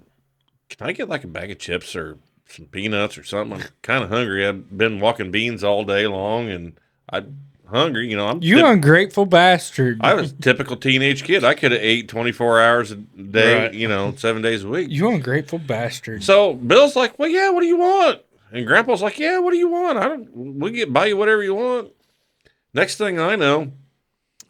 I get like a bag of chips or some peanuts or something? I'm kind of hungry. I've been walking beans all day long, and I'm hungry. I'm Ungrateful bastard. I was a typical teenage kid. I could have ate 24 hours a day, Right. 7 days a week. You ungrateful bastard. So Bill's like, well, yeah, what do you want? And Grandpa's like, yeah, what do you want? We'll buy you whatever you want. Next thing I know,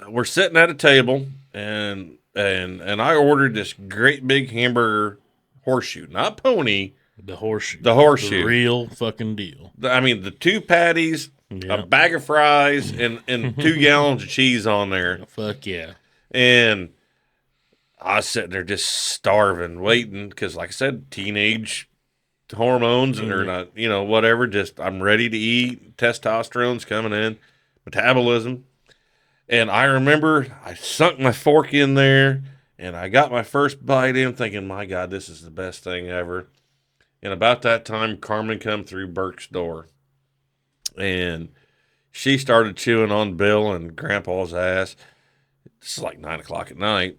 we're sitting at a table, and I ordered this great big hamburger horseshoe, not pony, The horseshoe. The real fucking deal. I mean, the 2 patties, a bag of fries, and 2 gallons of cheese on there. Fuck yeah. And I was sitting there just starving, waiting, because like I said, teenage hormones or not, whatever. Just I'm ready to eat. Testosterone's coming in, metabolism. And I remember I sunk my fork in there, and I got my first bite in, thinking, my God, this is the best thing ever. And about that time, Carmen come through Burke's door, and she started chewing on Bill and Grandpa's ass. It's like 9 o'clock at night.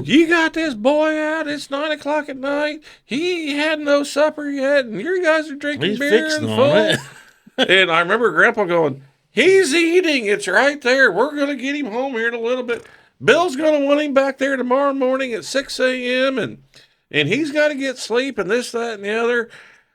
You got this boy out. It's 9 o'clock at night. He had no supper yet, and you guys are drinking He's beer fixing and on full. it. And I remember Grandpa going, he's eating. It's right there. We're going to get him home here in a little bit. Bill's going to want him back there tomorrow morning at 6 a.m., and he's got to get sleep and this, that, and the other.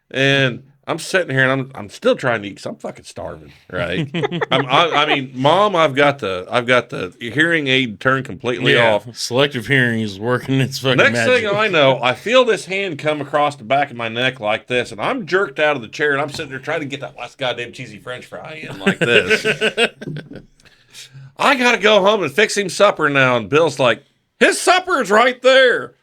And I'm sitting here and I'm still trying to eat because I'm fucking starving, right? I mean, Mom, I've got the hearing aid turned completely off. Selective hearing is working. It's fucking Next magic. thing I know, I feel this hand come across the back of my neck like this, and I'm jerked out of the chair, and I'm sitting there trying to get that last goddamn cheesy French fry in like this. I gotta go home and fix him supper now, and Bill's like, his supper's right there.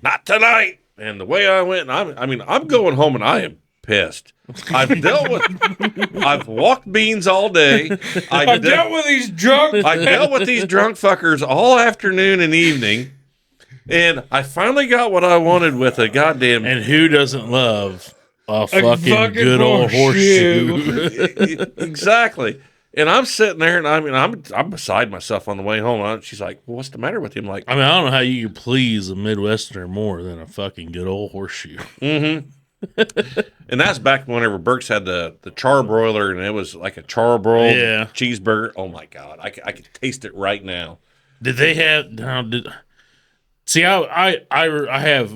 Not tonight. And the way I went, I'm going home, and I am pissed. I've walked beans all day. I dealt with these drunk. I dealt with these drunk fuckers all afternoon and evening, and I finally got what I wanted with a goddamn. And who doesn't love a fucking good old horseshoe? Exactly. And I'm sitting there, and I'm beside myself on the way home. She's like, well, "What's the matter with you?" I'm like, I don't know how you could please a Midwesterner more than a fucking good old horseshoe. Mm-hmm. And that's back whenever Burke's had the charbroiler, and it was like a charbroiled cheeseburger. Oh my god, I could taste it right now. Did they have? See, I have,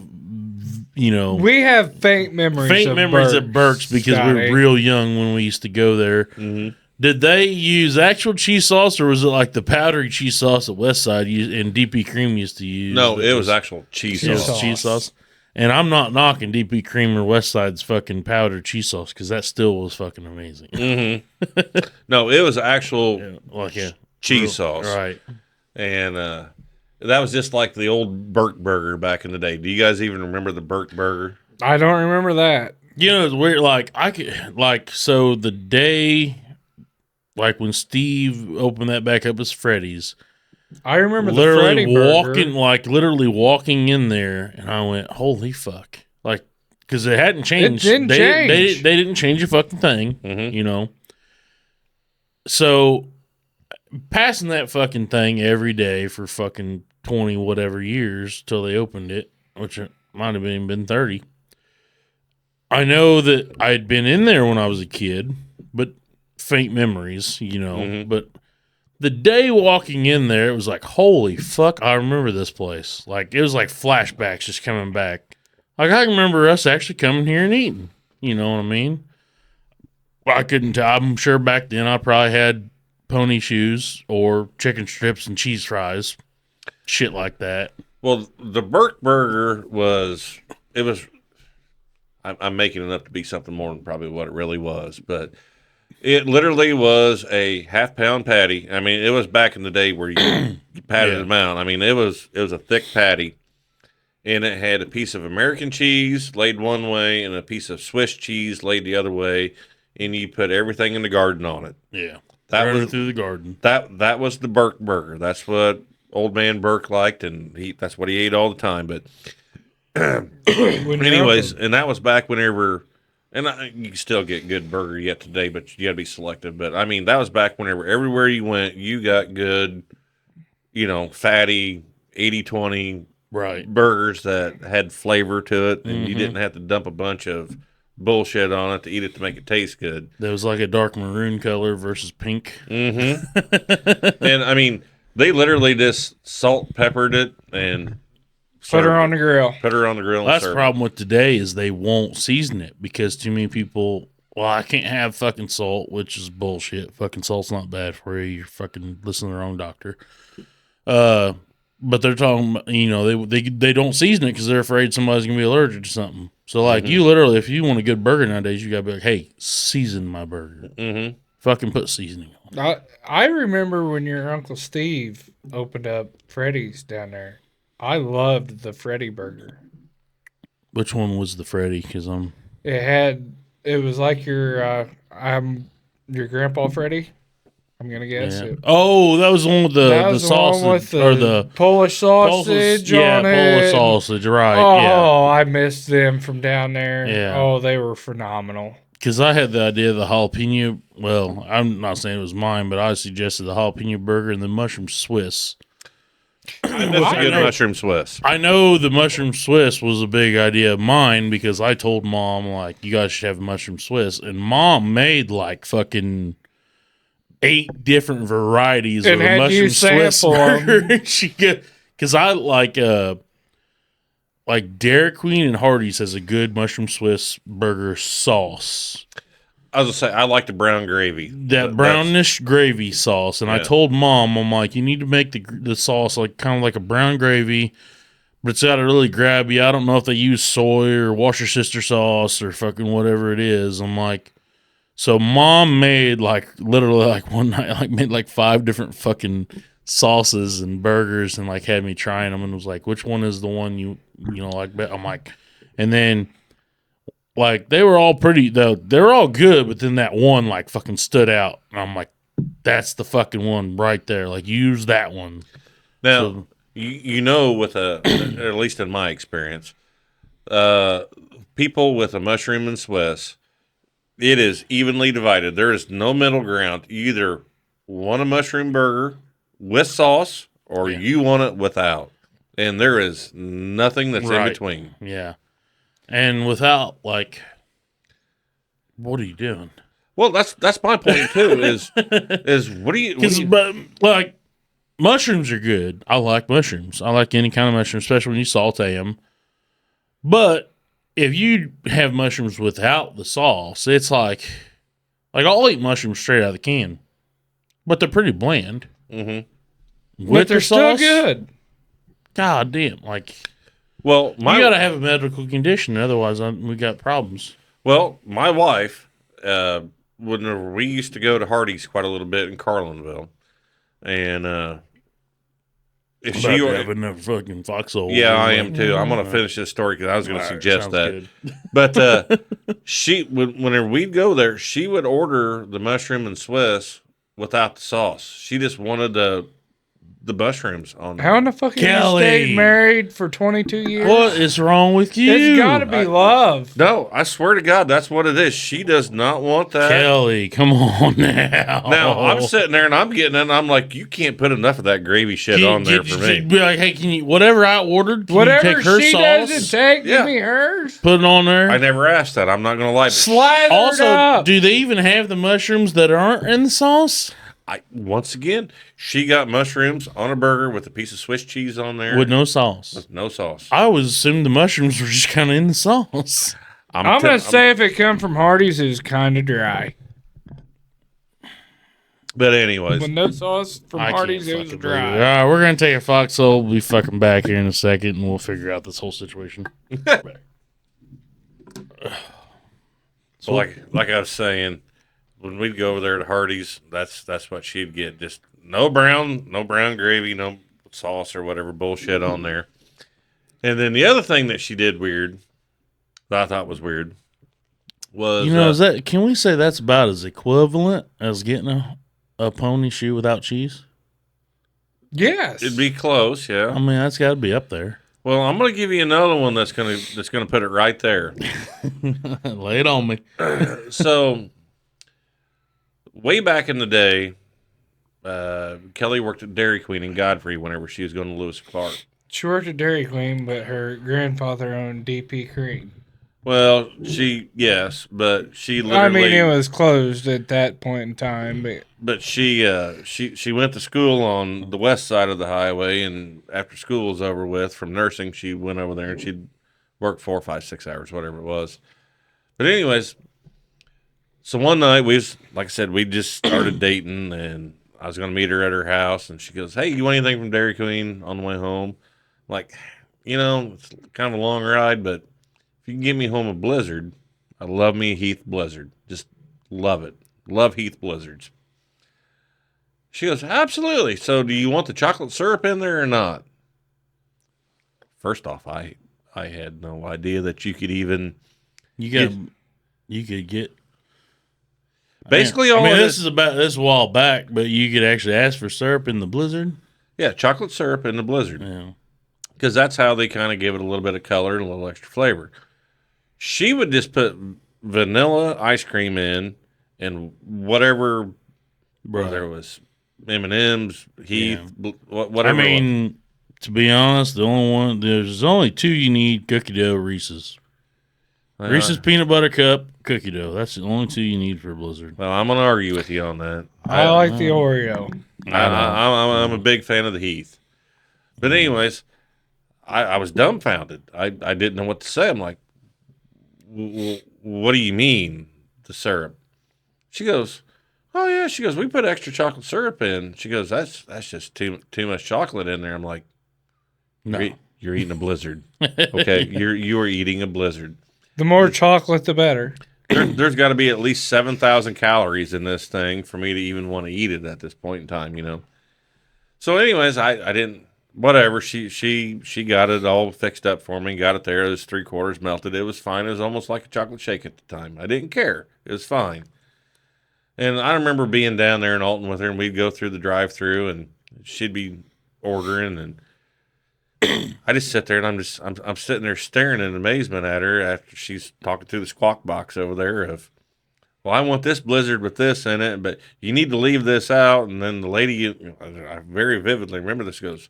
we have faint memories of Burke's because we were real young when we used to go there. Mm-hmm. Did they use actual cheese sauce, or was it like the powdery cheese sauce that Westside and DP Cream used to use? No, it was actual cheese sauce. Cheese sauce. And I'm not knocking DP Cream or Westside's fucking powdered cheese sauce because that still was fucking amazing. Mm-hmm. No, it was actual cheese sauce. Right. And that was just like the old Burke burger back in the day. Do you guys even remember the Burke burger? I don't remember that. It's weird. So the day, when Steve opened that back up as Freddy's, I remember the Freddy burger. Literally walking in there, and I went, "Holy fuck!" Because it hadn't changed. It didn't change. They didn't change a fucking thing. Mm-hmm. So passing that fucking thing every day for fucking 20 whatever years till they opened it, which it might have been 30. I know that I had been in there when I was a kid, but faint memories, Mm-hmm. But the day walking in there, it was like, holy fuck, I remember this place. It was like flashbacks just coming back. I can remember us actually coming here and eating. You know what I mean? I couldn't tell. I'm sure back then I probably had pony shoes or chicken strips and cheese fries. Shit like that. Well, the Burke burger I'm making it up to be something more than probably what it really was, but it literally was a half-pound patty. I mean, it was back in the day where you patted them out. I mean, it was a thick patty, and it had a piece of American cheese laid one way and a piece of Swiss cheese laid the other way, and you put everything in the garden on it. Yeah, that was through the garden. That was the Burke burger. That's what old man Burke liked, and that's what he ate all the time. But anyways, and that was back whenever. And you can still get good burger yet today, but you got to be selective. But, I mean, that was back whenever everywhere you went, you got good, fatty 80-20 burgers that had flavor to it, and you didn't have to dump a bunch of bullshit on it to eat it to make it taste good. That was like a dark maroon color versus pink. Mm-hmm. And, I mean, they literally just salt peppered it and... Put her on the grill. Put her on the grill. That's the problem with today is they won't season it because too many people. Well, I can't have fucking salt, which is bullshit. Fucking salt's not bad for you. You're fucking listening to the wrong doctor. But they're talking. They don't season it because they're afraid somebody's gonna be allergic to something. So you literally, if you want a good burger nowadays, you gotta be like, hey, season my burger. Mm-hmm. Fucking put seasoning on. I remember when your Uncle Steve opened up Freddy's down there. I loved the Freddy burger. Which one was the Freddy? Because it was like your grandpa Freddy. I'm gonna guess it. Oh, that was the one with the sausage or the Polish sausage on it. Polish sausage, right? Oh, I missed them from down there. Yeah. Oh, they were phenomenal. Because I had the idea of the jalapeno. Well, I'm not saying it was mine, but I suggested the jalapeno burger and the mushroom Swiss. That's a good mushroom Swiss. I know the mushroom Swiss was a big idea of mine because I told Mom, you guys should have a mushroom Swiss. And Mom made fucking 8 different varieties of a mushroom Swiss burger. Because I like Dairy Queen and Hardee's has a good mushroom Swiss burger sauce. I was gonna say I like the brown gravy. That brownish gravy sauce, and I Yeah. told Mom, I'm like, you need to make the sauce like kind of like a brown gravy, but it's got to really grab you. I don't know if they use soy or Washer Sister sauce or fucking whatever it is. I'm like, so Mom made like literally like one night, like made like 5 different fucking sauces and burgers, and like had me trying them, and was like, which one is the one you know like? I'm like, and then. Like, they were all pretty, though. They were all good, but then that one, like, fucking stood out. And I'm like, that's the fucking one right there. Like, use that one. Now, So- you know, with at least in my experience, people with a mushroom and Swiss, it is evenly divided. There is no middle ground. You either want a mushroom burger with sauce or you want it without. And there is nothing that's in between. Yeah. And without, like, what are you doing? Well, that's my point too. Is what do you? But like, mushrooms are good. I like mushrooms. I like any kind of mushroom, especially when you saute them. But if you have mushrooms without the sauce, it's like I'll eat mushrooms straight out of the can, but they're pretty bland. Mm-hmm. But they're still good. God damn, like. Well, You gotta have a medical condition, otherwise we got problems. Well, my wife, when we used to go to Hardee's quite a little bit in Carlinville, and if she have enough fucking foxhole. yeah, I am too. I'm gonna finish this story because I was gonna suggest that. Good. But she, whenever we'd go there, she would order the mushroom and Swiss without the sauce. She just wanted the mushrooms on there. How in the fuck have you Kelly. stayed married for 22 years? What is wrong with you? It's got to be love. No, I swear to God, that's what it is. She does not want that. Kelly, come on now. Now, I'm sitting there and I'm getting it, and I'm like, you can't put enough of that gravy shit on there for me. Be like, hey, can you, whatever I ordered, can you Whatever take her she sauce, doesn't take, Yeah. give me hers. put it on there? I never asked that. I'm not going to lie. But Slather Also, it up. do they even have the mushrooms that aren't in the sauce? once again, she got mushrooms on a burger with a piece of Swiss cheese on there. With no sauce. With no sauce. I always assumed the mushrooms were just kind of in the sauce. I'm going to say if it come from Hardee's, it's kind of dry. But anyways, With no sauce from I Hardee's, can't it was fucking believe it. All dry. right, we're going to take a foxhole. We'll be fucking back here in a second, and we'll figure out this whole situation. so like I was saying, when we'd go over there to Hardee's, that's what she'd get. Just no brown gravy, no sauce or whatever bullshit on there. And then the other thing that she did weird, that I thought was weird, was Is that? Can we say that's about as equivalent as getting a pony shoe without cheese? Yes. it'd be close, yeah. I mean, that's got to be up there. Well, I'm gonna give you another one that's gonna put it right there. Lay it on me. So, way back in the day, Kelly worked at Dairy Queen in Godfrey whenever she was going to Lewis Clark. She worked at Dairy Queen, but her grandfather owned DP Cream. Well, yes, but she literally. I mean, it was closed at that point in time, but She went to school on the west side of the highway, and after school was over with from nursing, she went over there and she'd work 4, 5, 6 hours, whatever it was. But anyways, so one night we just started dating, and I was going to meet her at her house, and she goes, "Hey, you want anything from Dairy Queen on the way home?" I'm like, it's kind of a long ride, but if you can get me home a Blizzard, I love me a Heath Blizzard. Just love it. Love Heath Blizzards. She goes, "Absolutely. So do you want the chocolate syrup in there or not?" First off, I had no idea that you could even You could get. basically all this is a while back, but you could actually ask for syrup in the Blizzard. yeah, chocolate syrup in the Blizzard. Yeah. Because that's how they kind of give it a little bit of color and a little extra flavor. She would just put vanilla ice cream in and whatever, whether it was M&M's, Heath, whatever. I mean, to be honest, there's only 2 you need: cookie dough, Reese's. Reese's peanut butter cup, cookie dough. That's the only 2 you need for a Blizzard. Well, I'm going to argue with you on that. I like the Oreo. I'm a big fan of the Heath. But anyways, I was dumbfounded. I didn't know what to say. I'm like, what do you mean, the syrup? She goes, oh, yeah. She goes, we put extra chocolate syrup in. She goes, that's just too much chocolate in there. I'm like, No. You're eating a blizzard. Okay, you are eating a blizzard. The more chocolate, the better. There's got to be at least 7,000 calories in this thing for me to even want to eat it at this point in time, you know. So, anyways, I didn't. Whatever. She got it all fixed up for me. Got it there. It was 3/4 melted. It was fine. It was almost like a chocolate shake at the time. I didn't care. It was fine. And I remember being down there in Alton with her, and we'd go through the drive-through, and she'd be ordering, and I just sit there, and I'm sitting there staring in amazement at her after she's talking through the squawk box over there of, well, I want this blizzard with this in it, but you need to leave this out. And then the lady, I very vividly remember this, goes,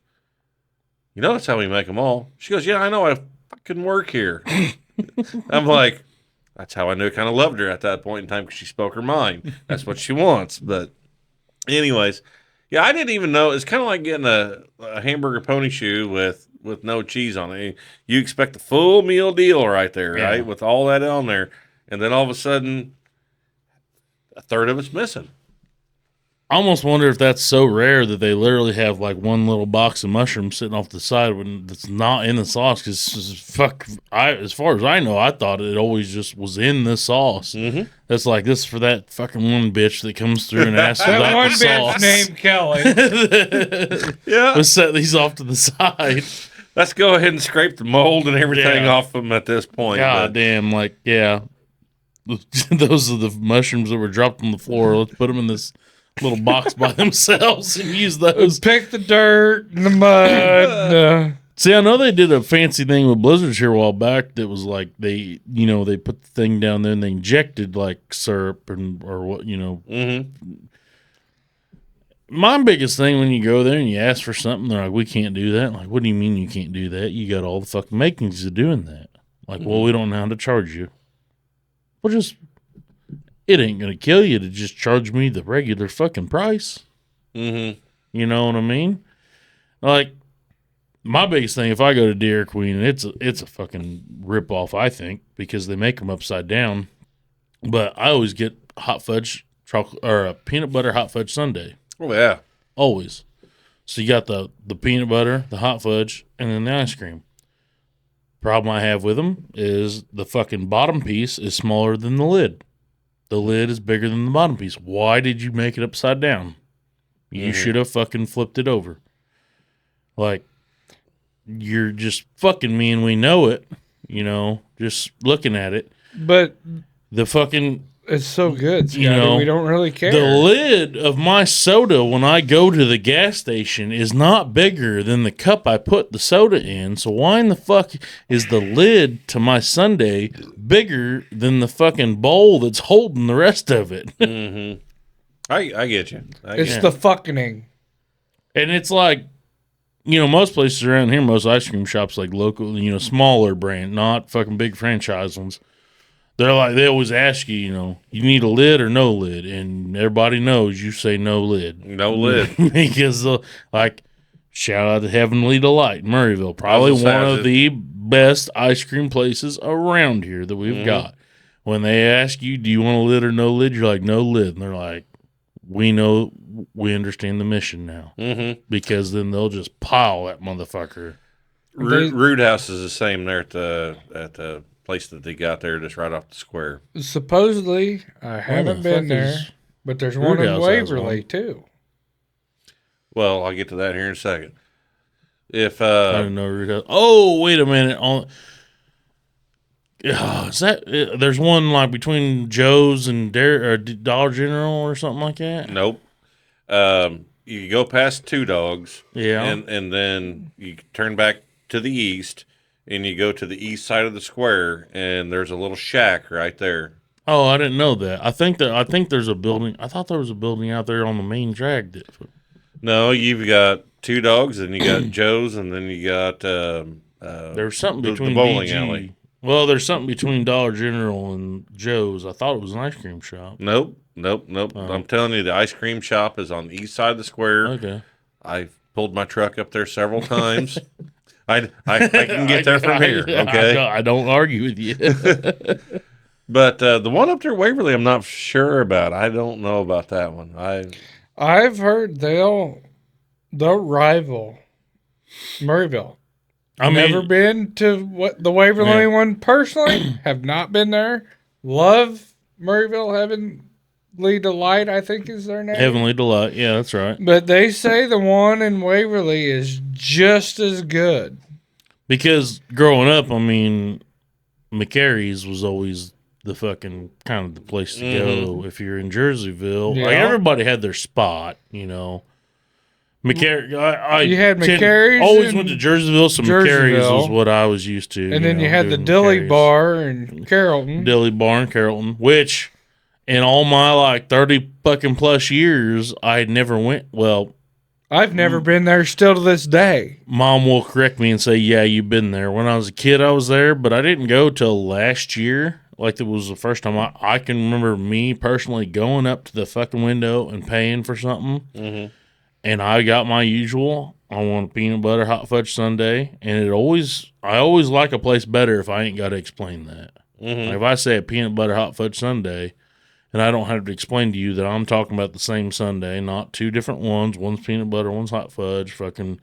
you know, that's how we make them all. She goes, yeah, I know. I fucking work here. I'm like, that's how I knew I kind of loved her at that point in time, because she spoke her mind. That's what she wants. But anyways, yeah, I didn't even know. It's kind of like getting a hamburger pony shoe with no cheese on it. You expect the full meal deal right there, Yeah. right? With all that on there. And then all of a sudden, a third of it's missing. I almost wonder if that's so rare that they literally have like one little box of mushrooms sitting off the side when it's not in the sauce. Because as far as I know, I thought it always just was in the sauce. Mm-hmm. That's like, this is for that fucking one bitch that comes through and asks That about one the bitch sauce. named Kelly. Yeah. Let's set these off to the side. Let's go ahead and scrape the mold and everything Yeah. off them at this point. God But damn, like, yeah. Those are the mushrooms that were dropped on the floor. Let's put them in this little box by themselves and use those. Pick the dirt and the mud. See, I know they did a fancy thing with blizzards here a while back that was like they put the thing down there and they injected like syrup or what, mm-hmm. My biggest thing when you go there and you ask for something, they're like, we can't do that. Like, what do you mean you can't do that? You got all the fucking makings of doing that. Like, well, we don't know how to charge you. Well, it ain't going to kill you to just charge me the regular fucking price. Mm-hmm. You know what I mean? Like, my biggest thing, if I go to Dairy Queen, and it's a fucking ripoff, I think, because they make them upside down. But I always get hot fudge chocolate or a peanut butter hot fudge sundae. Oh, yeah. Always. So you got the peanut butter, the hot fudge, and then the ice cream. Problem I have with them is the fucking bottom piece is smaller than the lid. The lid is bigger than the bottom piece. Why did you make it upside down? You should have fucking flipped it over. Like, you're just fucking me and we know it, just looking at it. But The fucking... it's so good, Scotty. We don't really care. The lid of my soda when I go to the gas station is not bigger than the cup I put the soda in. So why in the fuck is the lid to my sundae bigger than the fucking bowl that's holding the rest of it? Mm-hmm. I get you. It's the fucking. And it's like, most places around here, most ice cream shops, like local, smaller brand, not fucking big franchise ones. They're like, they always ask you, you need a lid or no lid, and everybody knows you say no lid. No lid. Because, shout out to Heavenly Delight, Murrayville, probably one of the best ice cream places around here that we've got. When they ask you, do you want a lid or no lid, you're like, no lid, and they're like, we know, we understand the mission now. Mm-hmm. Because then they'll just pile that motherfucker. Root House is the same there at the place that they got there, just right off the square. Supposedly, I haven't been there, but there's one in Waverly too. Well, I'll get to that here in a second. If I don't know Root House. Oh, wait a minute. Is that there's one like between Joe's and Dollar General or something like that? Nope. You go past Two Dogs, Yeah, and then you turn back to the east, and you go to the east side of the square, and there's a little shack right there. Oh, I didn't know that. I think there's a building. I thought there was a building out there on the main drag. No, you've got Two Dogs, and you got Joe's, and then you got There's something between the bowling DG. alley. Well, there's something between Dollar General and Joe's. I thought it was an ice cream shop. Nope. I'm telling you, the ice cream shop is on the east side of the square. Okay. I pulled my truck up there several times. I can get there from here. Okay. I don't argue with you. But the one up there, Waverly, I'm not sure about. I don't know about that one. I've heard they'll rival Murrayville. Never been to the Waverly one personally. Have not been there. Love Murrayville Heavenly Delight, I think is their name. Heavenly Delight. Yeah, that's right. But they say the one in Waverly is just as good. Because growing up, I mean, McCary's was always the fucking kind of the place to go if you're in Jerseyville. Yeah. Like everybody had their spot, you know. McCary, you had McCary's. Always went to Jerseyville, so McCary's was what I was used to. And then you had the Dilly Bar in Carrollton. Dilly Bar in Carrollton, which in all my like 30 fucking plus years, I had never went. Well, I've never been there still to this day. Mom will correct me and say, yeah, you've been there. When I was a kid, I was there, but I didn't go till last year. Like, it was the first time I can remember me personally going up to the fucking window and paying for something. Mm-hmm. And I got my usual. I want a peanut butter hot fudge sundae. And I always like a place better if I ain't got to explain that. Mm-hmm. Like if I say a peanut butter hot fudge sundae, and I don't have to explain to you that I'm talking about the same sundae, not two different ones. One's peanut butter, one's hot fudge, fucking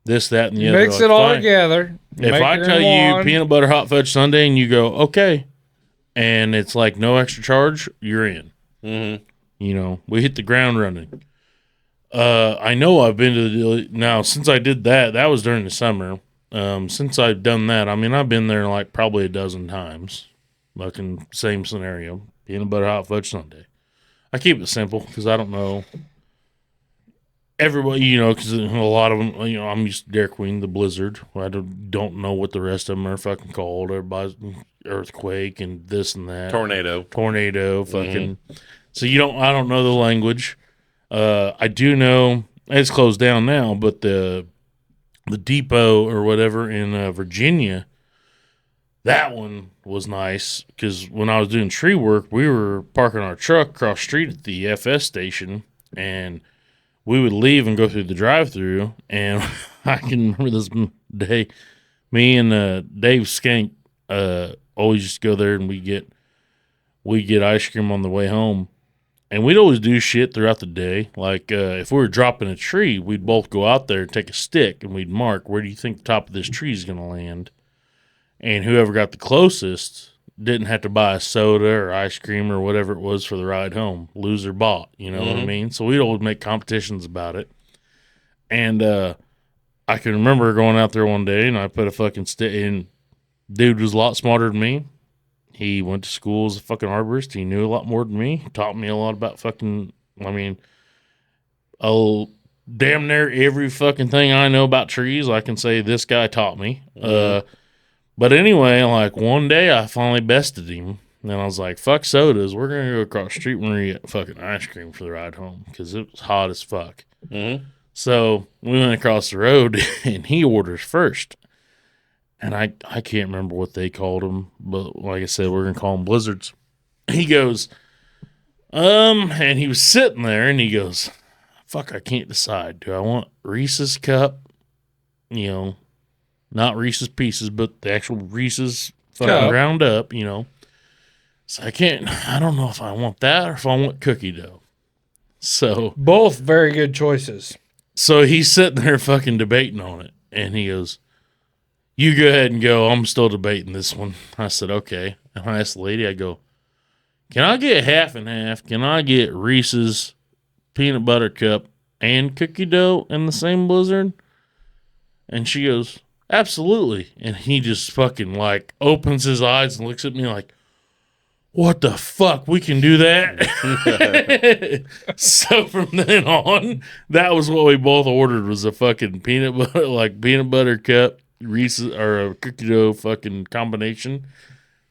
this, that, and the other. Mix it all together. If I tell you peanut butter hot fudge sundae and you go, okay, and it's like no extra charge, you're in. Mm-hmm. You know, we hit the ground running. I know I've been to now since I did that was during the summer. Since I've done that, I mean, I've been there like probably a dozen times. Fucking same scenario. Peanut butter hot fudge sundae. I keep it simple because I don't know everybody, you know, because a lot of them, you know, I'm used to Dairy Queen, the Blizzard. I don't know what the rest of them are fucking called. Everybody's earthquake and this and that. Tornado, fucking. Mm-hmm. So I don't know the language. I do know it's closed down now, but the depot or whatever in Virginia, that one was nice because when I was doing tree work, we were parking our truck across the street at the FS station, and we would leave and go through the drive-through. And I can remember this day, me and Dave Skank always used to go there, and we get ice cream on the way home. And we'd always do shit throughout the day. Like, if we were dropping a tree, we'd both go out there and take a stick, and we'd mark, where do you think the top of this tree is going to land? And whoever got the closest didn't have to buy a soda or ice cream or whatever it was for the ride home. Loser bought, you know what I mean? So we'd always make competitions about it. And I can remember going out there one day, and I put a fucking stick in. Dude was a lot smarter than me. He went to school as a fucking arborist. He knew a lot more than me. He taught me a lot about fucking, damn near every fucking thing I know about trees, I can say this guy taught me. But anyway, like one day I finally bested him. And I was like, fuck sodas. We're going to go across the street and we're going to get fucking ice cream for the ride home because it was hot as fuck. Mm-hmm. So we went across the road and he orders first. And I can't remember what they called them, but like I said, we're going to call them blizzards. He goes, and he was sitting there and he goes, fuck, I can't decide. Do I want Reese's cup? You know, not Reese's Pieces, but the actual Reese's fucking ground up, you know. So I don't know if I want that or if I want cookie dough. So both very good choices. So he's sitting there fucking debating on it. And he goes, you go ahead and go. I'm still debating this one. I said, okay. And I asked the lady, I go, can I get half and half? Can I get Reese's peanut butter cup and cookie dough in the same blizzard? And she goes, absolutely. And he just fucking like opens his eyes and looks at me like, what the fuck? We can do that? So from then on, that was what we both ordered was a fucking peanut butter cup, Reese's or a cookie dough fucking combination.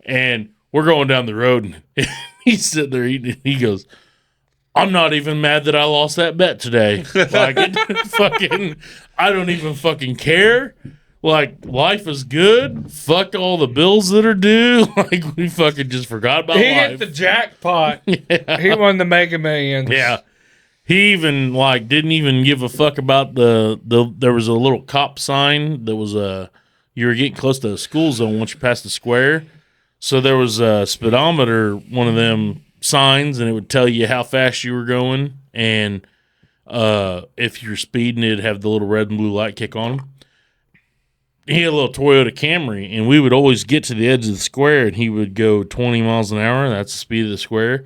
And we're going down the road and he's sitting there eating it. He goes, I'm not even mad that I lost that bet today. Like, I don't even fucking care. Like, life is good. Fuck all the bills that are due. Like, we fucking just forgot about life. He hit the jackpot. Yeah. He won the Mega Millions. Yeah. He even, didn't even give a fuck about there was a little cop sign that was you were getting close to the school zone once you passed the square. So there was a speedometer, one of them signs, and it would tell you how fast you were going. And if you're speeding, it'd have the little red and blue light kick on. He had a little Toyota Camry, and we would always get to the edge of the square, and he would go 20 miles an hour. That's the speed of the square.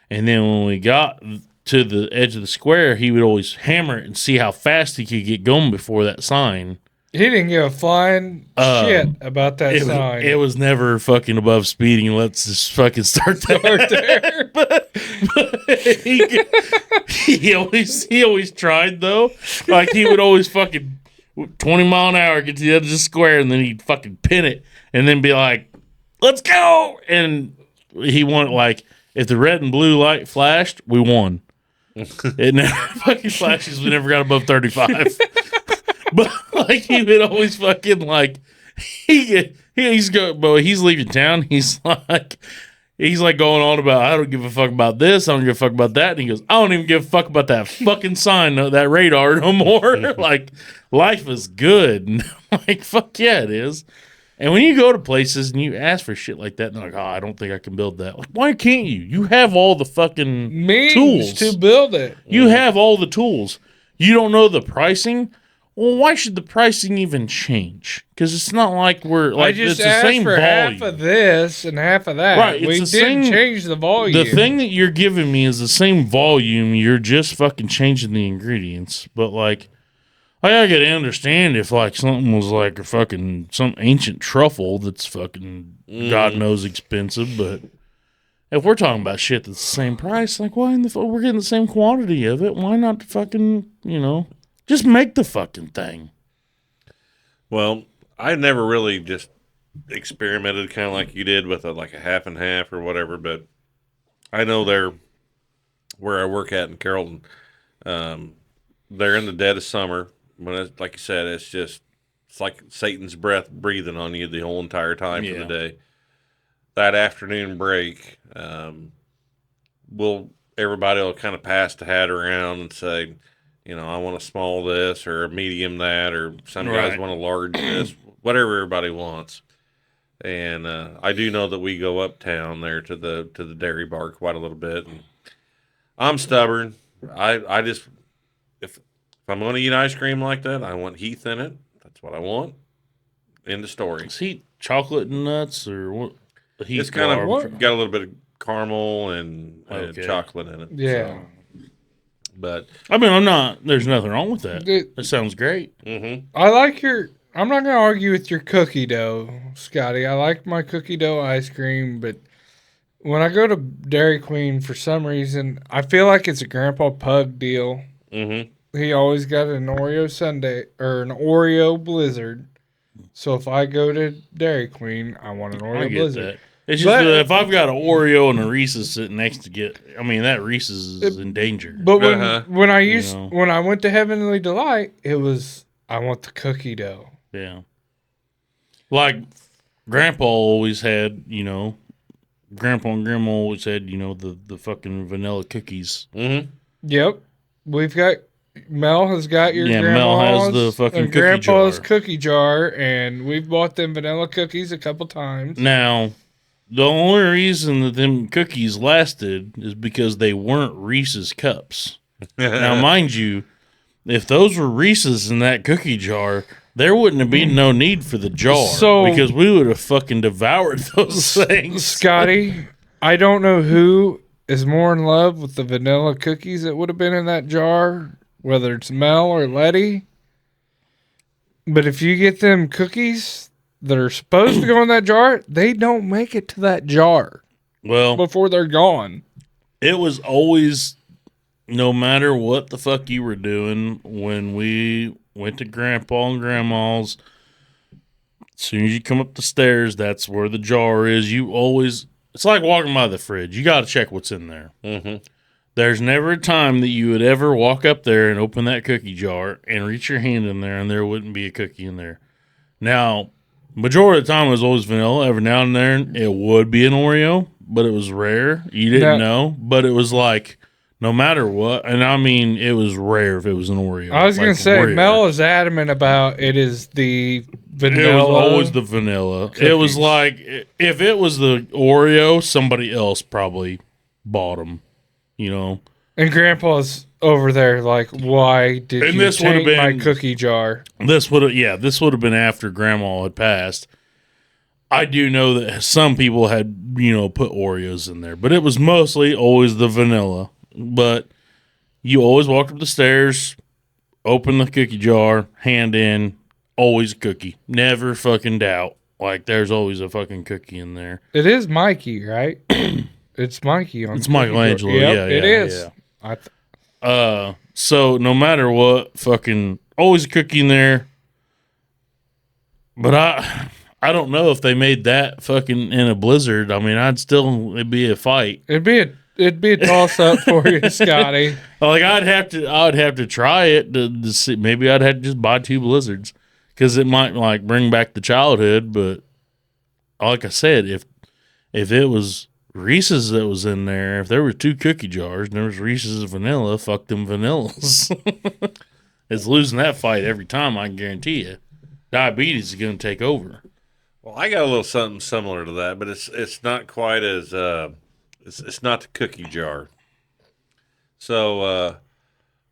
And then when we got to the edge of the square, he would always hammer it and see how fast he could get going before that sign. He didn't give a flying shit about that sign. It was never fucking above speeding. Let's just fucking start there. but he always tried, though. Like, he would always fucking 20 mile an hour get to the edge of the square, and then he'd fucking pin it and then be like, let's go. And he wanted, like, if the red and blue light flashed, we won. It never fucking flashes. We never got above 35. But, like, he would always fucking, like, he's leaving town. He's like going on about, I don't give a fuck about this. I don't give a fuck about that. And he goes, I don't even give a fuck about that fucking sign, that radar no more. Like, life is good. And I'm like, fuck yeah, it is. And when you go to places and you ask for shit like that, and they're like, oh, I don't think I can build that. Like, why can't you? You have all the fucking means tools to build it. You have all the tools. You don't know the pricing? Well, why should the pricing even change? Because it's not like we're like, I just it's the asked same for volume. half of this and half of that. Right, it's we the didn't same- change the volume. The thing that you're giving me is the same volume. You're just fucking changing the ingredients. But, like, I gotta understand if, like, something was like a fucking some ancient truffle that's fucking God knows expensive. But if we're talking about shit that's the same price, like, why in the fuck we're getting the same quantity of it? Why not fucking, just make the fucking thing? Well, I never really just experimented kind of like you did with a half and half or whatever, but I know where I work at in Carrollton, they're in the dead of summer. When it's, like you said, it's like Satan's breath breathing on you the whole entire time for the day. That afternoon break, everybody will kind of pass the hat around and say, I want a small this or a medium that, or some guys want a large this, whatever everybody wants. And I do know that we go uptown there to the dairy bar quite a little bit. And I'm stubborn. I just if I'm going to eat ice cream like that, I want Heath in it. That's what I want. End of story. Is he chocolate and nuts or what? It's kind of got a little bit of caramel and chocolate in it. Yeah. So. But I mean, there's nothing wrong with that. That sounds great. Mm-hmm. I like I'm not going to argue with your cookie dough, Scotty. I like my cookie dough ice cream, but when I go to Dairy Queen, for some reason, I feel like it's a Grandpa Pug deal. Mm-hmm. He always got an Oreo sundae or an Oreo Blizzard. So if I go to Dairy Queen, I want an Oreo Blizzard. That. It's just that if I've got an Oreo and a Reese's sitting next to that Reese's is in danger. But when I went to Heavenly Delight, it was, I want the cookie dough. Yeah. Like Grandpa always had, Grandpa and Grandma always had, the fucking vanilla cookies. Mm-hmm. Yep. Mel has got your grandma's Mel has the fucking and cookie Grandpa's jar. cookie jar, and we've bought them vanilla cookies a couple times. Now, the only reason that them cookies lasted is because they weren't Reese's cups. Now, mind you, if those were Reese's in that cookie jar, there wouldn't have been no need for the jar because we would have fucking devoured those things. Scotty, I don't know who is more in love with the vanilla cookies that would have been in that jar, whether it's Mel or Letty. But if you get them cookies that are supposed to go in that jar, they don't make it to that jar before they're gone. It was always, no matter what the fuck you were doing, when we went to Grandpa and Grandma's, as soon as you come up the stairs, that's where the jar is. It's like walking by the fridge. You got to check what's in there. Mm-hmm. There's never a time that you would ever walk up there and open that cookie jar and reach your hand in there and there wouldn't be a cookie in there. Now, majority of the time it was always vanilla. Every now and then it would be an Oreo, but it was rare. You didn't know, but it was like no matter what. And I mean, it was rare if it was an Oreo. I was going to say, rare. Mel is adamant about it is the vanilla. It was always the vanilla. cookies. It was like, if it was the Oreo, somebody else probably bought them, you know? And Grandpa's over there like, why did And you this would've taint my been- cookie jar? This would have been after Grandma had passed. I do know that some people had, put Oreos in there, but it was mostly always the vanilla. But you always walked up the stairs, open the cookie jar, hand in, always a cookie. Never fucking doubt. Like, there's always a fucking cookie in there. It is Mikey, right? It's Mikey on It's the cookie Michelangelo. jar. Yep, Yeah, it is. yeah. So no matter what, fucking always a cookie in there. But I don't know if they made that fucking in a blizzard. I mean, it'd be a fight. It'd be a toss up for you, Scotty. Like, I'd have to try it to see. Maybe I'd have to just buy 2 blizzards because it might like bring back the childhood. But like I said, if it was Reese's that was in there, if there were 2 cookie jars and there was Reese's vanilla, fuck them vanillas. It's losing that fight every time, I can guarantee you. Diabetes is going to take over. Well, I got a little something similar to that, but it's not quite as it's not the cookie jar. So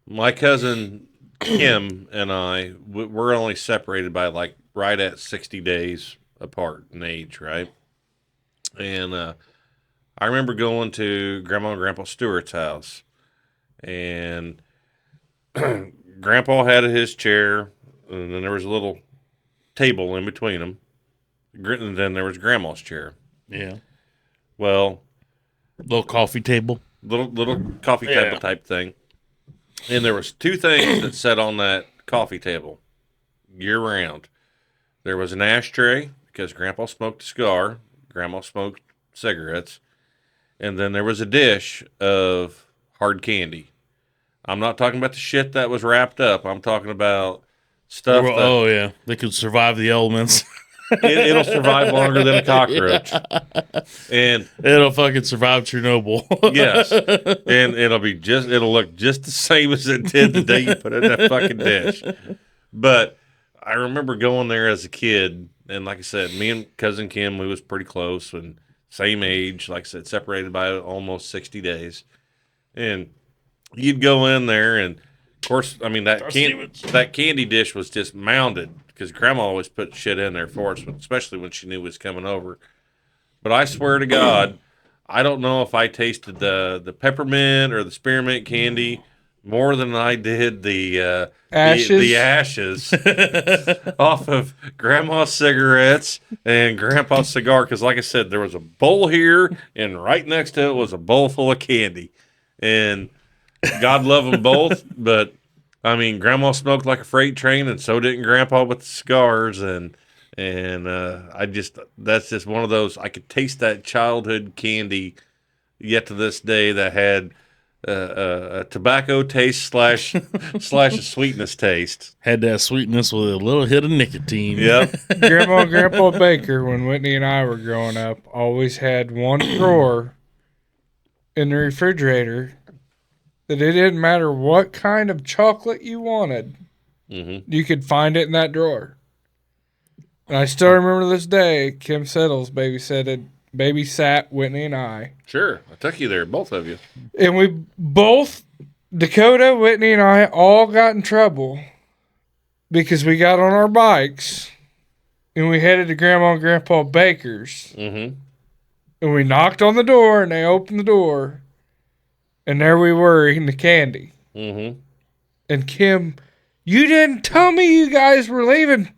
my cousin Kim and I we're only separated by like right at 60 days apart in age, right? And I remember going to Grandma and Grandpa Stewart's house, and Grandpa had his chair, and then there was a little table in between them. And then there was Grandma's chair. Yeah. Well, Little coffee table. little coffee table type thing. And there was 2 things that sat on that coffee table year round. There was an ashtray because Grandpa smoked a cigar, Grandma smoked cigarettes, and then there was a dish of hard candy. I'm not talking about the shit that was wrapped up. I'm talking about stuff that Oh yeah, they could survive the elements. it'll survive longer than a cockroach. And It'll fucking survive Chernobyl. yes, and it'll look just the same as it did the day you put it in that fucking dish. But I remember going there as a kid, and like I said, me and cousin Kim, we was pretty close and same age. Like I said, separated by almost 60 days, and you'd go in there, and of course, I mean that candy dish was just mounded because Grandma always put shit in there for us, especially when she knew we was coming over. But I swear to God, I don't know if I tasted the peppermint or the spearmint candy more than I did the ashes off of Grandma's cigarettes and Grandpa's cigar. Because, like I said, there was a bowl here, and right next to it was a bowl full of candy. And God love them both, but I mean, Grandma smoked like a freight train, and so didn't Grandpa with the cigars. And that's just one of those. I could taste that childhood candy yet to this day that had a tobacco taste slash a sweetness taste. Had that sweetness with a little hit of nicotine. Yep. Grandma and Grandpa Baker, when Whitney and I were growing up, always had one drawer in the refrigerator that it didn't matter what kind of chocolate you wanted, you could find it in that drawer. And I still remember this day, Kim Settles babysat Whitney and I. Sure. I took you there, both of you. And we both, Dakota, Whitney, and I, all got in trouble because we got on our bikes and we headed to Grandma and Grandpa Baker's. Mm-hmm. And we knocked on the door and they opened the door. And there we were eating the candy. Mm-hmm. And Kim, you didn't tell me you guys were leaving.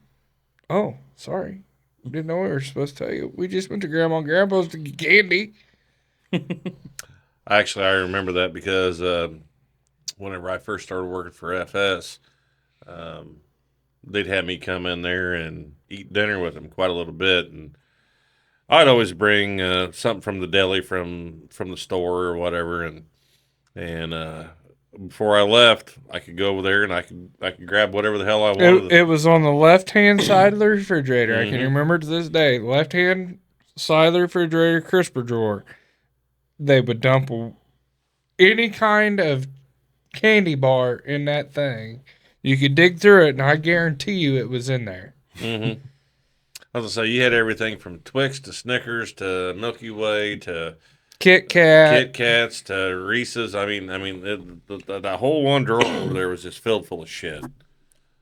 Oh, sorry. Didn't know we were supposed to tell you. We just went to Grandma and Grandpa's to get candy. Actually, I remember that because whenever I first started working for FS, they'd have me come in there and eat dinner with them quite a little bit. And I'd always bring something from the deli from the store or whatever. And before I left, I could go over there and I could grab whatever the hell I wanted. It was on the left-hand side of the refrigerator. I can remember to this day. Left-hand side of the refrigerator, crisper drawer. They would dump any kind of candy bar in that thing. You could dig through it, and I guarantee you it was in there. Mm-hmm. I was gonna say you had everything from Twix to Snickers to Milky Way to Kit Kat. Kit Kats to Reese's. I mean, that whole one drawer over there was just filled full of shit.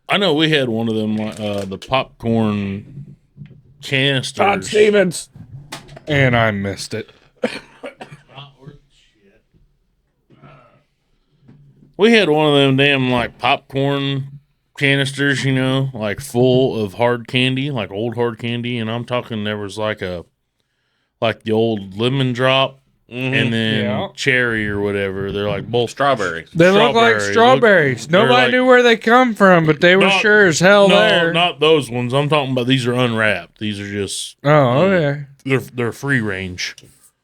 I know we had one of them, the popcorn canisters. Todd Stevens. And I missed it. We had one of them damn like popcorn canisters, you know, like full of hard candy, like old hard candy, and I'm talking there was like the old lemon drop and then cherry or whatever. They're like both Strawberries. They look like strawberries. Nobody knew where they come from, but they were sure as hell there. Not those ones. I'm talking about these are unwrapped. These are just okay. They're free range.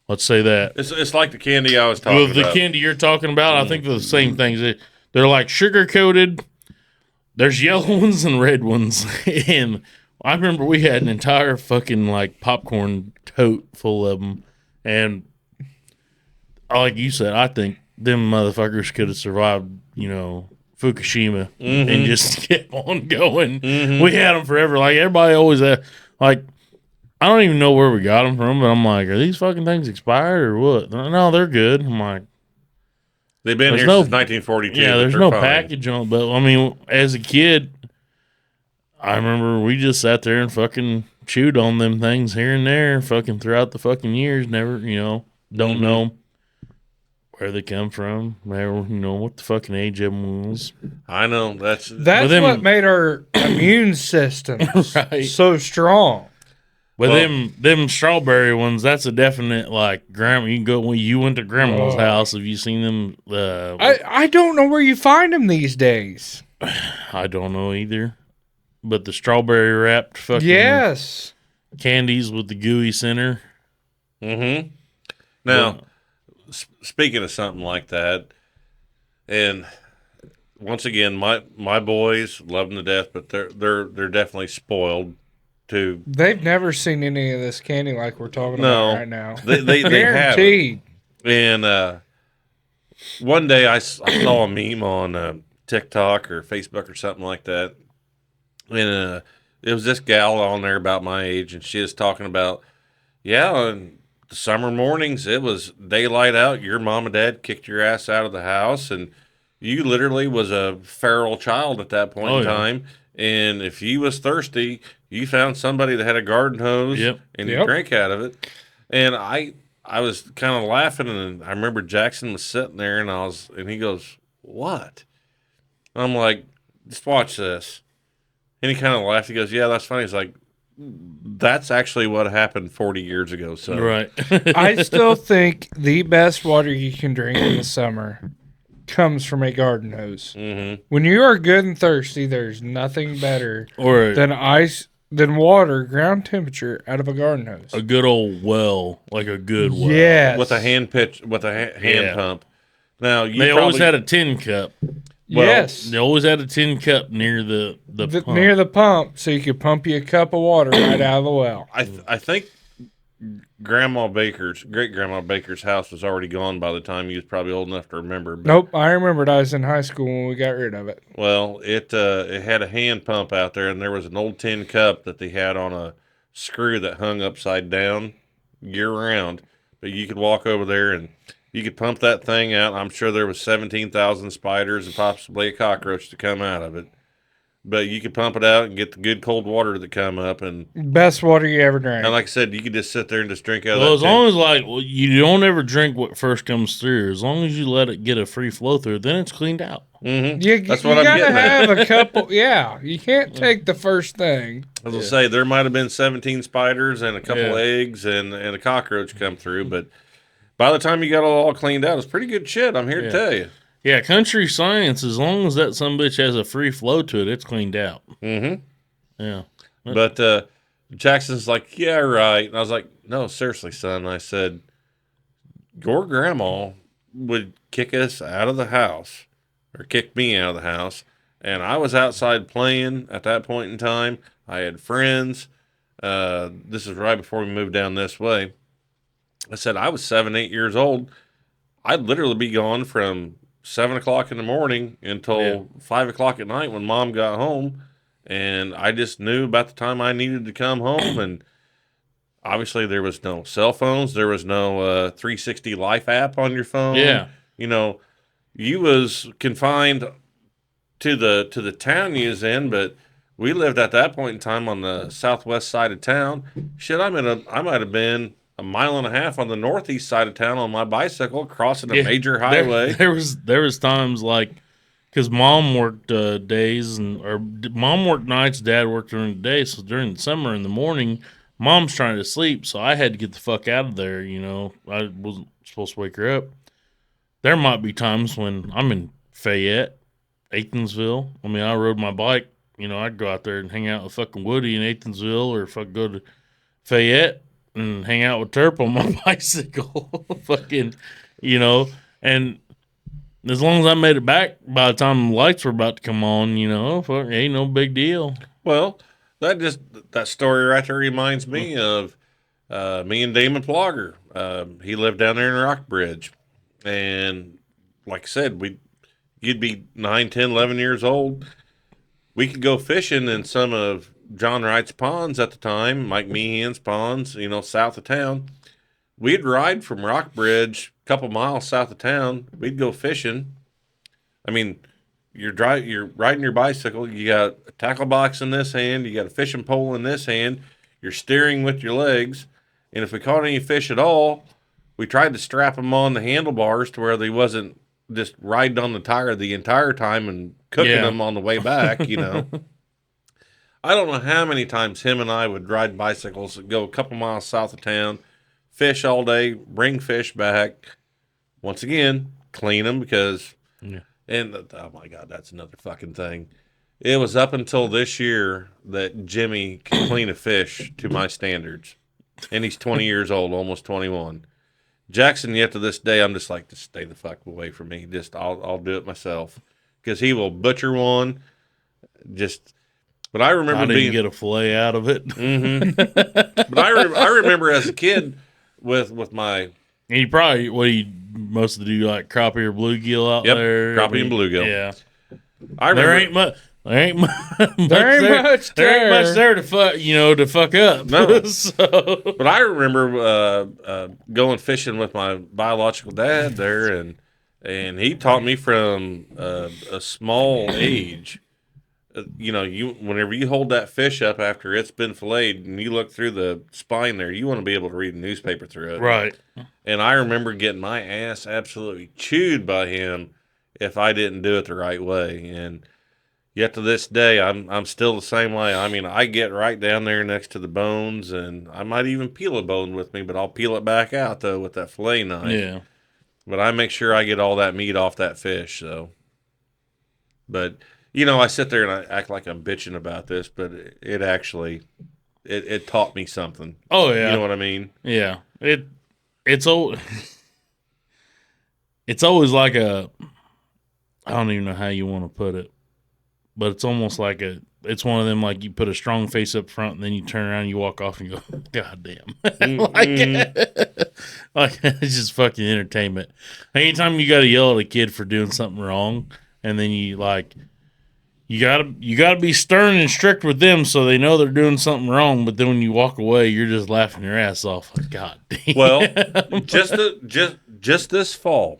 Let's say that. It's like the candy I was talking about. The candy you're talking about, I think they're the same things. They're like sugar coated. There's yellow ones and red ones. And I remember we had an entire fucking like popcorn tote full of them. And like you said, I think them motherfuckers could have survived, you know, Fukushima and just kept on going. We had them forever. Like everybody always had, like, I don't even know where we got them from, but I'm like, are these fucking things expired or what? No, they're good. I'm like, they've been here since 1942. Yeah, there's no package on it. But I mean, as a kid, I remember we just sat there and fucking chewed on them things here and there, fucking throughout the fucking years. Never, you know, don't know where they come from. Never, you know, what the fucking age of them was. I know that's what made our immune system so strong. But them strawberry ones, that's a definite like grandma. You can go when you went to grandma's house. Have you seen them? I don't know where you find them these days. I don't know either. But the strawberry wrapped fucking candies with the gooey center. Mm-hmm. Now, speaking of something like that, and once again, my boys love them to death, but they're definitely spoiled. They've never seen any of this candy like we're talking about right now. They Guaranteed. And one day I saw a meme on TikTok or Facebook or something like that, and it was this gal on there about my age, and she was talking about, on the summer mornings it was daylight out, your mom and dad kicked your ass out of the house, and you literally was a feral child at that point in time. And if you was thirsty, you found somebody that had a garden hose and you drank out of it. And I was kind of laughing, and I remember Jackson was sitting there, and he goes, "What?" I'm like, "Just watch this." And he kind of laughed. He goes, "Yeah, that's funny." He's like, "That's actually what happened 40 years ago." So right. I still think the best water you can drink in the summer comes from a garden hose. Mm-hmm. When you are good and thirsty, there's nothing better than water, ground temperature, out of a garden hose. A good old well, like a good well. Yes. With a hand pump. Now they always had a tin cup. They always had a tin cup near the pump. Near the pump, so you could pump you a cup of water right out of the well. I think great grandma Baker's house was already gone by the time you was probably old enough to remember. But, nope, I remembered I was in high school when we got rid of it. Well, it had a hand pump out there, and there was an old tin cup that they had on a screw that hung upside down year round. But you could walk over there and you could pump that thing out. I'm sure there was 17,000 spiders and possibly a cockroach to come out of it. But you could pump it out and get the good cold water that come up, and best water you ever drank. And like I said, you could just sit there and just drink out of that. Well, as long as you don't ever drink what first comes through. As long as you let it get a free flow through, then it's cleaned out. Mm-hmm. That's what I'm getting at. You gotta have a couple. Yeah, you can't take the first thing. As I say, there might have been 17 spiders and a couple eggs and a cockroach come through, but by the time you got it all cleaned out, it's pretty good shit. I'm here to tell you. Yeah, country science, as long as that sumbitch has a free flow to it, it's cleaned out. Mm-hmm. Yeah. But Jackson's like, yeah, right. And I was like, no, seriously, son. I said, your grandma would kick us out of the house, or kick me out of the house, and I was outside playing at that point in time. I had friends. This is right before we moved down this way. I said, I was 7, 8 years old. I'd literally be gone from 7 o'clock in the morning until 5 o'clock at night when Mom got home, and I just knew about the time I needed to come home. And obviously, there was no cell phones. There was no 360 Life app on your phone. Yeah. You know, you was confined to the town you was in, but we lived at that point in time on the southwest side of town. Shit, I might have been a mile and a half on the northeast side of town on my bicycle, crossing a major highway. There was times like, because mom worked days or mom worked nights, dad worked during the day. So during the summer in the morning, mom's trying to sleep, so I had to get the fuck out of there. You know, I wasn't supposed to wake her up. There might be times when I'm in Fayette, Athensville. I mean, I rode my bike. You know, I'd go out there and hang out with fucking Woody in Athensville, or if I go to Fayette and hang out with Terp on my bicycle. Fucking, you know, and as long as I made it back by the time the lights were about to come on, you know, fuck, ain't no big deal. Well, that story right there reminds me of me and Damon Plogger. He lived down there in Rockbridge, and like I said, you'd be 9, 10, 11 years old. We could go fishing in some of John Wright's ponds at the time, Mike Meehan's ponds, you know, south of town. We'd ride from Rockbridge a couple miles south of town. We'd go fishing. I mean, you're riding your bicycle. You got a tackle box in this hand. You got a fishing pole in this hand. You're steering with your legs. And if we caught any fish at all, we tried to strap them on the handlebars to where they wasn't just riding on the tire the entire time and cooking them on the way back, you know. I don't know how many times him and I would ride bicycles and go a couple miles south of town, fish all day, bring fish back. Once again, clean them because, and oh my God, that's another fucking thing. It was up until this year that Jimmy can clean a fish to my standards. And he's 20 years old, almost 21. Jackson, yet to this day, I'm just like, just stay the fuck away from me. Just, I'll do it myself. Because he will butcher one. But I remember I didn't get a fillet out of it. Mm-hmm. But I remember as a kid with my. And you probably mostly do like crappie or bluegill out there. Crappie and bluegill. Yeah. There ain't much. There ain't much there to fuck up. No. So. But I remember going fishing with my biological dad there, and he taught me from a small age. You know, whenever you hold that fish up after it's been filleted and you look through the spine there, you want to be able to read a newspaper through it. Right. And I remember getting my ass absolutely chewed by him if I didn't do it the right way. And yet to this day, I'm still the same way. I mean, I get right down there next to the bones, and I might even peel a bone with me, but I'll peel it back out, though, with that fillet knife. Yeah. But I make sure I get all that meat off that fish, so. But, you know, I sit there and I act like I'm bitching about this, but it actually, it taught me something. Oh, yeah. You know what I mean? Yeah. It's always like I don't even know how you want to put it, but it's almost like it's one of them, like you put a strong face up front and then you turn around and you walk off and you go, God damn. like it's just fucking entertainment. Anytime you got to yell at a kid for doing something wrong, and then you gotta be stern and strict with them so they know they're doing something wrong, but then when you walk away, you're just laughing your ass off. Like, God damn. Well, just this fall,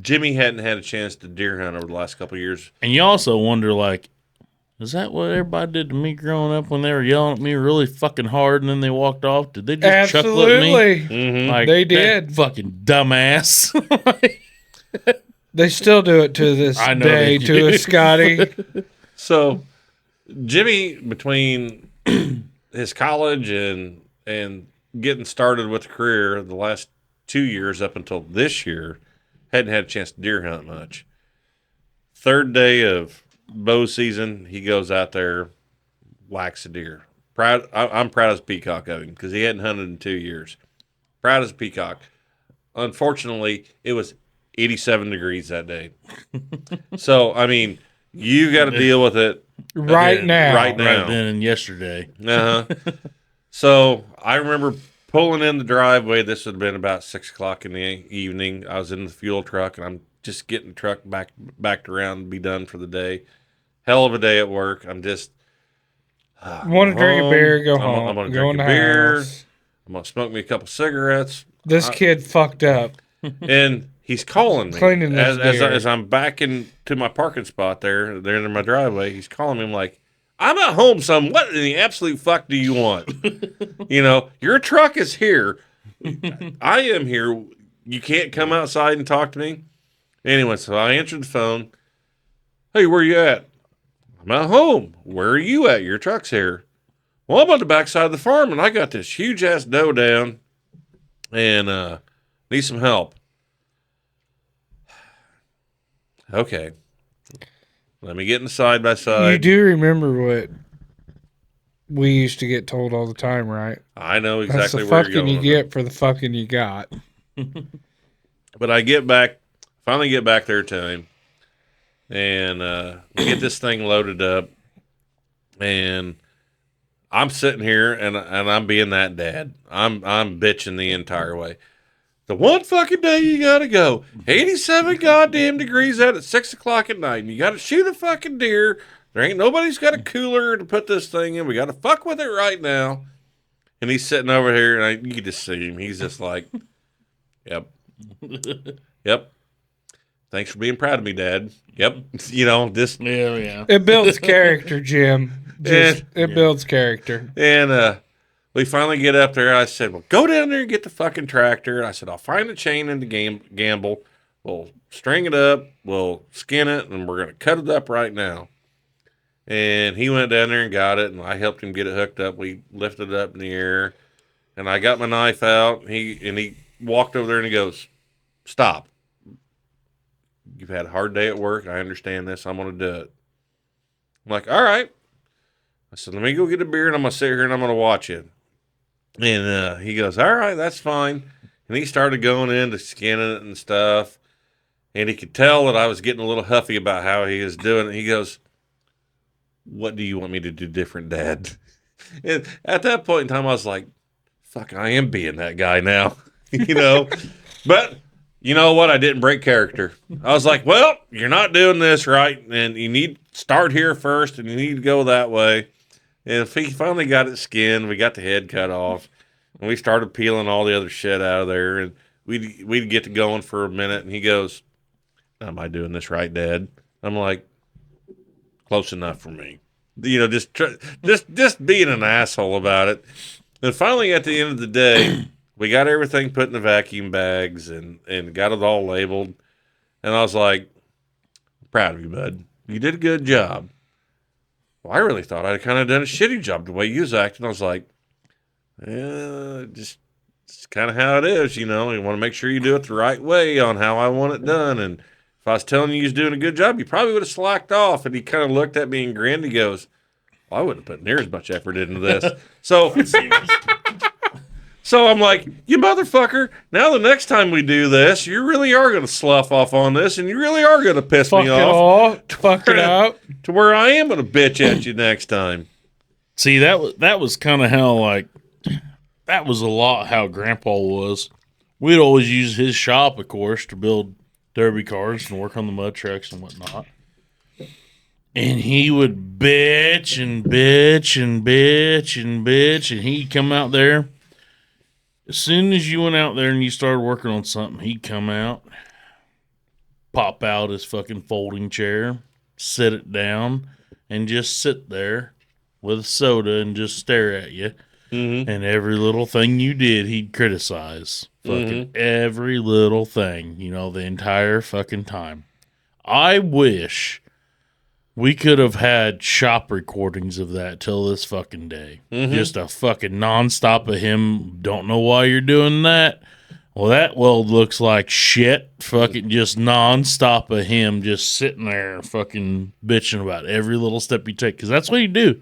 Jimmy hadn't had a chance to deer hunt over the last couple of years. And you also wonder, like, is that what everybody did to me growing up when they were yelling at me really fucking hard and then they walked off? Did they just chuckle at me? Absolutely. Like, they did. That fucking dumbass. They still do it to this day to a Scotty. So, Jimmy, between his college and getting started with a career the last 2 years up until this year, hadn't had a chance to deer hunt much. Third day of bow season, he goes out there, whacks a deer. I'm proud as a peacock of him because he hadn't hunted in 2 years. Proud as a peacock. Unfortunately, it was 87 degrees that day. So, I mean, you got to deal with it right now. Right then and yesterday. Uh-huh. So, I remember pulling in the driveway. This would have been about 6 o'clock in the evening. I was in the fuel truck, and I'm just getting the truck backed around to be done for the day. hell of a day at work. I'm just Want to drink a beer, go I'm home. gonna Go in drink a the beer. house. I'm gonna smoke me a couple cigarettes. This kid fucked up. And he's calling me Cleaning this beer. as I'm backing to my parking spot there in my driveway. He's calling me. I'm like, I'm at home, son. What in the absolute fuck do you want? Your truck is here. I am here. You can't come outside and talk to me. Anyway, so I answered the phone. Hey, where you at? I'm at home. Where are you at? Your truck's here. Well, I'm on the backside of the farm, and I got this huge ass doe down, and need some help. Okay. Let me get in the side by side. You do remember what we used to get told all the time, right? I know That's exactly the where you're fucking going. you get for the fucking you got. But I finally get back there to him, and we get this thing loaded up, and I'm sitting here and I'm being that dad. I'm bitching the entire way. The one fucking day you gotta go, 87 goddamn degrees out at 6 o'clock at night, and you gotta shoot a fucking deer. There ain't nobody's got a cooler to put this thing in. We gotta fuck with it right now. And he's sitting over here, and you can just see him. He's just like, yep. Yep. Thanks for being proud of me, Dad. Yep. This. Yeah. It builds character, Jim. It builds character. And we finally get up there. I said, well, go down there and get the fucking tractor. I said, I'll find a chain in the gamble. We'll string it up. We'll skin it, and we're going to cut it up right now. And he went down there and got it, and I helped him get it hooked up. We lifted it up in the air, and I got my knife out. He walked over there, and he goes, stop. You've had a hard day at work. I understand this. I'm going to do it. I'm like, all right. I said, let me go get a beer, and I'm going to sit here, and I'm going to watch it. And he goes, all right, that's fine. And he started going into skinning it and stuff. And he could tell that I was getting a little huffy about how he was doing it. He goes, what do you want me to do different, Dad? And at that point in time, I was like, fuck, I am being that guy now. But you know what? I didn't break character. I was like, well, you're not doing this right. And you need to start here first, and you need to go that way. And if he finally got it skinned, we got the head cut off, and we started peeling all the other shit out of there, and we'd get to going for a minute, and he goes, am I doing this right, Dad? I'm like, close enough for me. Just being an asshole about it. And finally, at the end of the day, we got everything put in the vacuum bags and got it all labeled. And I was like, proud of you, bud. You did a good job. Well, I really thought I'd kind of done a shitty job the way you was acting. I was like, yeah, just it's kind of how it is, You want to make sure you do it the right way on how I want it done. And if I was telling you was doing a good job, you probably would have slacked off. And he kind of looked at me and grinned. He goes, well, I wouldn't put near as much effort into this. So I'm like, you motherfucker, now the next time we do this, you really are going to slough off on this, and you really are going to piss me off. Fuck it up. To where I am going to bitch at you next time. See, that was kind of how, that was a lot how Grandpa was. We'd always use his shop, of course, to build derby cars and work on the mud trucks and whatnot. And he would bitch and bitch and bitch and bitch, and he'd come out there. As soon as you went out there and you started working on something, he'd come out, pop out his fucking folding chair, sit it down, and just sit there with a soda and just stare at you. Mm-hmm. And every little thing you did, he'd criticize. Fucking every little thing, the entire fucking time. I wish we could have had shop recordings of that till this fucking day. Mm-hmm. Just a fucking nonstop of him. Don't know why you're doing that. Well, that weld looks like shit. Fucking just nonstop of him just sitting there fucking bitching about every little step you take. Because that's what he'd do.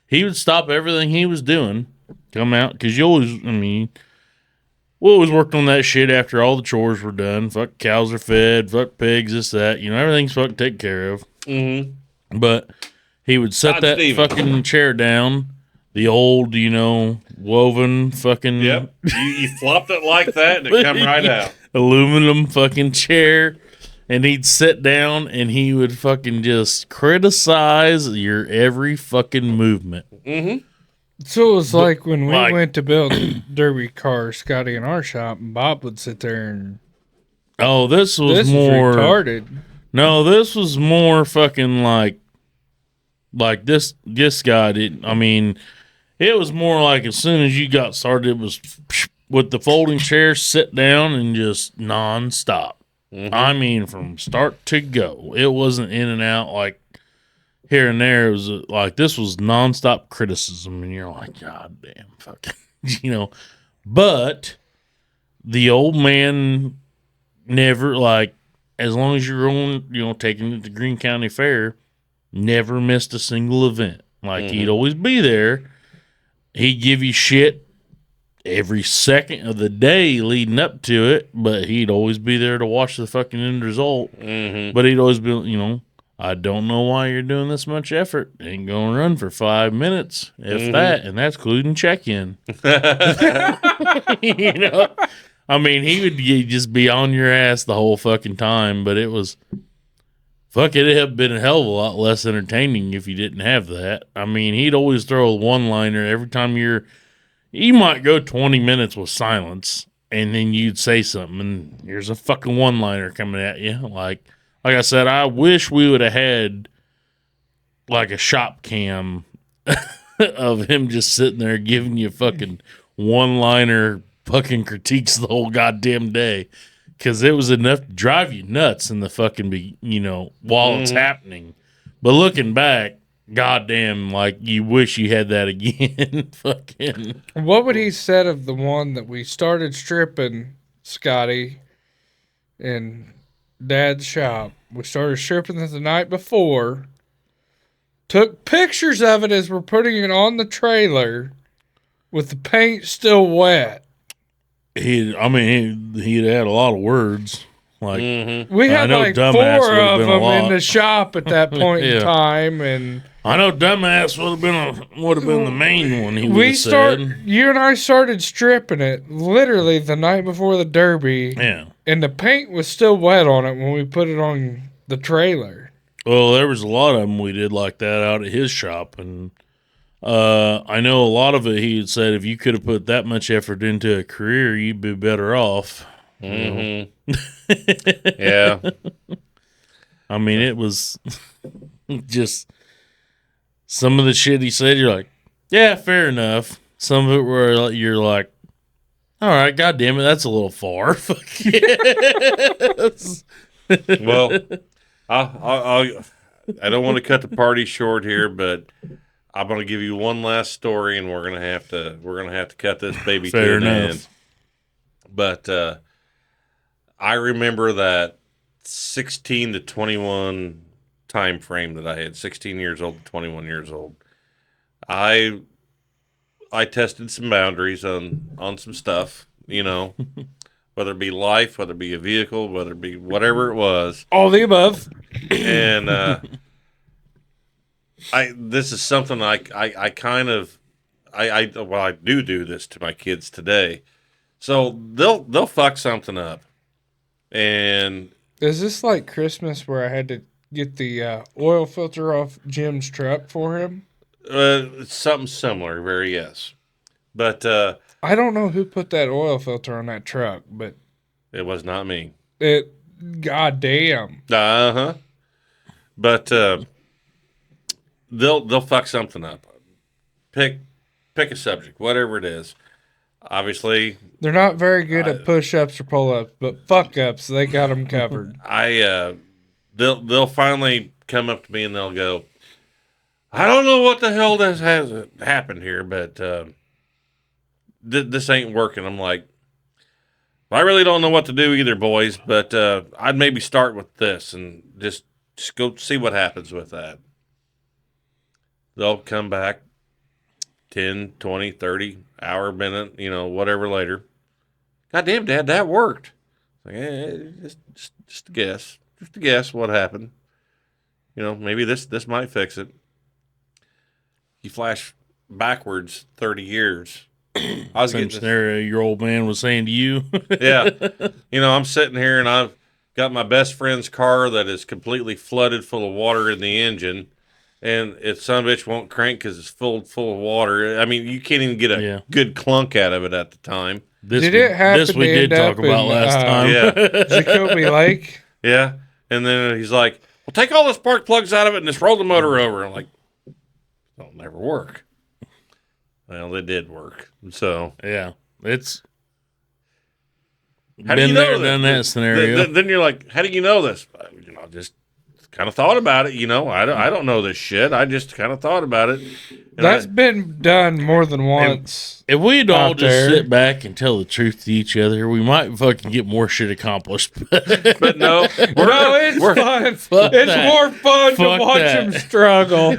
He would stop everything he was doing, come out. Because we always worked on that shit after all the chores were done. Fuck cows are fed. Fuck pigs, this, that. Everything's fucking taken care of. Mm-hmm. But he would set that fucking chair down, the old, woven fucking... Yep. You flopped it like that, and it come right out. Aluminum fucking chair. and he'd sit down and he would fucking just criticize your every fucking movement. Mm-hmm. So it was like when we like- went to build derby cars, Scotty in our shop, and Bob would sit there and Oh, this was this more is retarded. No, this was more fucking like this guy did. I mean, it was more like as soon as you got started, it was with the folding chair, sit down and just nonstop. Mm-hmm. I mean, from start to go. It wasn't in and out like here and there. It was like this was nonstop criticism, and you're like, God damn, fucking, But the old man never like. As long as you're on, taking it to Greene County Fair, never missed a single event. Like, he'd always be there. He'd give you shit every second of the day leading up to it, but he'd always be there to watch the fucking end result. Mm-hmm. But he'd always be, I don't know why you're doing this much effort. Ain't going to run for 5 minutes, if that, and that's including check-in. I mean, he would just be on your ass the whole fucking time, but it'd have been a hell of a lot less entertaining if you didn't have that. I mean, he'd always throw a one-liner every time you might go 20 minutes with silence, and then you'd say something, and here's a fucking one-liner coming at you. Like I said, I wish we would have had like a shop cam of him just sitting there giving you fucking one-liner fucking critiques the whole goddamn day, because it was enough to drive you nuts in the fucking while it's happening. But looking back, goddamn, like you wish you had that again. Fucking. What would he said of the one that we started stripping, Scotty, in Dad's shop? We started stripping it the night before. Took pictures of it as we're putting it on the trailer, with the paint still wet. He'd had a lot of words. Like We had like Dumbass 4 would've of been a them in lot. the shop at that point Yeah. in time, and I know dumbass would have been the main one. He would have said. you and I started stripping it literally the night before the Derby, Yeah. and the paint was still wet on it when we put it on the trailer. Well, there was a lot of them we did like that out at his shop, and I know a lot of it. He had said if you could have put that much effort into a career, you'd be better off. Mm-hmm. Yeah. I mean, it was just some of the shit he said. You're like, yeah, fair enough. Some of it where you're like, all right, God damn it, that's a little far. Well, I don't want to cut the party short here, but I'm going to give you one last story, and we're gonna have to cut this baby Fair to an enough. end. But I remember that 16 to 21 time frame that I had, 16 years old to 21 years old. I tested some boundaries on some stuff, whether it be life, whether it be a vehicle, whether it be whatever it was. All the above. And this is something I do this to my kids today. So they'll fuck something up. And Is this like Christmas where I had to get the oil filter off Jim's truck for him? something similar, very yes. But I don't know who put that oil filter on that truck, but it was not me. goddamn. Uh-huh. But they'll fuck something up. Pick a subject, whatever it is. Obviously, They're not very good at push-ups or pull-ups, but fuck-ups, they got them covered. they'll finally come up to me and they'll go, I don't know what the hell has happened here, but this ain't working. I'm like, I really don't know what to do either, boys, but I'd maybe start with this and just go see what happens with that. They'll come back 10, 20, 30, hour, minute, whatever later. Goddamn, Dad, that worked. Like, just a guess. Just a guess what happened. Maybe this might fix it. You flash backwards 30 years. I was Same getting scenario your old man was saying to you. yeah. I'm sitting here and I've got my best friend's car that is completely flooded full of water in the engine, and its son of a bitch won't crank because it's full of water. I mean, you can't even get a good clunk out of it at the time. This we did talk about last time. Yeah. Jacoby Lake? Yeah. And then he's like, well, take all the spark plugs out of it and just roll the motor over. I'm like, that'll never work. Well, they did work. So yeah, it's how been do you know there, done that scenario. Then you're like, how do you know this? You know, just kind of thought about it. You know, I don't know this shit. I just kind of thought about it. That's been done more than once. If we'd all out just there. sit back and tell the truth to each other, we might fucking get more shit accomplished. But no, It's fun. Fuck It's that. more fun Fuck to watch that. them struggle.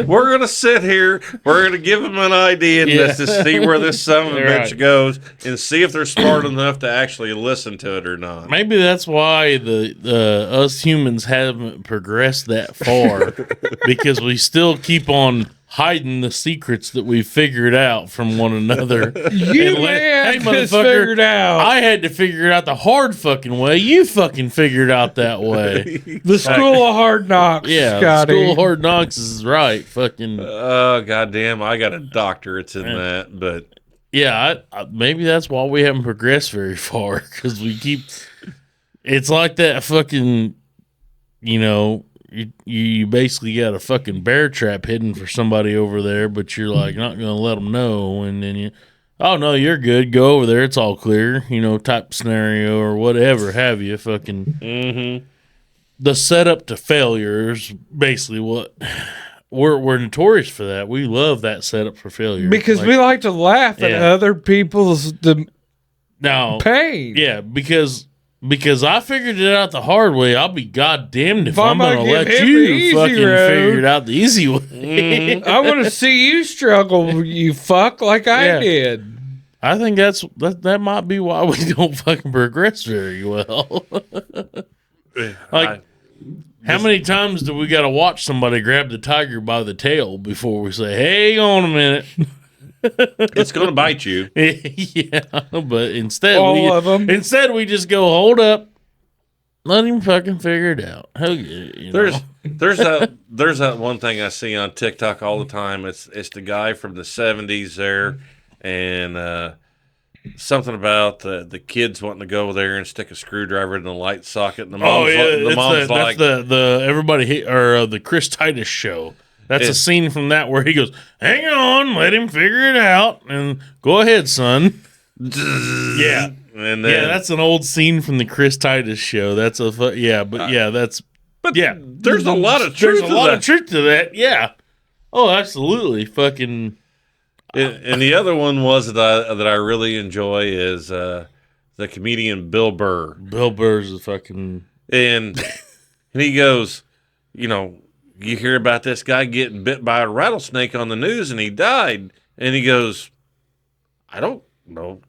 we're gonna sit here. We're gonna give them an idea just to see where this son of a bitch Right. goes, and see if they're smart enough to actually listen to it or not. Maybe that's why the us humans haven't progressed that far, because we still keep on hiding the secrets that we figured out from one another. You And may have this motherfucker, figured out. I had to figure it out the hard fucking way. You fucking figured out that way. The School of Hard Knocks, Yeah, Scotty. School of Hard Knocks is right. Fucking Oh goddamn! I got a doctorate in that, but yeah. I maybe that's why we haven't progressed very far, because we keep. It's like that fucking, you know. You basically got a fucking bear trap hidden for somebody over there, but you're like not gonna let them know, and then oh no, you're good. Go over there, it's all clear, you know, type scenario or whatever have you. Fucking the setup to failure is basically what we're notorious for. That we love that setup for failure Because we like to laugh at Yeah. other people's now pain. yeah because I figured it out the hard way. I'll be goddamned if I'm I'm gonna gonna let give him you the easy fucking road. figure it out the easy way. I want to see you struggle, you fuck, like I Yeah. did. I think that might be why we don't fucking progress very well. Like, how many times do we got to watch somebody grab the tiger by the tail before we say, "Hey, on a minute"? it's gonna bite you. Yeah, but instead All of 'em. Instead, we just go, "Hold up, let him fucking figure it out." He'll get it, you know? There's that one thing I see on TikTok all the time. It's the guy from the 70s there, and something about the kids wanting to go there and stick a screwdriver in the light socket. And the mom's like, that's the everybody the Chris Titus show. That's a scene from that where he goes, "Hang on, let him figure it out, and go ahead, son." Yeah. and then, Yeah, that's an old scene from the Chris Titus show. That's a There's a lot of truth. There's a lot of truth to that. Yeah. Oh, absolutely. Fucking. And the other one was that I really enjoy is the comedian Bill Burr. Bill Burr's a fucking. And he goes, you know, you hear about this guy getting bit by a rattlesnake on the news and he died. And he goes, I don't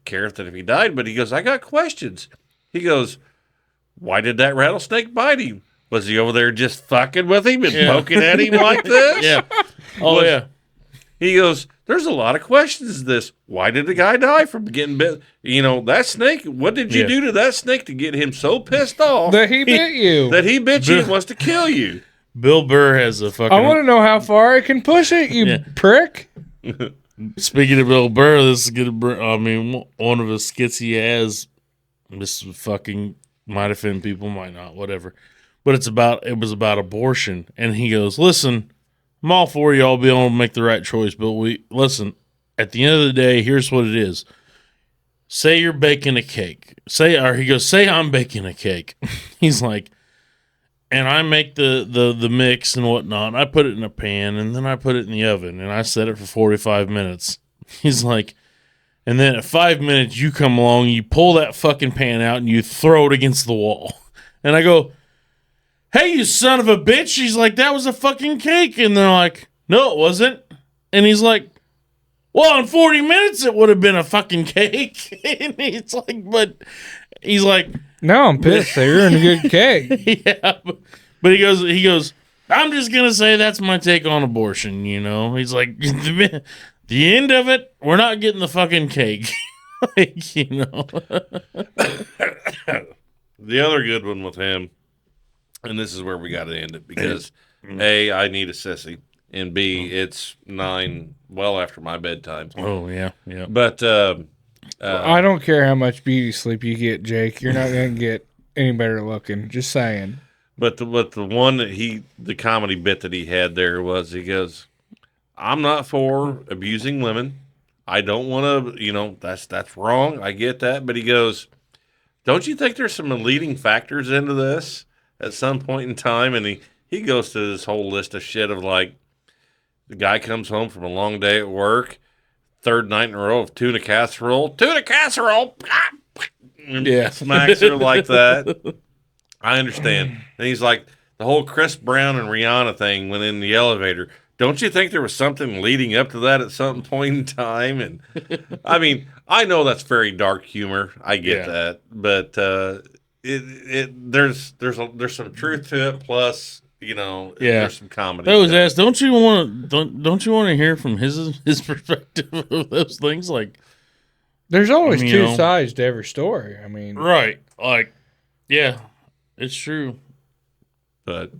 care if he died, but he goes, I got questions. He goes, why did that rattlesnake bite him? Was he over there just fucking with him and poking at him like this? Yeah. Oh, yeah. He goes, there's a lot of questions to this. Why did the guy die from getting bit? You know, that snake, what did you do to that snake to get him so pissed off That he bit you. that he bit you and wants to kill you? Bill Burr has a fucking. I want to know how far it can push it, you prick. Speaking of Bill Burr, this is gonna. I mean, one of his skits he has. This fucking might offend people, might not, whatever. But it was about abortion, and he goes, "Listen, I'm all for y'all being able to make the right choice, but listen. At the end of the day, here's what it is. Say you're baking a cake. Say I'm baking a cake. He's like, and I make the mix and whatnot. I put it in a pan, and then I put it in the oven, and I set it for 45 minutes. He's like, and then at 5 minutes, you come along, you pull that fucking pan out, and you throw it against the wall. And I go, hey, you son of a bitch. He's like, that was a fucking cake. And they're like, no, it wasn't. And he's like, well, in 40 minutes, it would have been a fucking cake. And he's like, No, I'm pissed. They ruined a good cake. yeah. But he goes, I'm just going to say that's my take on abortion, you know? He's like, the end of it, we're not getting the fucking cake. Like, you know. the other good one with him, and this is where we got to end it because A, I need a sissy, and B, it's 9 well after my bedtime. Oh yeah, yeah. But I don't care how much beauty sleep you get, Jake. You're not going to get any better looking. Just saying. But the one that the comedy bit that he had there was he goes, I'm not for abusing women. I don't want to, that's wrong. I get that. But he goes, don't you think there's some leading factors into this at some point in time? And he goes to this whole list of shit of like, the guy comes home from a long day at work, third night in a row of tuna casserole, Yeah. smacks her like that. I understand. And he's like, the whole Chris Brown and Rihanna thing went in the elevator. Don't you think there was something leading up to that at some point in time? And I mean, I know that's very dark humor. I get that, but there's some truth to it. Plus, there's some comedy. I was asked, don't you want to hear from his perspective of those things? Like, there's always two sides to every story. I mean, right? Like, yeah, it's true. But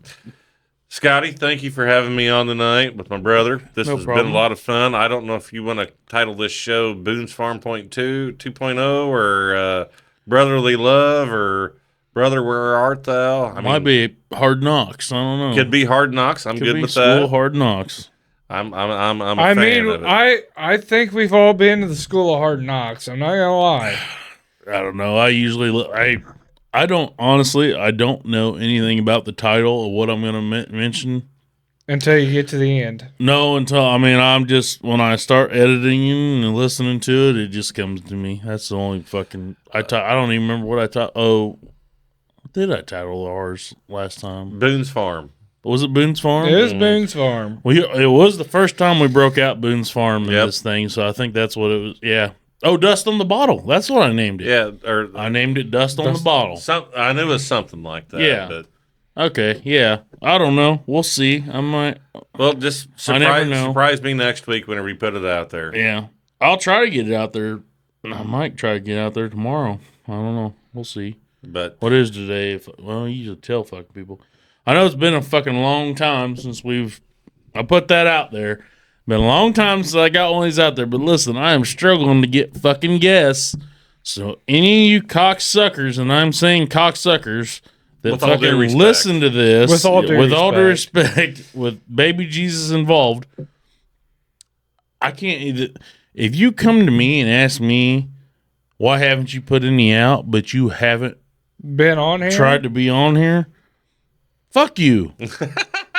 Scotty, thank you for having me on tonight with my brother. This has been a lot of fun. I don't know if you want to title this show Boone's Farm Point 2.0 or Brotherly Love or Brother Where Art Thou? Might be Hard Knocks. I don't know. Could be Hard Knocks. I'm good with School that. Hard Knocks. I'm a fan of it. I think we've all been to the School of Hard Knocks. I'm not gonna lie. I don't know. I don't know anything about the title of what I'm going to mention until you get to the end. No, I'm just, when I start editing and listening to it, it just comes to me. That's the only fucking, I don't even remember what I taught. Oh, what did I title ours last time? Boone's Farm. Was it Boone's Farm? It is Boone's Farm. Well, it was the first time we broke out Boone's Farm in this thing, so I think that's what it was. Yeah. Oh, Dust on the Bottle. That's what I named it. Yeah, I named it Dust on the Bottle. I knew it was something like that. Yeah. But. Okay, yeah. I don't know. We'll see. I might. Well, just surprise me next week whenever you put it out there. Yeah. I'll try to get it out there. I might try to get out there tomorrow. I don't know. We'll see. But what is today? You usually tell fucking people. I know it's been a fucking long time since I put that out there. Been a long time since I got one of these out there, but listen, I am struggling to get fucking guests. So any of you cocksuckers, and I'm saying cocksuckers, that fucking listen to this, with all due respect, with baby Jesus involved, I can't either. If you come to me and ask me, why haven't you put any out, but you haven't been on here, tried to be on here, fuck you.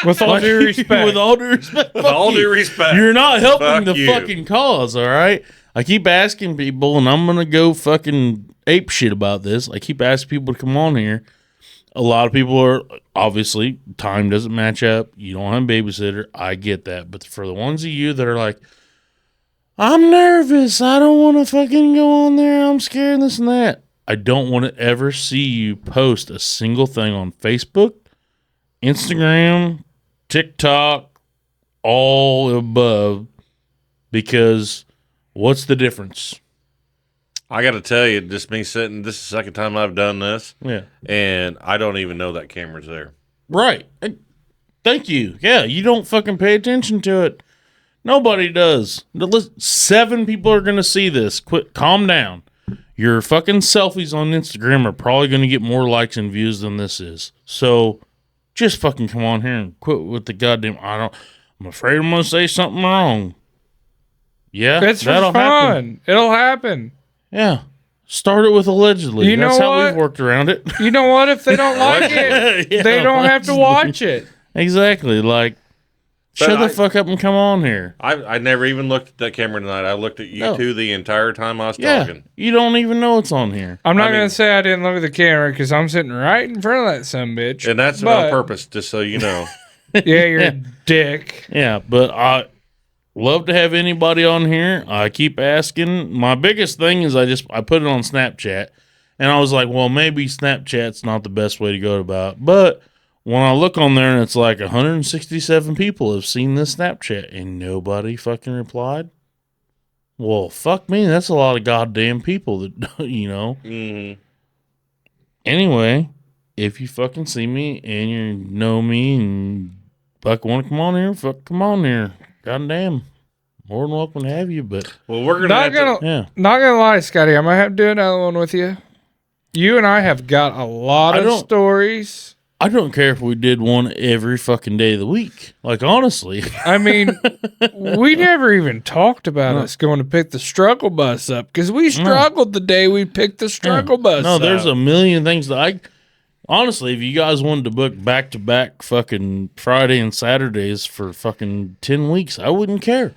With all due respect. With all due respect. With all due respect. You're not helping the fucking cause, all right? I keep asking people, and I'm going to go fucking ape shit about this. I keep asking people to come on here. A lot of people are, obviously, time doesn't match up. You don't have a babysitter. I get that. But for the ones of you that are like, I'm nervous. I don't want to fucking go on there. I'm scared, this and that. I don't want to ever see you post a single thing on Facebook, Instagram, TikTok, all above, because what's the difference? I got to tell you, just me sitting, this is the second time I've done this. Yeah. And I don't even know that camera's there. Right. Thank you. Yeah, you don't fucking pay attention to it. Nobody does. 7 people are going to see this. Calm down. Your fucking selfies on Instagram are probably going to get more likes and views than this is. So just fucking come on here and quit with the goddamn, I'm afraid I'm going to say something wrong. Yeah, it's that'll for fun. happen. It'll happen. Yeah. Start it with allegedly. That's how we've worked around it. You know what? If they don't like it, they don't have to watch it. Exactly. Like, shut the fuck up and come on here. I never even looked at that camera tonight. I looked at you two the entire time I was talking. You don't even know it's on here. I'm not going to say I didn't look at the camera because I'm sitting right in front of that sumbitch. And that's on purpose, just so you know. Yeah, you're a dick. Yeah, but I love to have anybody on here. I keep asking. My biggest thing is I put it on Snapchat, and I was like, well, maybe Snapchat's not the best way to go about it. But when I look on there and it's like 167 people have seen this Snapchat and nobody fucking replied, well, fuck me. That's a lot of goddamn people that, you know. Mm-hmm. Anyway, if you fucking see me and you know me and fuck want to come on here, fuck come on here. Goddamn. More than welcome to have you, but Well, we're gonna Not have to. yeah. not gonna lie, Scotty. I might have to do another one with you. You and I have got a lot I of don't- stories. I don't care if we did one every fucking day of the week. Like, honestly. I mean, we never even talked about us going to pick the struggle bus up because we struggled the day we picked the struggle bus No, up. there's a million things that I. Honestly, if you guys wanted to book back to back fucking Friday and Saturdays for fucking 10 weeks, I wouldn't care.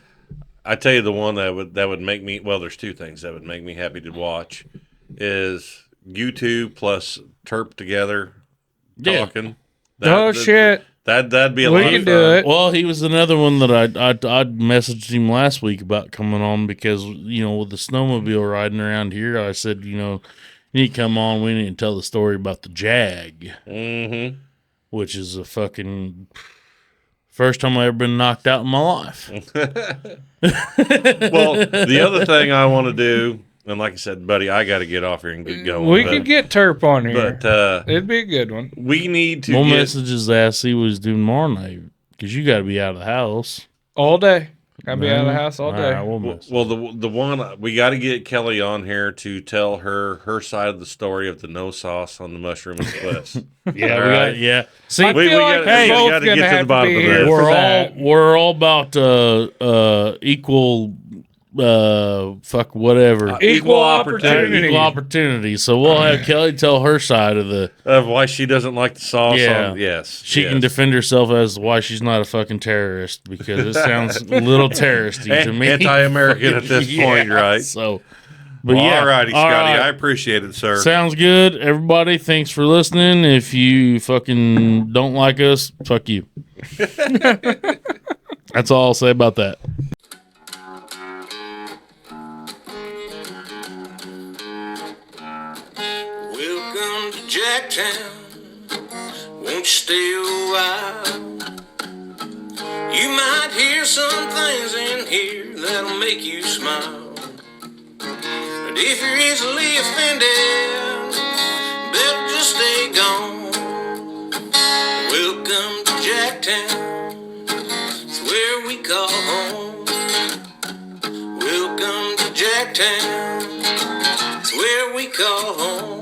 I tell you the one that would make me. Well, there's two things that would make me happy to watch. Is you two plus Terp together Yeah. talking. Shit. That'd be a We lot can of do fun. it. Well, he was another one that I messaged him last week about coming on because, you know, with the snowmobile riding around here, I said, you know, you need to come on. We need to tell the story about the Jag, Mm-hmm. which is a fucking first time I've ever been knocked out in my life. Well, the other thing I want to do, and like I said, buddy, I got to get off here and get going. We but, could get Terp on here. but It'd be a good one. we need to We'll get. message his ass, see what he's doing tomorrow night because you got to be out of the house. All day. Gotta be out of the house all day. Right, we'll message. Well, the one we got to get Kelly on here to tell her side of the story of the no sauce on the mushroom express. Yeah, All we right. got, yeah. See, I feel like gotta- we're both gotta gonna get to the have to bottom be of here this. for we're all that. about equal fuck whatever Equal opportunity. equal opportunity. So we'll have Kelly tell her side of the. Of why she doesn't like the sauce. Yeah. Yes, She yes. can defend herself as to why she's not a fucking terrorist because it sounds a little terroristy to me. Anti-American at this point, right? So, but Well, yeah, all righty, all Scotty. right. I appreciate it, sir. Sounds good, everybody. Thanks for listening. If you fucking don't like us, fuck you. That's all I'll say about that. Welcome to Jacktown. Won't you stay a while? You might hear some things in here that'll make you smile. But if you're easily offended, better just stay gone. Welcome to Jacktown. It's where we call home. Welcome to Jacktown. It's where we call home.